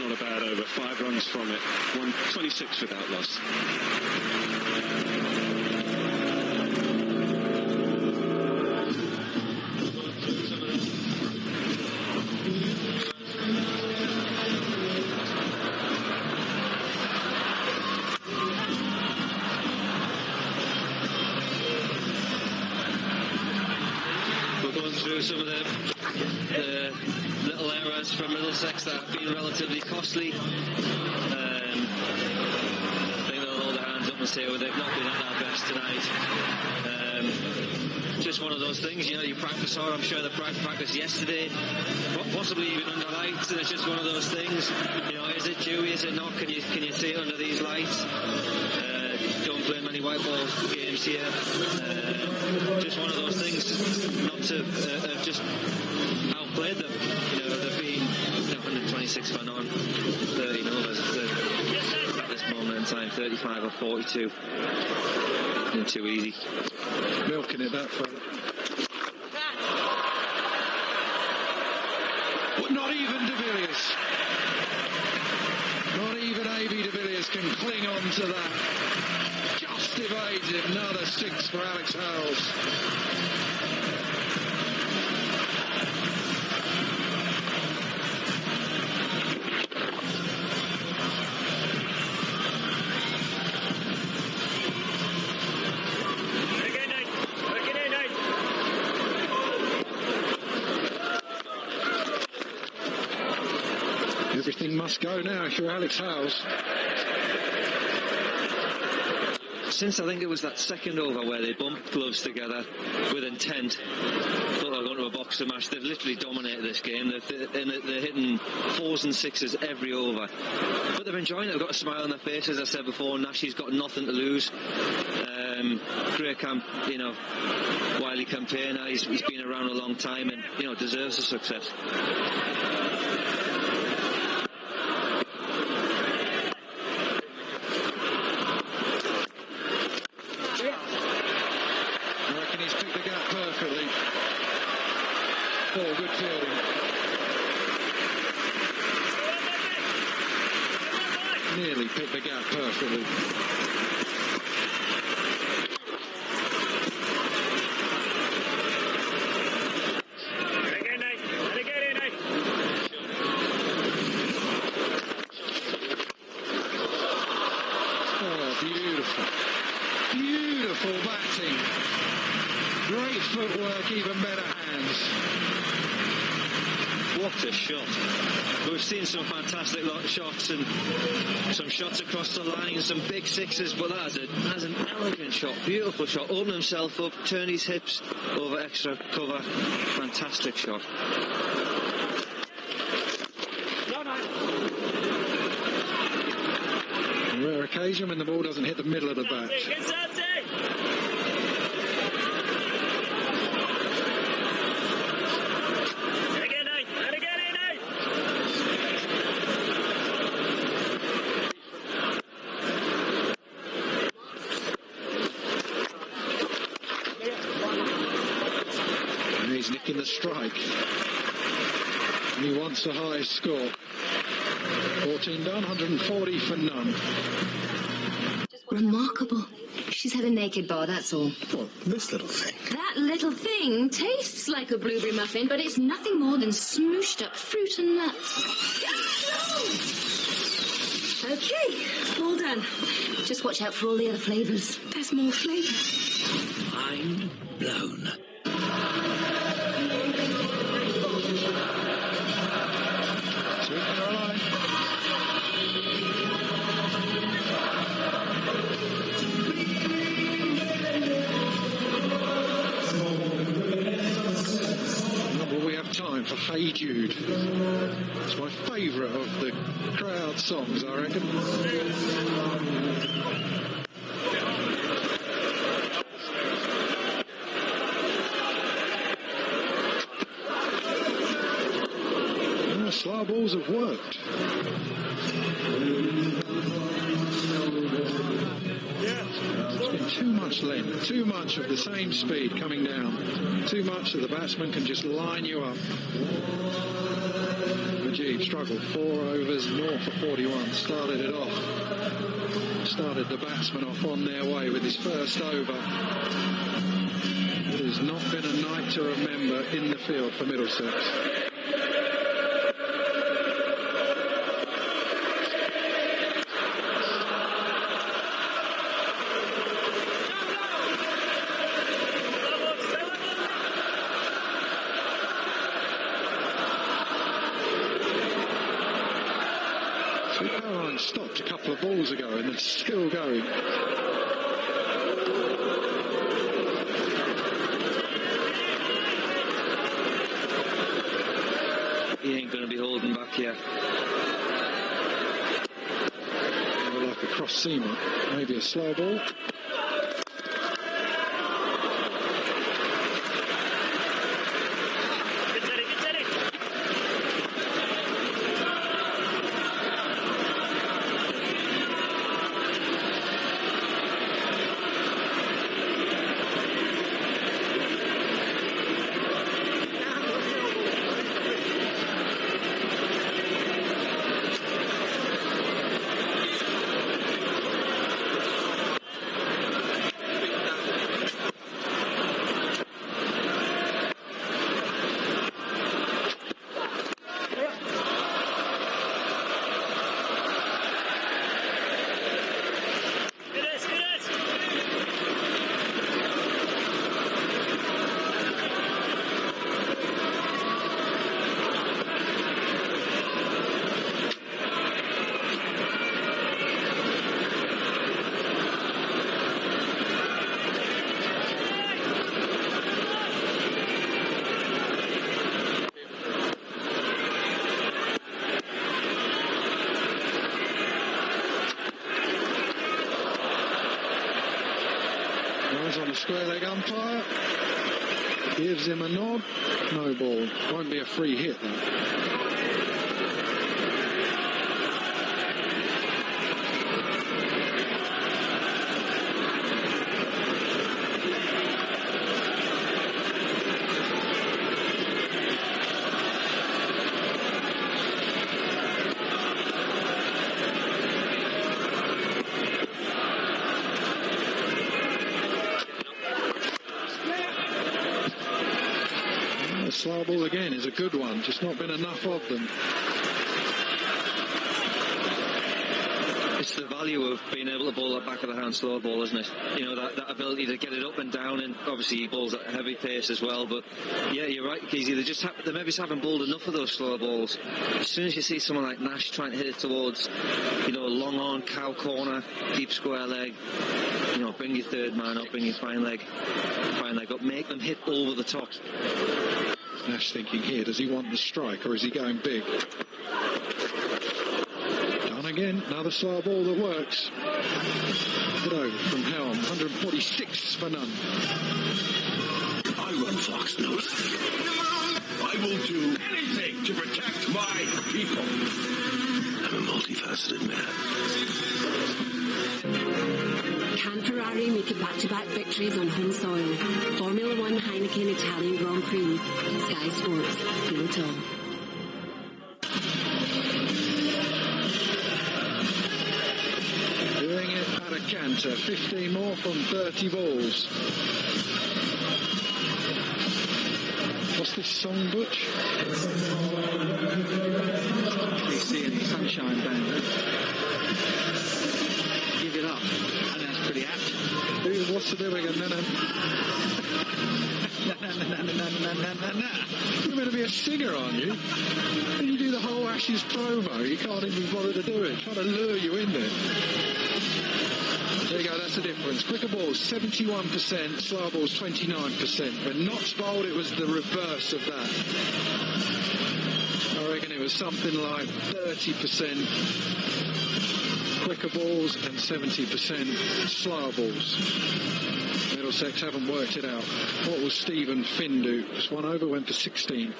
not a bad over, 5 runs from it, 126 without loss. through some of the little errors from Middlesex that have been relatively costly. I think they'll hold their hands up and say, well, they've not been at their best tonight. Just one of those things, you practice hard. I'm sure they practiced yesterday, possibly even under lights, and it's just one of those things. Is it dewy, is it not? Can you see it under these lights? Don't play many white ball games here. Just one of those things, not to have just outplayed them. They've been 126 for on, 13 overs at this moment in time, 35 or 42. Too easy. Milking it, that fella. But not even de Villiers. Not even A.B. de Villiers can cling on to that. Just evades it. Another 6 for Alex Hales. Everything must go now if you're Alex Hales. Since I think it was that second over where they bumped gloves together with intent, thought they were going to a boxer match, they've literally dominated this game. They're hitting 4s and 6s every over. But they're enjoying it. They've got a smile on their face, as I said before. Nashy's got nothing to lose. Great wily campaigner. He's been around a long time and deserves the success. Good fielding. Nearly picked the gap perfectly. Oh, beautiful. Beautiful batting. Great footwork, even better hands. What a shot. We've seen some fantastic shots and some shots across the line, some big 6s, but that's an elegant shot, beautiful shot. Open himself up, turn his hips over extra cover. Fantastic shot. A rare occasion when the ball doesn't hit the middle of the bat. Nicking the strike, and he wants the highest score. 14 done, 140 for none. Remarkable. She's had a naked bar, that's all. What, this little thing? That little thing tastes like a blueberry muffin, but it's nothing more than smooshed up fruit and nuts. Okay, all done. Just watch out for all the other flavours. There's more flavours. I'm blown. Time for Hey Jude. It's my favourite of the crowd songs, I reckon. Slow balls have worked. There's been too much length, too much of the same speed coming down, too much that the batsman can just line you up. Majid struggled, 4 overs, north for 41, started it off. Started the batsman off on their way with his first over. It has not been a night to remember in the field for Middlesex. stopped a couple of balls ago and they're still going. He ain't going to be holding back here. Like a cross seamer, maybe a slow ball. On the square leg umpire, gives him a nod, no ball, won't be a free hit though. Slow ball again is a good one, just not been enough of them. It's the value of being able to bowl that back of the hand slow ball, isn't it? You know, that ability to get it up and down, and obviously he bowls at a heavy pace as well. But yeah, you're right, Keezy, they maybe haven't bowled enough of those slow balls. As soon as you see someone like Nash trying to hit it towards, you know, long on, cow corner, deep square leg, you know, bring your third man up, bring your fine leg up, make them hit over the top. Nash thinking here, does he want the strike or is he going big? Done again, another slow ball that works. Put over from Helm, 146 for none. I run Fox News. I will do anything to protect my people. I'm a multifaceted man. Can Ferrari make it back-to-back victories on home soil? Formula One Heineken Italian Grand Prix. Sky Sports. Feel it all. Doing it at a canter. 15 more from 30 balls. What's this song, Butch? KC Sunshine Band. Give it up. And that's pretty apt. What's the doing? You're meant to be a singer, aren't you? When you do the whole Ashes promo, you can't even bother to do it. Trying to lure you in there. There you go, that's the difference. Quicker balls, 71%, slow balls, 29%. When Knox bowled, it was the reverse of that. I reckon it was something like 30% quicker balls and 70% slower balls. Middlesex haven't worked it out. What will Stephen Finn do? Just one over, went for 16.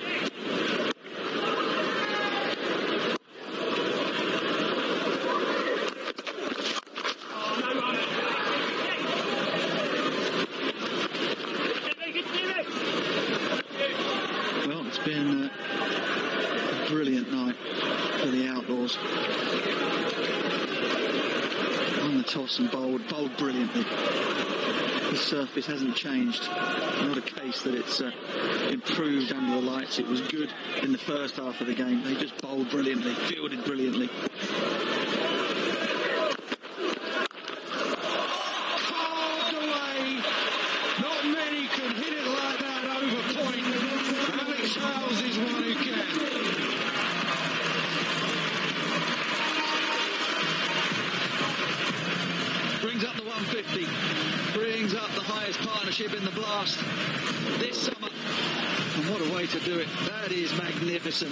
Well, it's been a brilliant night for the outdoors. On the toss and bowled brilliantly. The surface hasn't changed. Not a case that it's improved under the lights. It was good in the first half of the game. They just bowled brilliantly, fielded brilliantly. Carved away. Not many can hit it like that over point. Alex Hales is one who can. players' partnership in the blast this summer. And what a way to do it. That is magnificent.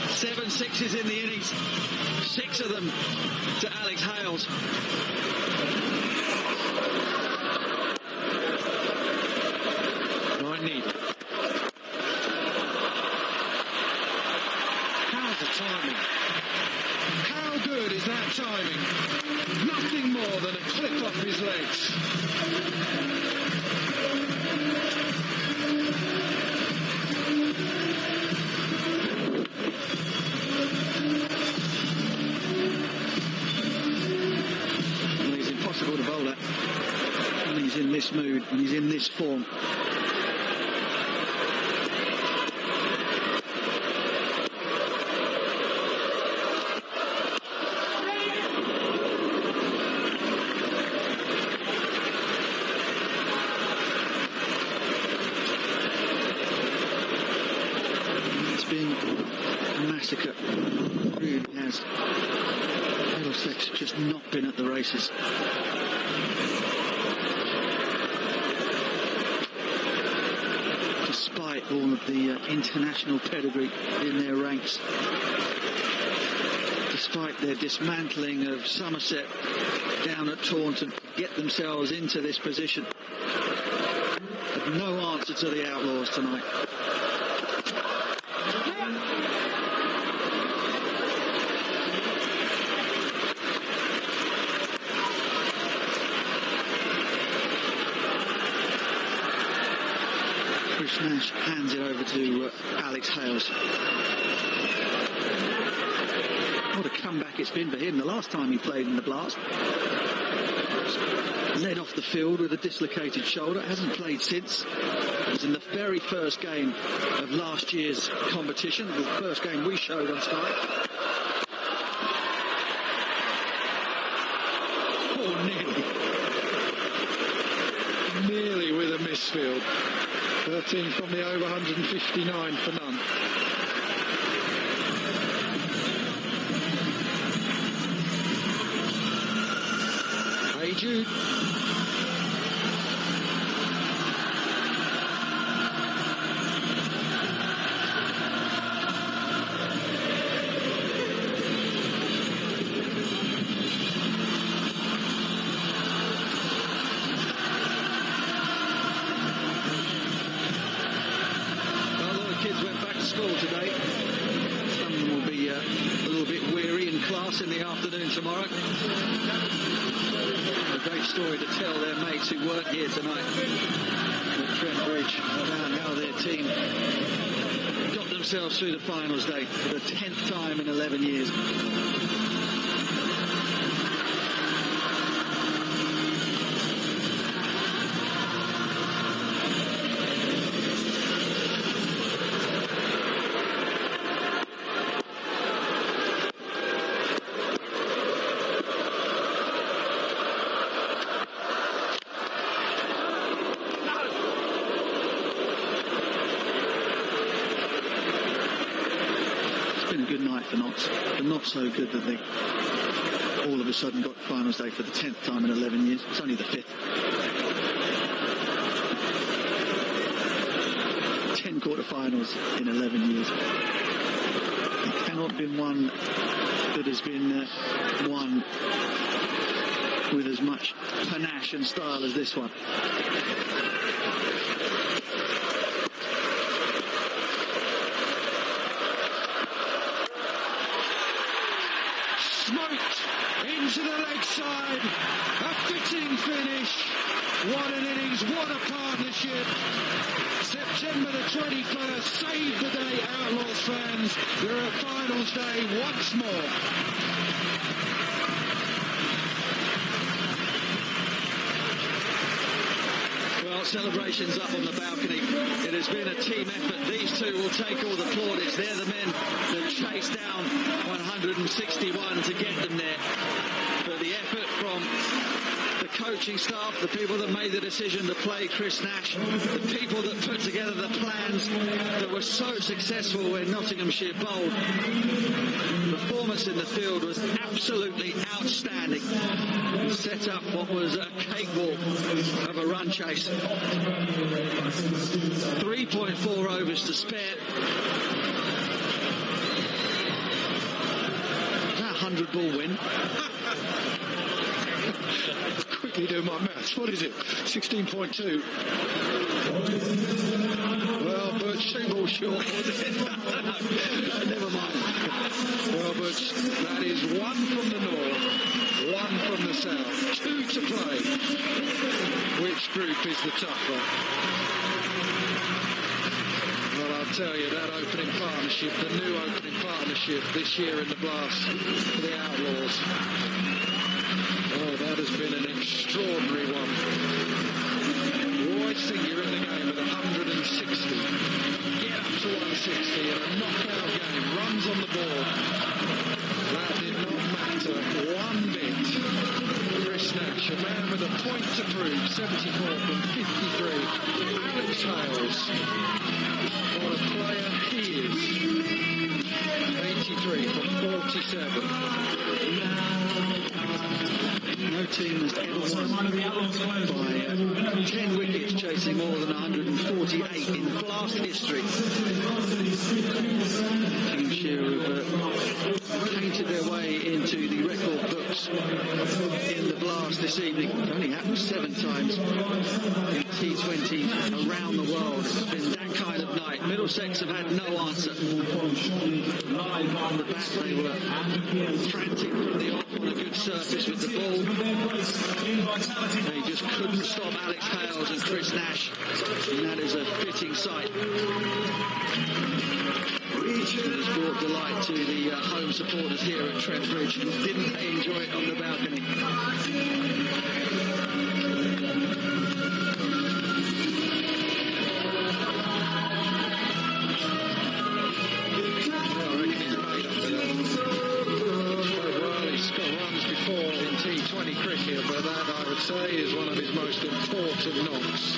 7 sixes in the innings, 6 of them to Alex Hales. Right knee. How's the timing? How good is that timing? Nothing more than a clip off his legs. It's impossible to bowl that when he's in this mood and he's in this form. Massacre, really has. Middlesex just not been at the races. Despite all of the international pedigree in their ranks, despite their dismantling of Somerset down at Taunton to get themselves into this position, but no answer to the Outlaws tonight. Nash hands it over to Alex Hales. What a comeback it's been for him. The last time he played in the blast, led off the field with a dislocated shoulder, hasn't played since. It was in the very first game of last year's competition, the first game we showed on Sky. Oh, nearly with a misfield. 13 from the over, 159 for none. Hey Jude. Today. Some of them will be a little bit weary in class in the afternoon tomorrow. A great story to tell their mates who weren't here tonight at Trent Bridge about how their team got themselves through the finals day for the 10th time in 11 years. Not so good that they all of a sudden got finals day for the 10th time in 11 years. It's only the 5th. 10 quarter-finals in 11 years. There cannot have been one that has been won with as much panache and style as this one. Into the leg side, a fitting finish. What an innings, what a partnership. September the 21st, save the day, Outlaws fans. We're at finals day once more. Well, celebrations up on the balcony. It has been a team effort. These two will take all the plaudits. They're the men that chased down 161 to get them there. But the effort from the coaching staff, the people that made the decision to play Chris Nash, the people that put together the plans that were so successful when Nottinghamshire bowled. The performance in the field was absolutely outstanding. It set up what was a cakewalk of a run chase. 3.4 overs to spare. Is that a 100-ball win? Quickly do my maths. What is it? 16.2. Well, Butch, 2 balls short, wasn't it? Never mind. Well, Butch, that is 1 from the north, 1 from the south, 2 to play. Which group is the tougher? Well, I'll tell you, that opening partnership, the new opening partnership this year in the Blast for the Outlaws. Oh, that has been an extraordinary one. You always think you're in the game at 160. Get up to 160 in a knockout game. Runs on the board. That did not matter one bit. Chris Nash, a man with a point to prove. 74 from 53. Alex Hales. What a player he is. 83 from 47. No team has ever won by 10 wickets, chasing more than 148 in Blast history. Nottinghamshire have painted their way into the record books in the Blast this evening. It only happened 7 times in T20 around the world. It's been that kind of night. Middlesex have had no answer. On the bat, they were frantic from the off on a good surface with the ball. They just couldn't stop Alex Hales and Chris Nash, and that is a fitting sight. It has brought delight to the home supporters here at Trent Bridge. Didn't they enjoy it on the balcony? T20 cricket, but that I would say is one of his most important knocks.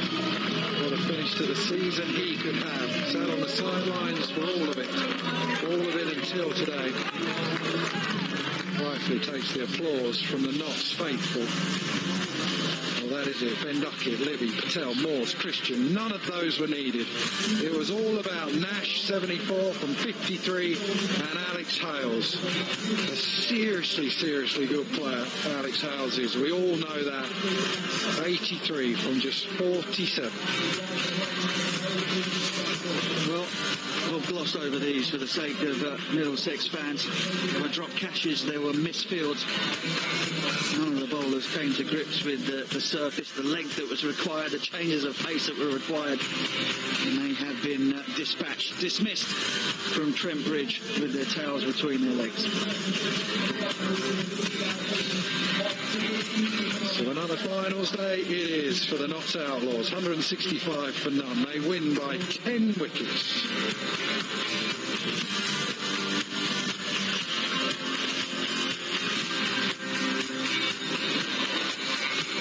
What a finish to the season he could have. Sat on the sidelines for all of it until today. Rightfully takes the applause from the Notts faithful. Well, that is it. Ben Duckett, Libby, Patel, Morse, Christian. None of those were needed. It was all about Nash, 74 from 53, and Alex Hales. A seriously good player, Alex Hales is. We all know that. 83 from just 47. Well, we'll gloss over these for the sake of Middlesex fans. There were drop catches, there were misfields. None of the bowlers came to grips with the surface, the length that was required, the changes of pace that were required. And they have been dismissed from Trent Bridge with their tails between their legs. So another finals day it is for the Notts Outlaws. 165 for none. They win by 10 wickets.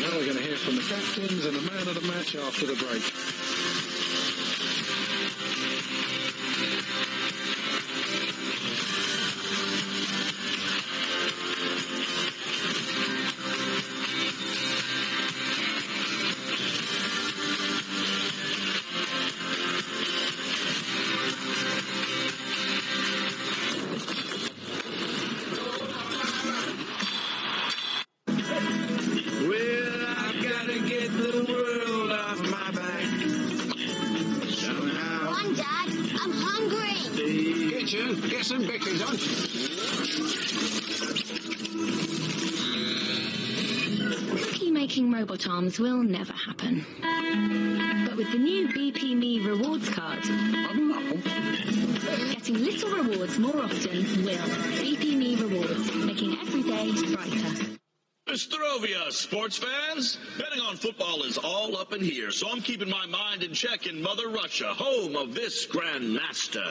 Now we're going to hear from the captains and the man of the match after the break. Making robot arms will never happen. But with the new BP Me rewards card, getting little rewards more often will. BP Me rewards, making every day brighter. Astrovia, sports fans. Betting on football is all up in here, so I'm keeping my mind in check in Mother Russia, home of this Grandmaster.